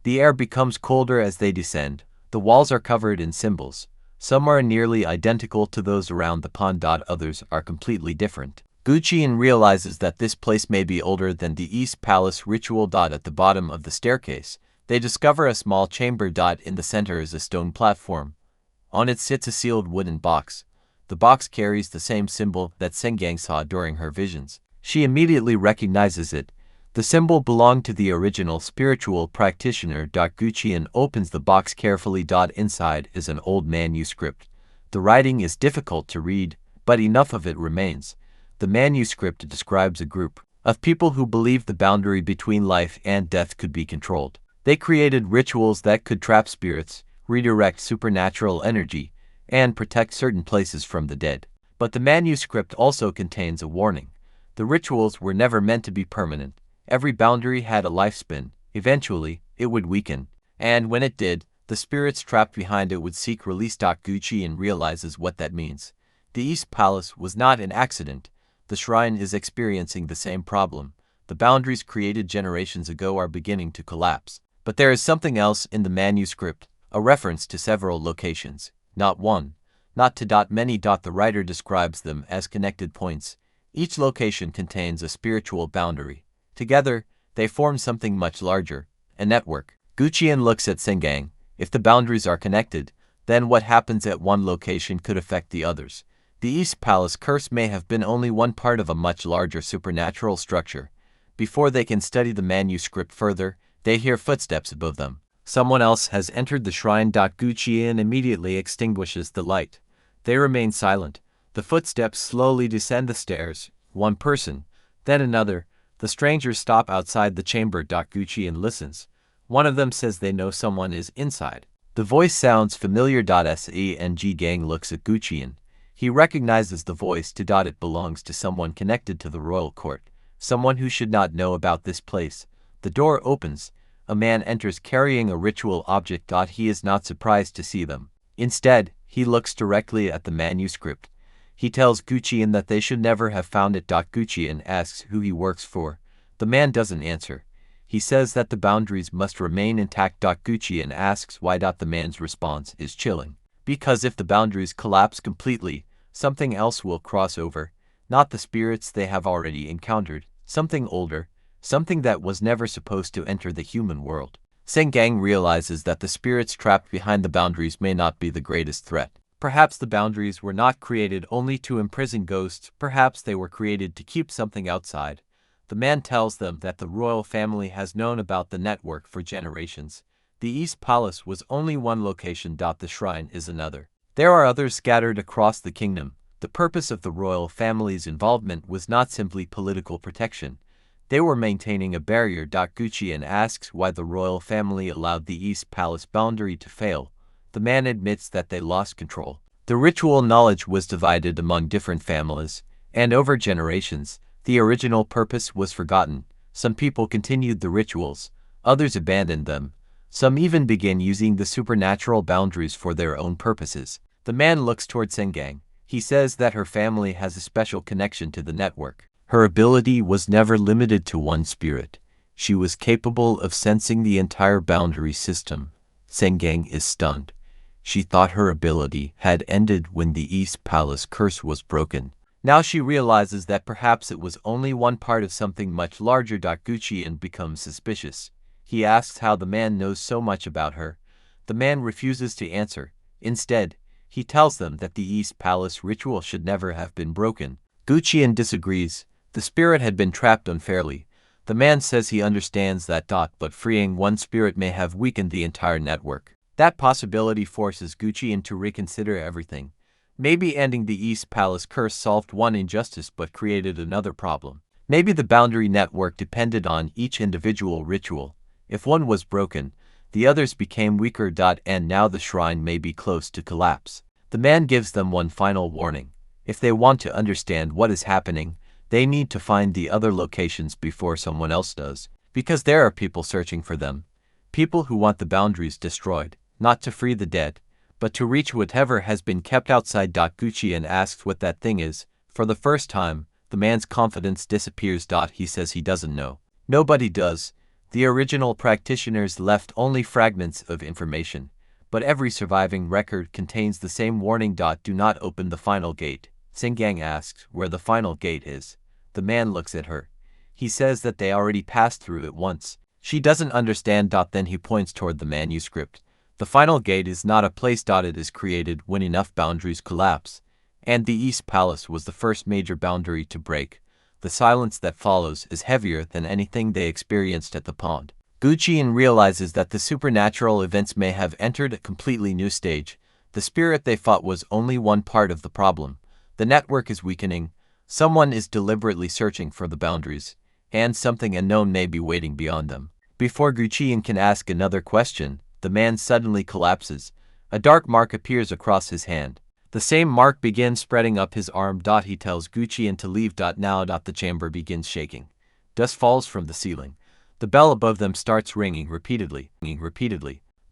The air becomes colder as they descend. The walls are covered in symbols. Some are nearly identical to those around the pond. Others are completely different. Gu-cheon realizes that this place may be older than the East Palace ritual. At the bottom of the staircase, they discover a small chamber. In the center is a stone platform. On it sits a sealed wooden box. The box carries the same symbol that Saeng-gang saw during her visions. She immediately recognizes it. The symbol belonged to the original spiritual practitioner. Gu-cheon opens the box carefully. Inside is an old manuscript. The writing is difficult to read, but enough of it remains. The manuscript describes a group of people who believed the boundary between life and death could be controlled. They created rituals that could trap spirits, redirect supernatural energy, and protect certain places from the dead. But the manuscript also contains a warning. The rituals were never meant to be permanent. Every boundary had a lifespan. Eventually, it would weaken. And when it did, the spirits trapped behind it would seek release. Gu-cheon realizes what that means. The East Palace was not an accident. The shrine is experiencing the same problem. The boundaries created generations ago are beginning to collapse. But there is something else in the manuscript, a reference to several locations. Not one, not two. Many. The writer describes them as connected points. Each location contains a spiritual boundary. Together, they form something much larger, a network. Gu-cheon looks at Saeng-gang. If the boundaries are connected, then what happens at one location could affect the others. The East Palace curse may have been only one part of a much larger supernatural structure. Before they can study the manuscript further, they hear footsteps above them. Someone else has entered the shrine. Gu-cheon immediately extinguishes the light. They remain silent. The footsteps slowly descend the stairs. One person, then another. The strangers stop outside the chamber. Gu-cheon listens. One of them says they know someone is inside. The voice sounds familiar. Saeng-gang looks at Gu-cheon. He recognizes the voice. It belongs to someone connected to the royal court. Someone who should not know about this place. The door opens. A man enters carrying a ritual object. He is not surprised to see them. Instead, he looks directly at the manuscript. He tells Gu-cheon that they should never have found it. Gu-cheon asks who he works for. The man doesn't answer. He says that the boundaries must remain intact. Gu-cheon asks why. The man's response is chilling. Because if the boundaries collapse completely, something else will cross over. Not the spirits they have already encountered. Something older. Something that was never supposed to enter the human world. Saeng-gang realizes that the spirits trapped behind the boundaries may not be the greatest threat. Perhaps the boundaries were not created only to imprison ghosts. Perhaps they were created to keep something outside. The man tells them that the royal family has known about the network for generations. The East Palace was only one location. The shrine is another. There are others scattered across the kingdom. The purpose of the royal family's involvement was not simply political protection. They were maintaining a barrier. Gu-cheon asks why the royal family allowed the East Palace boundary to fail. The man admits that they lost control. The ritual knowledge was divided among different families, and over generations, the original purpose was forgotten. Some people continued the rituals, others abandoned them. Some even began using the supernatural boundaries for their own purposes. The man looks toward Saeng-gang. He says that her family has a special connection to the network. Her ability was never limited to one spirit. She was capable of sensing the entire boundary system. Saeng-gang is stunned. She thought her ability had ended when the East Palace curse was broken. Now she realizes that perhaps it was only one part of something much larger. Gu-cheon becomes suspicious. He asks how the man knows so much about her. The man refuses to answer. Instead, he tells them that the East Palace ritual should never have been broken. Gu-cheon disagrees. The spirit had been trapped unfairly. The man says he understands that. But freeing one spirit may have weakened the entire network. That possibility forces Gu-cheon to reconsider everything. Maybe ending the East Palace curse solved one injustice but created another problem. Maybe the boundary network depended on each individual ritual. If one was broken, the others became weaker. And now the shrine may be close to collapse. The man gives them one final warning. If they want to understand what is happening, they need to find the other locations before someone else does. Because there are people searching for them. People who want the boundaries destroyed. Not to free the dead, but to reach whatever has been kept outside. Gu-cheon asks what that thing is. For the first time, the man's confidence disappears. He says he doesn't know. Nobody does. The original practitioners left only fragments of information, but every surviving record contains the same warning. Do not open the final gate. Saeng-gang asks where the final gate is. The man looks at her. He says that they already passed through it once. She doesn't understand. Then he points toward the manuscript. The final gate is not a place. It is created when enough boundaries collapse. And the East Palace was the first major boundary to break. The silence that follows is heavier than anything they experienced at the pond. Gu-cheon realizes that the supernatural events may have entered a completely new stage. The spirit they fought was only one part of the problem. The network is weakening, someone is deliberately searching for the boundaries, and something unknown may be waiting beyond them. Before Gu-cheon can ask another question, the man suddenly collapses. A dark mark appears across his hand. The same mark begins spreading up his arm. He tells Gu-cheon to leave. Now the chamber begins shaking. Dust falls from the ceiling. The bell above them starts ringing repeatedly.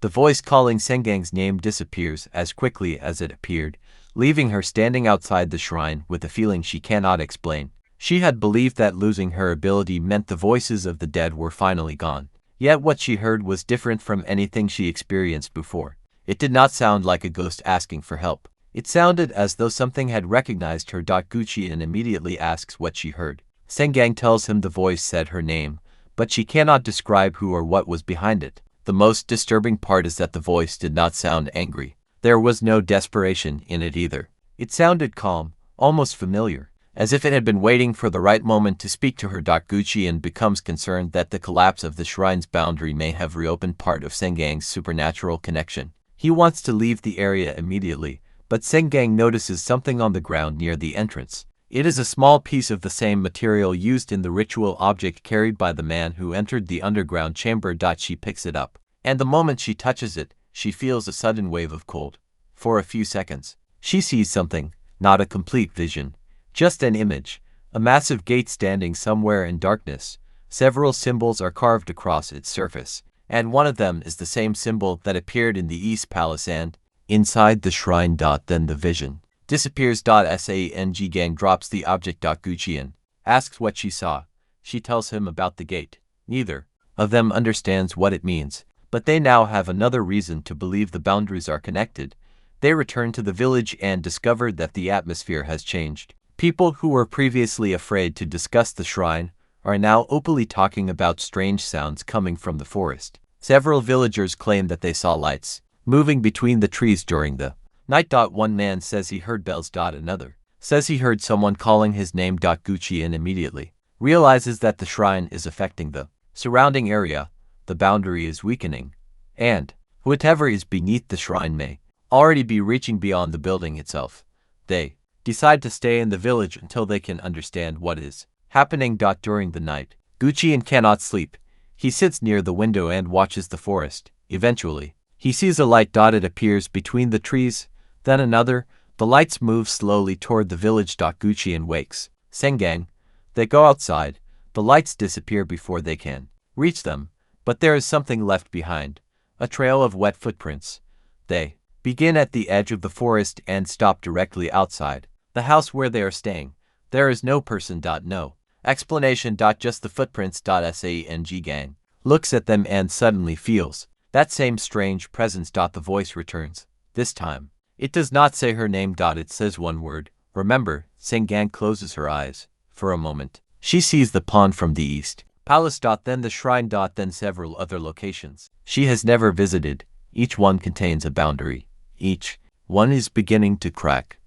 The voice calling Saeng-gang's name disappears as quickly as it appeared, leaving her standing outside the shrine with a feeling she cannot explain. She had believed that losing her ability meant the voices of the dead were finally gone. Yet what she heard was different from anything she experienced before. It did not sound like a ghost asking for help. It sounded as though something had recognized her. Gu-cheon immediately asks what she heard. Saeng-gang tells him the voice said her name, but she cannot describe who or what was behind it. The most disturbing part is that the voice did not sound angry. There was no desperation in it either. It sounded calm, almost familiar, as if it had been waiting for the right moment to speak to her. Gu-cheon becomes concerned that the collapse of the shrine's boundary may have reopened part of Saeng-gang's supernatural connection. He wants to leave the area immediately, but Saeng-gang notices something on the ground near the entrance. It is a small piece of the same material used in the ritual object carried by the man who entered the underground chamber. She picks it up, and the moment she touches it, she feels a sudden wave of cold. For a few seconds, she sees something, not a complete vision, just an image, a massive gate standing somewhere in darkness. Several symbols are carved across its surface, and one of them is the same symbol that appeared in the East Palace and inside the shrine. Then the vision disappears. Saeng-gang drops the object. Gu-cheon asks what she saw. She tells him about the gate. Neither of them understands what it means, but they now have another reason to believe the boundaries are connected. They return to the village and discover that the atmosphere has changed. People who were previously afraid to discuss the shrine are now openly talking about strange sounds coming from the forest. Several villagers claim that they saw lights moving between the trees during the night. One man says he heard bells. Another says he heard someone calling his name. Gu-cheon immediately realizes that the shrine is affecting the surrounding area. The boundary is weakening, and whatever is beneath the shrine may already be reaching beyond the building itself. They decide to stay in the village until they can understand what is happening. During the night, Gu-cheon cannot sleep. He sits near the window and watches the forest. Eventually, he sees a light. It appears between the trees, then another. The lights move slowly toward the village. Gu-cheon wakes Saeng-gang. They go outside. The lights disappear before they can reach them, but there is something left behind, a trail of wet footprints. They begin at the edge of the forest and stop directly outside the house where they are staying. There is no person. No explanation. Just the footprints. Saeng-gang looks at them and suddenly feels that same strange presence. The voice returns. This time, it does not say her name. It says one word: remember. Saeng-gang closes her eyes. For a moment, she sees the pond from the east palace. Then the shrine. Then several other locations she has never visited. Each one contains a boundary. Each one is beginning to crack.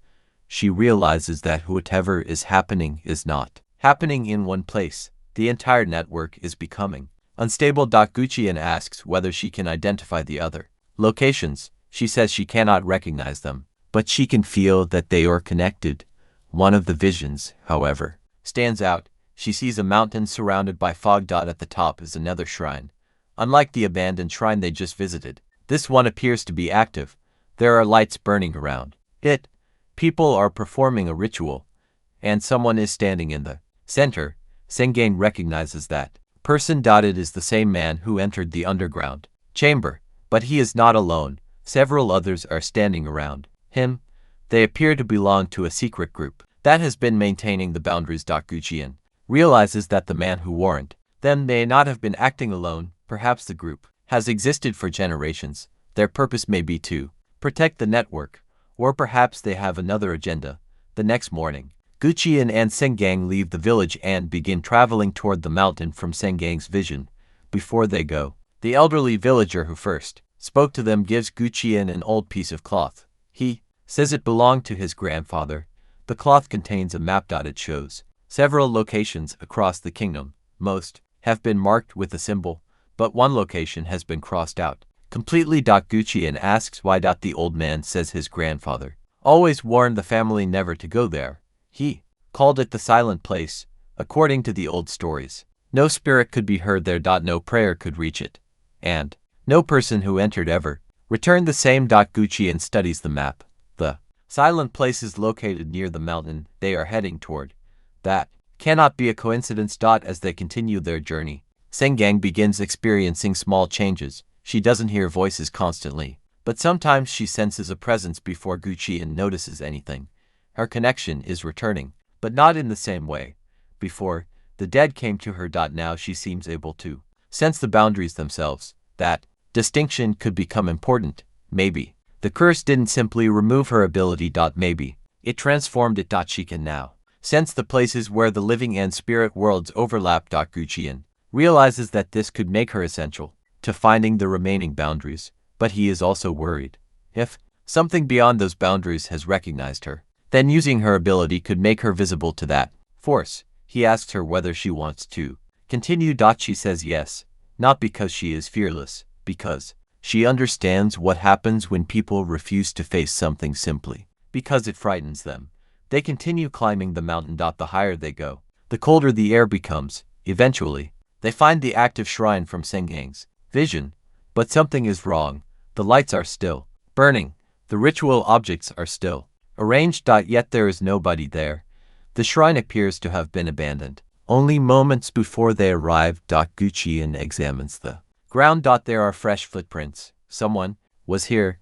She realizes that whatever is happening is not happening in one place. The entire network is becoming unstable. Gu-cheon asks whether she can identify the other locations. She says she cannot recognize them, but she can feel that they are connected. One of the visions, however, stands out. She sees a mountain surrounded by fog. At the top is another shrine. Unlike the abandoned shrine they just visited, this one appears to be active. There are lights burning around it. People are performing a ritual, and someone is standing in the center. Saeng-gang recognizes that person. It is the same man who entered the underground chamber, but he is not alone. Several others are standing around him. They appear to belong to a secret group that has been maintaining the boundaries. Gu-cheon realizes that the man who warned them may not have been acting alone. Perhaps the group has existed for generations. Their purpose may be to protect the network, or perhaps they have another agenda. The next morning, Gu-cheon and Saeng-gang leave the village and begin traveling toward the mountain from Saeng-gang's vision. Before they go, the elderly villager who first spoke to them gives Gu-cheon an old piece of cloth. He says it belonged to his grandfather. The cloth contains a map. It shows Several locations across the kingdom, most, have been marked with a symbol, but one location has been crossed out completely. Gu-cheon asks why. The old man says his grandfather always warned the family never to go there. He called it the silent place, according to the old stories. No spirit could be heard there. No prayer could reach it, and no person who entered ever returned the same. Gu-cheon studies the map. The silent place is located near the mountain they are heading toward. That cannot be a coincidence. As they continue their journey, Saeng-gang begins experiencing small changes. She doesn't hear voices constantly, but sometimes she senses a presence before Gu-cheon notices anything. Her connection is returning, but not in the same way. Before, the dead came to her. Now she seems able to sense the boundaries themselves. That distinction could become important. Maybe the curse didn't simply remove her ability. Maybe it transformed it. She can now sense the places where the living and spirit worlds overlap. Gu-cheon realizes that this could make her essential to finding the remaining boundaries, but he is also worried. If something beyond those boundaries has recognized her, then using her ability could make her visible to that force. He asks her whether she wants to continue. She says yes, not because she is fearless, because she understands what happens when people refuse to face something simply because it frightens them. They continue climbing the mountain. The higher they go, the colder the air becomes. Eventually, they find the active shrine from Saeng-gang's vision, but something is wrong. The lights are still burning. The ritual objects are still arranged. Yet there is nobody there. The shrine appears to have been abandoned. Only moments before they arrive, Gu-cheon examines the ground. There are fresh footprints. Someone was here,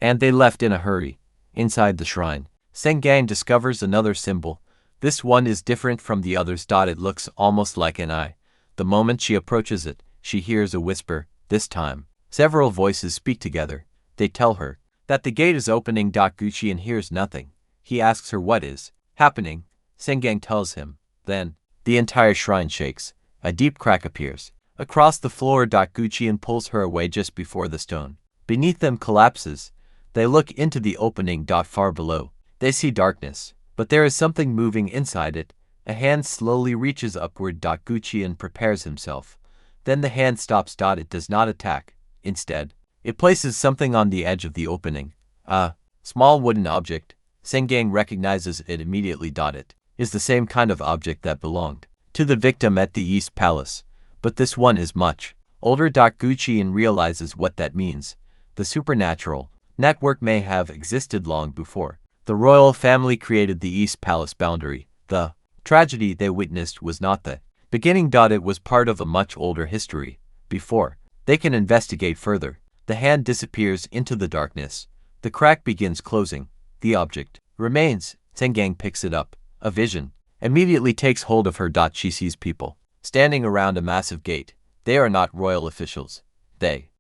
and they left in a hurry. Inside the shrine, Saeng-gang discovers another symbol. This one is different from the others. It looks almost like an eye. The moment she approaches it, she hears a whisper. This time, several voices speak together. They tell her that the gate is opening. Gu-cheon hears nothing. He asks her what is happening. Saeng-gang tells him. Then, the entire shrine shakes. A deep crack appears across the floor. Gu-cheon pulls her away just before the stone beneath them collapses. They look into the opening. Far below, they see darkness, but there is something moving inside it. A hand slowly reaches upward. Gu-cheon prepares himself. Then the hand stops. It does not attack. Instead, it places something on the edge of the opening. A small wooden object. Saeng-gang recognizes it immediately. It is the same kind of object that belonged to the victim at the East Palace, but this one is much older. Gu-cheon realizes what that means. The supernatural network may have existed long before the royal family created the East Palace boundary. The tragedy they witnessed was not the beginning. It was part of a much older history. Before they can investigate further, the hand disappears into the darkness. The crack begins closing. The object remains. Saeng-gang picks it up. A vision immediately takes hold of her. She sees people standing around a massive gate. They are not royal officials. They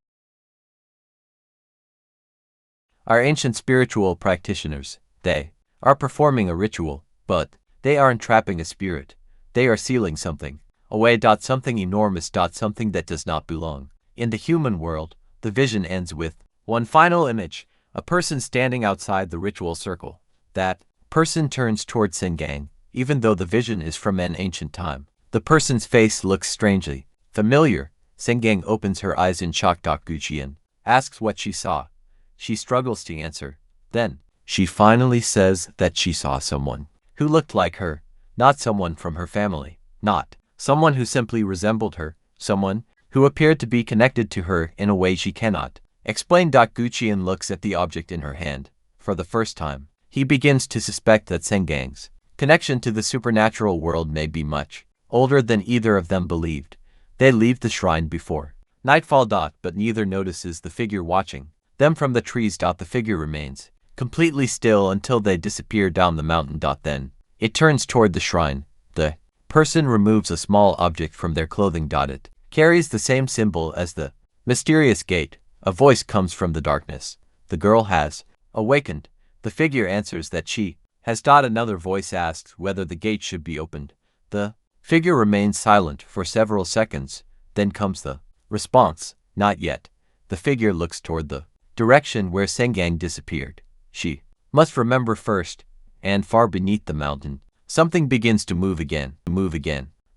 are ancient spiritual practitioners. They are performing a ritual, but they aren't trapping a spirit. They are sealing something away. Something enormous. Something that does not belong in the human world. The vision ends with one final image. A person standing outside the ritual circle. That person turns toward Saeng-gang, even though the vision is from an ancient time. The person's face looks strangely familiar. Saeng-gang opens her eyes in shock. Gu-cheon asks what she saw. She struggles to answer. Then, she finally says that she saw someone who looked like her, not someone from her family, not someone who simply resembled her, someone who appeared to be connected to her in a way she cannot explain. Gu-cheon looks at the object in her hand. For the first time, he begins to suspect that Saeng-gang's connection to the supernatural world may be much older than either of them believed. They leave the shrine before nightfall. But neither notices the figure watching them from the trees. The figure remains completely still until they disappear down the mountain. Then, it turns toward the shrine. The person removes a small object from their clothing. It carries the same symbol as the mysterious gate. A voice comes from the darkness. The girl has awakened. The figure answers that she has. Another voice asks whether the gate should be opened. The figure remains silent for several seconds. Then comes the response, not yet. The figure looks toward the direction where Saeng-gang disappeared. She must remember first, and far beneath the mountain, something begins to move again.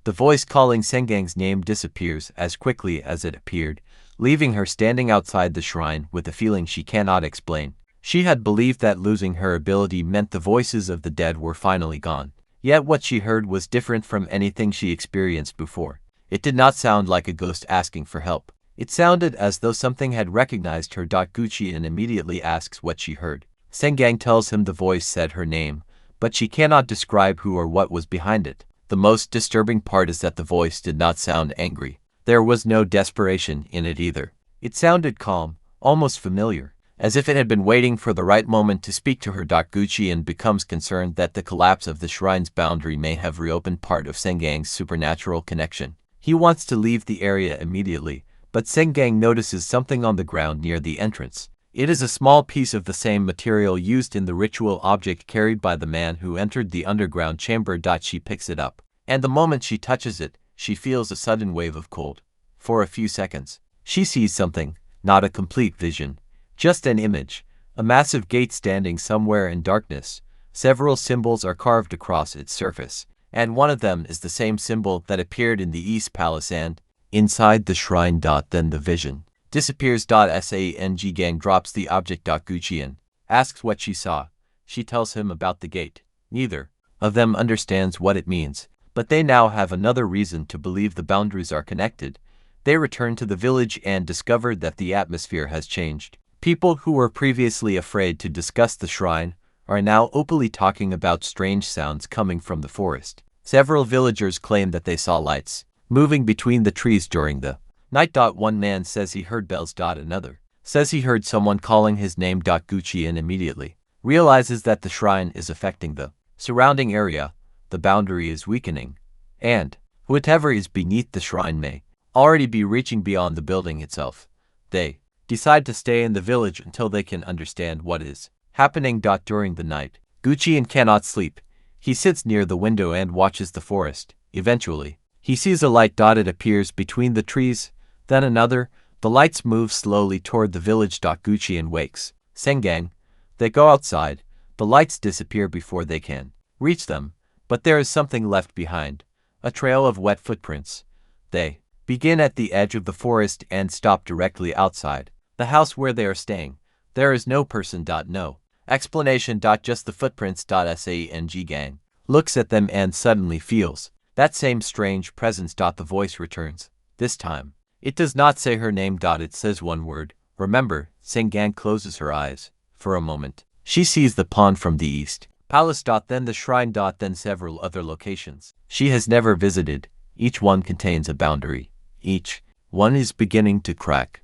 The voice calling Saeng-gang's name disappears as quickly as it appeared, leaving her standing outside the shrine with a feeling she cannot explain. She had believed that losing her ability meant the voices of the dead were finally gone. Yet what she heard was different from anything she experienced before. It did not sound like a ghost asking for help. It sounded as though something had recognized her. Gu-cheon immediately asks what she heard. Saeng-gang tells him the voice said her name, but she cannot describe who or what was behind it. The most disturbing part is that the voice did not sound angry. There was no desperation in it either. It sounded calm, almost familiar, as if it had been waiting for the right moment to speak to her. Gu-cheon becomes concerned that the collapse of the shrine's boundary may have reopened part of Saeng-gang's supernatural connection. He wants to leave the area immediately, but Saeng-gang notices something on the ground near the entrance. It is a small piece of the same material used in the ritual object carried by the man who entered the underground chamber. She picks it up, and the moment she touches it, she feels a sudden wave of cold. For a few seconds, she sees something, not a complete vision, just an image, a massive gate standing somewhere in darkness. Several symbols are carved across its surface, and one of them is the same symbol that appeared in the East Palace and inside the shrine. Then the vision disappears. Saeng-gang drops the object. Gu-cheon asks what she saw. She tells him about the gate. Neither of them understands what it means, but they now have another reason to believe the boundaries are connected. They return to the village and discover that the atmosphere has changed. People who were previously afraid to discuss the shrine are now openly talking about strange sounds coming from the forest. Several villagers claim that they saw lights moving between the trees during the night. One man says he heard bells. Another says he heard someone calling his name. Gu-cheon immediately realizes that the shrine is affecting the surrounding area. The boundary is weakening, and whatever is beneath the shrine may already be reaching beyond the building itself. They decide to stay in the village until they can understand what is happening. During the night, Gu-cheon cannot sleep. He sits near the window and watches the forest. Eventually, he sees a light. It appears between the trees, then another. The lights move slowly toward the village. Gu-cheon wakes Saeng-gang. They go outside. The lights disappear before they can reach them, but there is something left behind, a trail of wet footprints. They begin at the edge of the forest and stop directly outside the house where they are staying. There is no person. No explanation. Just the footprints. Saeng-gang looks at them and suddenly feels that same strange presence. The voice returns. This time, it does not say her name. It says one word: remember. Saeng-gang closes her eyes. For a moment, she sees the pond from the east palace. Then the shrine. Then several other locations she has never visited. Each one contains a boundary. Each one is beginning to crack.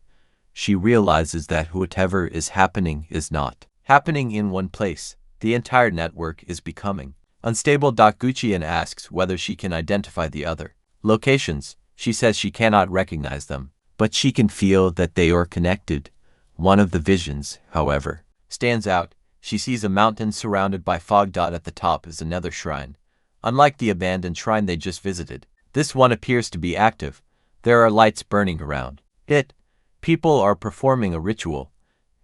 She realizes that whatever is happening is not happening in one place. The entire network is becoming unstable. Gu-cheon asks whether she can identify the other locations. She says she cannot recognize them, but she can feel that they are connected. One of the visions, however, stands out. She sees a mountain surrounded by fog. At the top is another shrine. Unlike the abandoned shrine they just visited, this one appears to be active. There are lights burning around it. People are performing a ritual,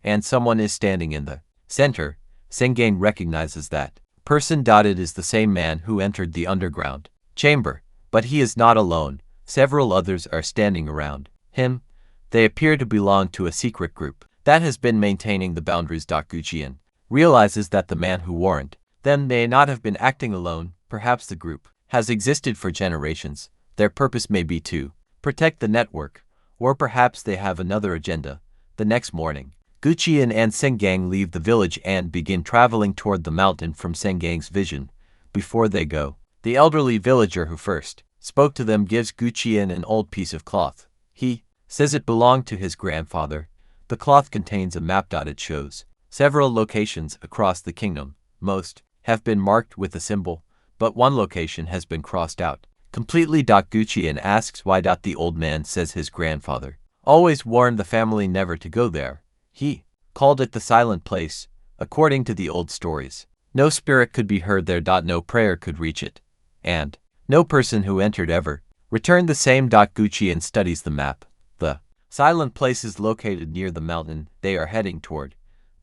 and someone is standing in the center. Saeng-gang recognizes that person. It is the same man who entered the underground chamber, but he is not alone. Several others are standing around him. They appear to belong to a secret group that has been maintaining the boundaries. Gu-cheon realizes that the man who warned them may not have been acting alone. Perhaps the group has existed for generations. Their purpose may be to protect the network, or perhaps they have another agenda. The next morning, Gu-cheon and Saeng-gang leave the village and begin traveling toward the mountain from Saeng-gang's vision. Before they go, the elderly villager who first spoke to them gives Gu-cheon an old piece of cloth. He says it belonged to his grandfather. The cloth contains a map. It shows several locations across the kingdom. Most have been marked with a symbol, but one location has been crossed out completely. Gu-cheon asks why. The old man says his grandfather always warned the family never to go there. He called it the silent place. According to the old stories, no spirit could be heard there. No prayer could reach it, and no person who entered ever returned the same. Gu-cheon studies the map. The silent place is located near the mountain they are heading toward.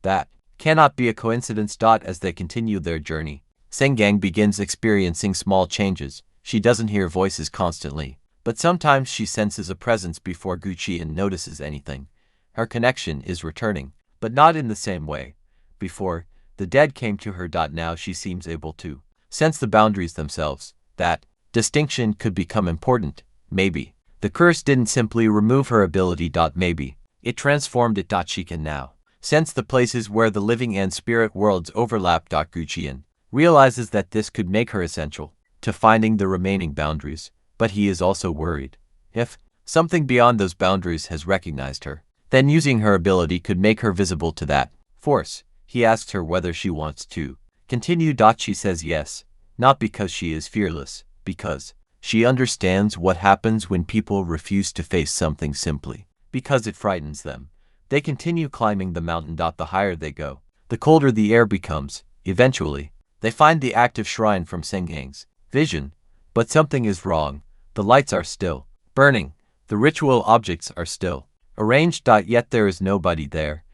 That cannot be a coincidence. As they continue their journey, Saeng-gang begins experiencing small changes. She doesn't hear voices constantly, but sometimes she senses a presence before Gu-cheon notices anything. Her connection is returning, but not in the same way. Before, the dead came to her. Now she seems able to sense the boundaries themselves. That distinction could become important, maybe. The curse didn't simply remove her ability. Maybe it transformed it. She can now sense the places where the living and spirit worlds overlap. Gu-cheon realizes that this could make her essential to finding the remaining boundaries, but he is also worried. If something beyond those boundaries has recognized her, then using her ability could make her visible to that force. He asks her whether she wants to continue. She says yes, not because she is fearless, because she understands what happens when people refuse to face something simply because it frightens them. They continue climbing the mountain. The higher they go, the colder the air becomes. Eventually, they find the active shrine from Saeng-gang's vision, but something is wrong. The lights are still burning. The ritual objects are still arranged. Yet there is nobody there.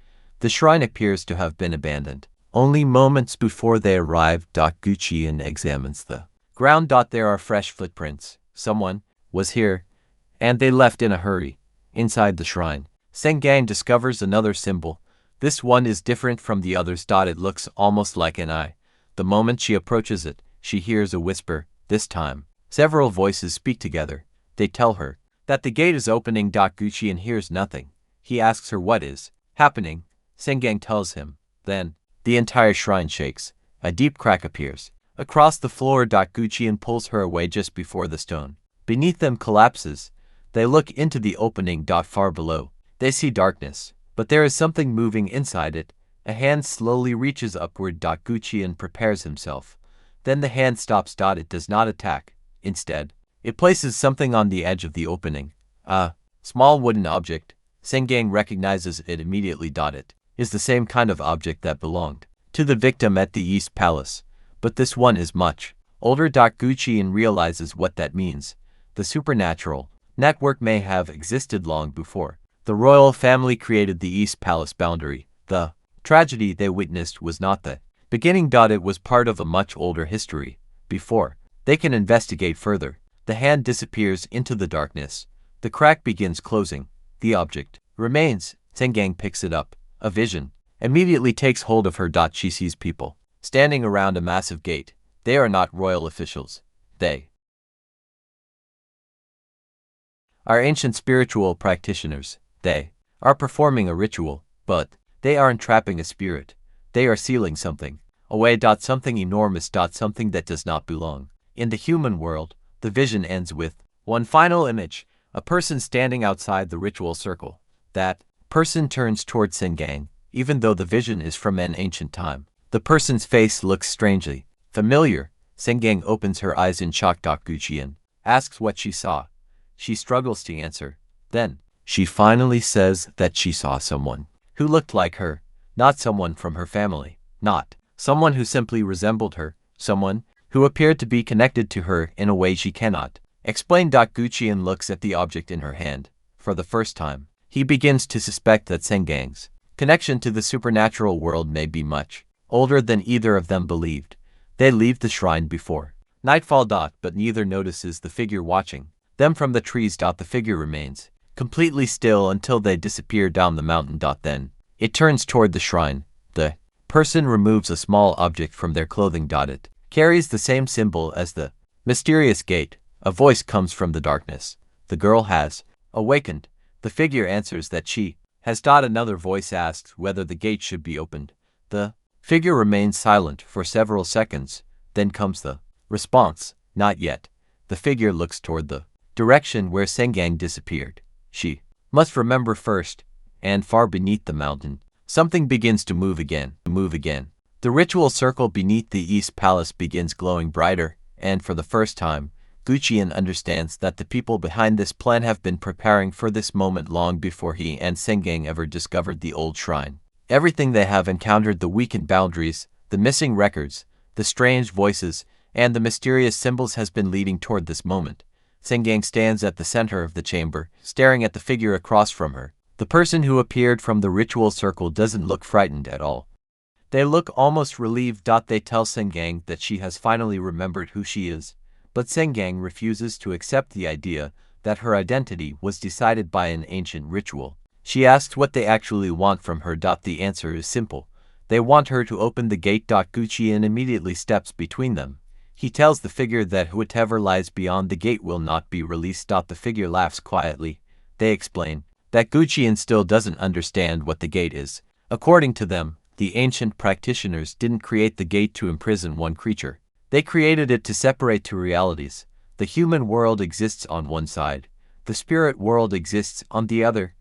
The shrine appears to have been abandoned. Only moments before they arrive. Gu-cheon examines the ground. There are fresh footprints. Someone was here, and they left in a hurry. Inside the shrine, Saeng-gang discovers another symbol. This one is different from the others. It looks almost like an eye. The moment she approaches it, she hears a whisper. This time, several voices speak together. They tell her that the gate is opening. Gu-cheon hears nothing. He asks her what is happening. Saeng-gang tells him. Then, the entire shrine shakes. A deep crack appears across the floor. Gu-cheon pulls her away just before the stone beneath them collapses. They look into the opening. Far below, they see darkness, but there is something moving inside it. A hand slowly reaches upward. Gu-cheon prepares himself. Then the hand stops. It does not attack. Instead, it places something on the edge of the opening. A small wooden object. Saeng-gang recognizes it immediately. It is the same kind of object that belonged to the victim at the East Palace, but this one is much older. Gu-cheon realizes what that means. The supernatural network may have existed long before the royal family created the East Palace boundary. The tragedy they witnessed was not the beginning. It was part of a much older history. Before they can investigate further, the hand disappears into the darkness. The crack begins closing. The object remains. Saeng-gang picks it up. A vision immediately takes hold of her. She sees people standing around a massive gate. They are not royal officials. They are ancient spiritual practitioners. They are performing a ritual, but they aren't trapping a spirit. They are sealing something away. Something enormous. Something that does not belong in the human world. The vision ends with one final image. A person standing outside the ritual circle. That person turns towards Saeng-gang, even though the vision is from an ancient time. The person's face looks strangely familiar. Saeng-gang opens her eyes in shock. Gu-cheon asks what she saw. She struggles to answer. Then, she finally says that she saw someone who looked like her, not someone from her family, not someone who simply resembled her, someone who appeared to be connected to her in a way she cannot explain. Gu-cheon looks at the object in her hand. For the first time, he begins to suspect that Saeng-gang's connection to the supernatural world may be much older than either of them believed. They leave the shrine before nightfall. But neither notices the figure watching them from the trees. The figure remains completely still until they disappear down the mountain. Then, it turns toward the shrine. The person removes a small object from their clothing. It carries the same symbol as the mysterious gate. A voice comes from the darkness. The girl has awakened. The figure answers that she has. Another voice asks whether the gate should be opened. The figure remains silent for several seconds. Then comes the response, not yet. The figure looks toward the direction where Saeng-gang disappeared. She must remember first. And far beneath the mountain, something begins to move again. The ritual circle beneath the East Palace begins glowing brighter, and for the first time, Gu-cheon understands that the people behind this plan have been preparing for this moment long before he and Saeng-gang ever discovered the old shrine. Everything they have encountered, the weakened boundaries, the missing records, the strange voices, and the mysterious symbols, has been leading toward this moment. Saeng-gang stands at the center of the chamber, staring at the figure across from her. The person who appeared from the ritual circle doesn't look frightened at all. They look almost relieved. They tell Saeng-gang that she has finally remembered who she is, but Saeng-gang refuses to accept the idea that her identity was decided by an ancient ritual. She asks what they actually want from her. The answer is simple. They want her to open the gate. Gu-cheon immediately steps between them. He tells the figure that whatever lies beyond the gate will not be released. The figure laughs quietly. They explain that Gu-cheon still doesn't understand what the gate is. According to them, the ancient practitioners didn't create the gate to imprison one creature. They created it to separate two realities. The human world exists on one side, the spirit world exists on the other,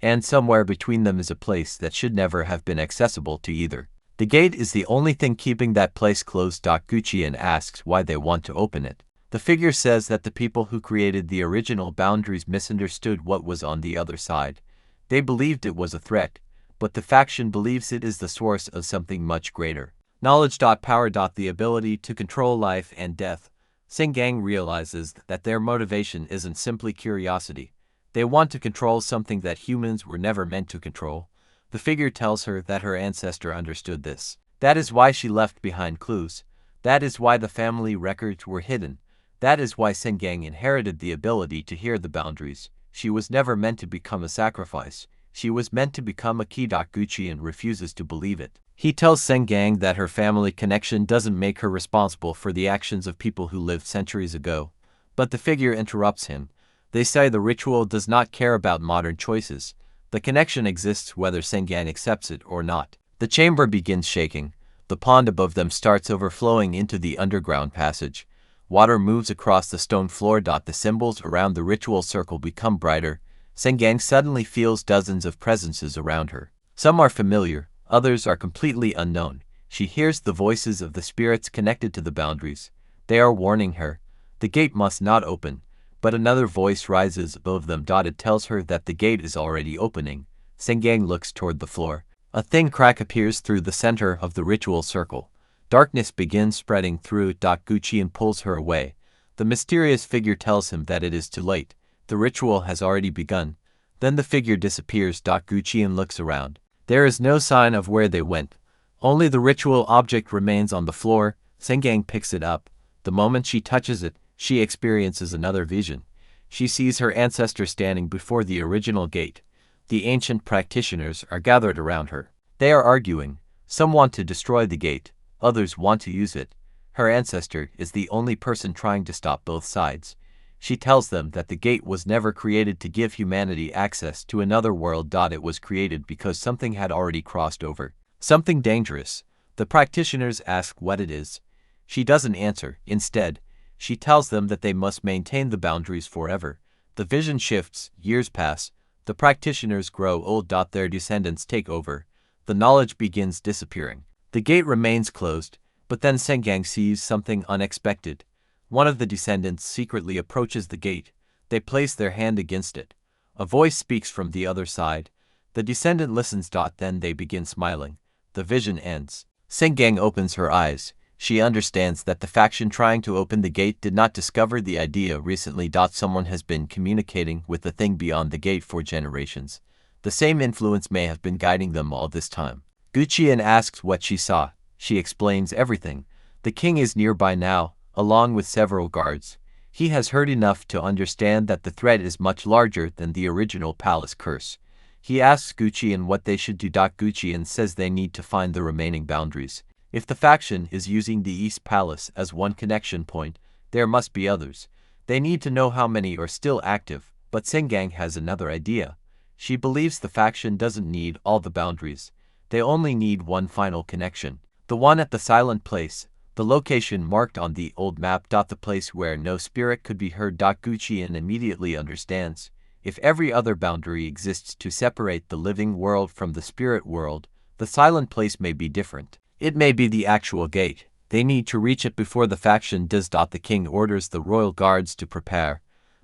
and somewhere between them is a place that should never have been accessible to either. The gate is the only thing keeping that place closed. Gu-cheon asks why they want to open it. The figure says that the people who created the original boundaries misunderstood what was on the other side. They believed it was a threat, but the faction believes it is the source of something much greater. Knowledge. Power. The ability to control life and death. Saeng-gang realizes that their motivation isn't simply curiosity. They want to control something that humans were never meant to control. The figure tells her that her ancestor understood this. That is why she left behind clues. That is why the family records were hidden. That is why Saeng-gang inherited the ability to hear the boundaries. She was never meant to become a sacrifice. She was meant to become a key. Gu-cheon refuses to believe it. He tells Saeng-gang that her family connection doesn't make her responsible for the actions of people who lived centuries ago. But the figure interrupts him. They say the ritual does not care about modern choices. The connection exists whether Saeng-gang accepts it or not. The chamber begins shaking. The pond above them starts overflowing into the underground passage. Water moves across the stone floor. The symbols around the ritual circle become brighter. Saeng-gang suddenly feels dozens of presences around her. Some are familiar, others are completely unknown. She hears the voices of the spirits connected to the boundaries. They are warning her. The gate must not open. But another voice rises above them. It tells her that the gate is already opening. Saeng-gang looks toward the floor. A thin crack appears through the center of the ritual circle. Darkness begins spreading through. Gu-cheon pulls her away. The mysterious figure tells him that it is too late. The ritual has already begun. Then the figure disappears. Gu-cheon looks around. There is no sign of where they went. Only the ritual object remains on the floor. Saeng-gang picks it up. The moment she touches it, she experiences another vision. She sees her ancestor standing before the original gate. The ancient practitioners are gathered around her. They are arguing. Some want to destroy the gate, others want to use it. Her ancestor is the only person trying to stop both sides. She tells them that the gate was never created to give humanity access to another world. It was created because something had already crossed over. Something dangerous. The practitioners ask what it is. She doesn't answer. Instead, she tells them that they must maintain the boundaries forever. The vision shifts, years pass, the practitioners grow old. Their descendants take over. The knowledge begins disappearing. The gate remains closed, but then Saeng-gang sees something unexpected. One of the descendants secretly approaches the gate. They place their hand against it. A voice speaks from the other side. The descendant listens. Then they begin smiling. The vision ends. Saeng-gang opens her eyes. She understands that the faction trying to open the gate did not discover the idea recently. Someone has been communicating with the thing beyond the gate for generations. The same influence may have been guiding them all this time. Gu-cheon asks what she saw. She explains everything. The king is nearby now, along with several guards. He has heard enough to understand that the threat is much larger than the original palace curse. He asks Gu-cheon what they should do. Gu-cheon says they need to find the remaining boundaries. If the faction is using the East Palace as one connection point, there must be others. They need to know how many are still active, but Saeng-gang has another idea. She believes the faction doesn't need all the boundaries. They only need one final connection. The one at the silent place, the location marked on the old map. The place where no spirit could be heard. Gu-cheon immediately understands. If every other boundary exists to separate the living world from the spirit world, the silent place may be different. It may be the actual gate. They need to reach it before the faction does. The king orders the royal guards to prepare.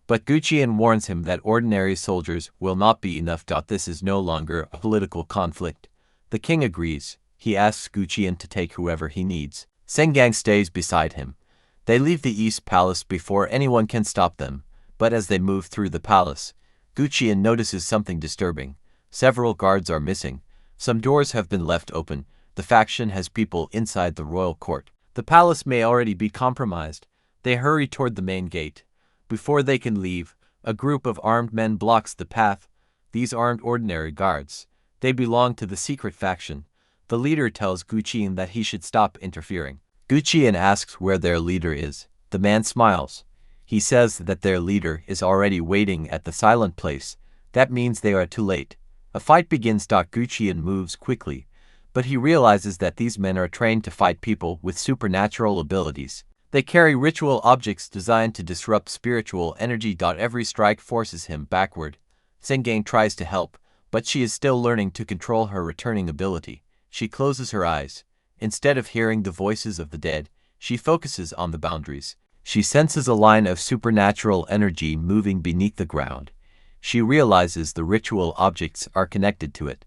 But Gu-cheon warns him that ordinary soldiers will not be enough. This is no longer a political conflict. The king agrees. He asks Gu-cheon to take whoever he needs. Saeng-gang stays beside him. They leave the East Palace before anyone can stop them. But as they move through the palace, Gu-cheon notices something disturbing. Several guards are missing. Some doors have been left open. The faction has people inside the royal court. The palace may already be compromised. They hurry toward the main gate. Before they can leave, a group of armed men blocks the path. These aren't ordinary guards. They belong to the secret faction. The leader tells Gu-cheon that he should stop interfering. Gu-cheon asks where their leader is. The man smiles. He says that their leader is already waiting at the silent place. That means they are too late. A fight begins. Gu-cheon moves quickly, but he realizes that these men are trained to fight people with supernatural abilities. They carry ritual objects designed to disrupt spiritual energy. Every strike forces him backward. Saeng-gang tries to help, but she is still learning to control her returning ability. She closes her eyes. Instead of hearing the voices of the dead, she focuses on the boundaries. She senses a line of supernatural energy moving beneath the ground. She realizes the ritual objects are connected to it.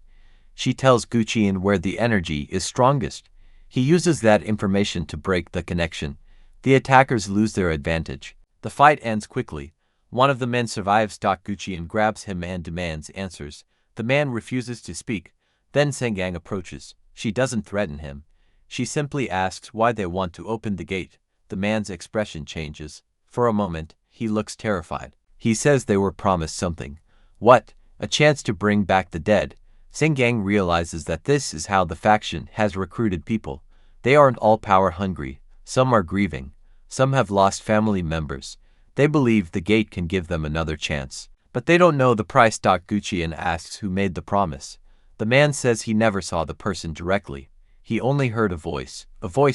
She tells Gu-cheon where the energy is strongest. He uses that information to break the connection. The attackers lose their advantage. The fight ends quickly. One of the men survives. Gu-cheon grabs him and demands answers. The man refuses to speak. Then Saeng-gang approaches. She doesn't threaten him. She simply asks why they want to open the gate. The man's expression changes. For a moment, he looks terrified. He says they were promised something. What? A chance to bring back the dead. Saeng-gang realizes that this is how the faction has recruited people. They aren't all power hungry. Some are grieving. Some have lost family members. They believe the gate can give them another chance. But they don't know the price. Gu-cheon asks who made the promise. The man says he never saw the person directly. He only heard a voice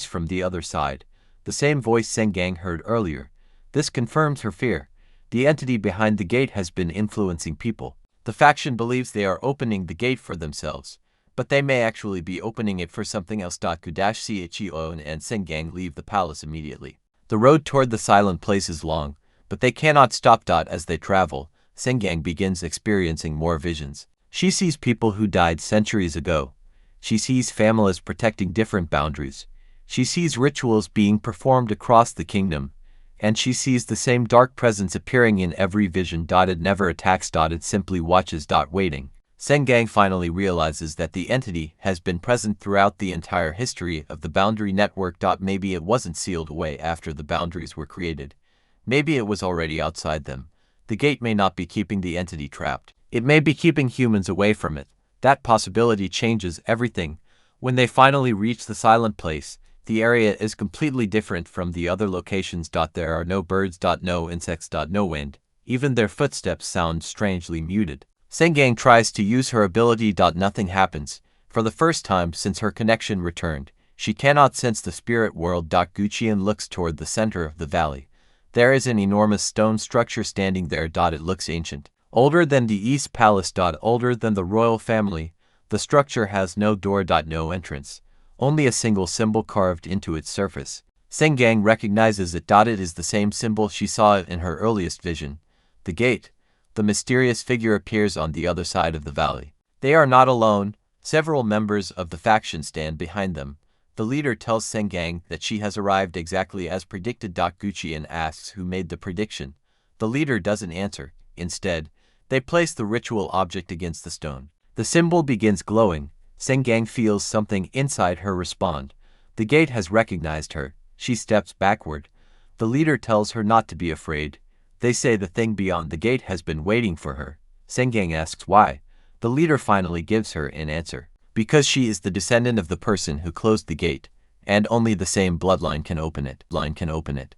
from the other side. The same voice Saeng-gang heard earlier. This confirms her fear. The entity behind the gate has been influencing people. The faction believes they are opening the gate for themselves, but they may actually be opening it for something else. Gu-cheon and Saeng-gang leave the palace immediately. The road toward the silent place is long, but they cannot stop. As they travel, Saeng-gang begins experiencing more visions. She sees people who died centuries ago. She sees families protecting different boundaries. She sees rituals being performed across the kingdom, and she sees the same dark presence appearing in every vision. It never attacks. It simply watches. Waiting. Saeng-gang finally realizes that the entity has been present throughout the entire history of the boundary network. Maybe it wasn't sealed away after the boundaries were created. Maybe it was already outside them. The gate may not be keeping the entity trapped. It may be keeping humans away from it. That possibility changes everything. When they finally reach the silent place, the area is completely different from the other locations. There are no birds. No insects. No wind. Even their footsteps sound strangely muted. Saeng-gang tries to use her ability. Nothing happens. For the first time since her connection returned, she cannot sense the spirit world. Gu-cheon looks toward the center of the valley. There is an enormous stone structure standing there. It looks ancient. Older than the East Palace. Older than the royal family. The structure has no door. No entrance. Only a single symbol carved into its surface. Saeng-gang recognizes it. It is the same symbol she saw in her earliest vision. The gate. The mysterious figure appears on the other side of the valley. They are not alone. Several members of the faction stand behind them. The leader tells Saeng-gang that she has arrived exactly as predicted. Gu-cheon asks who made the prediction. The leader doesn't answer. Instead, they place the ritual object against the stone. The symbol begins glowing. Saeng-gang feels something inside her respond. The gate has recognized her. She steps backward. The leader tells her not to be afraid. They say the thing beyond the gate has been waiting for her. Saeng-gang asks why. The leader finally gives her an answer. Because she is the descendant of the person who closed the gate, and only the same bloodline can open it.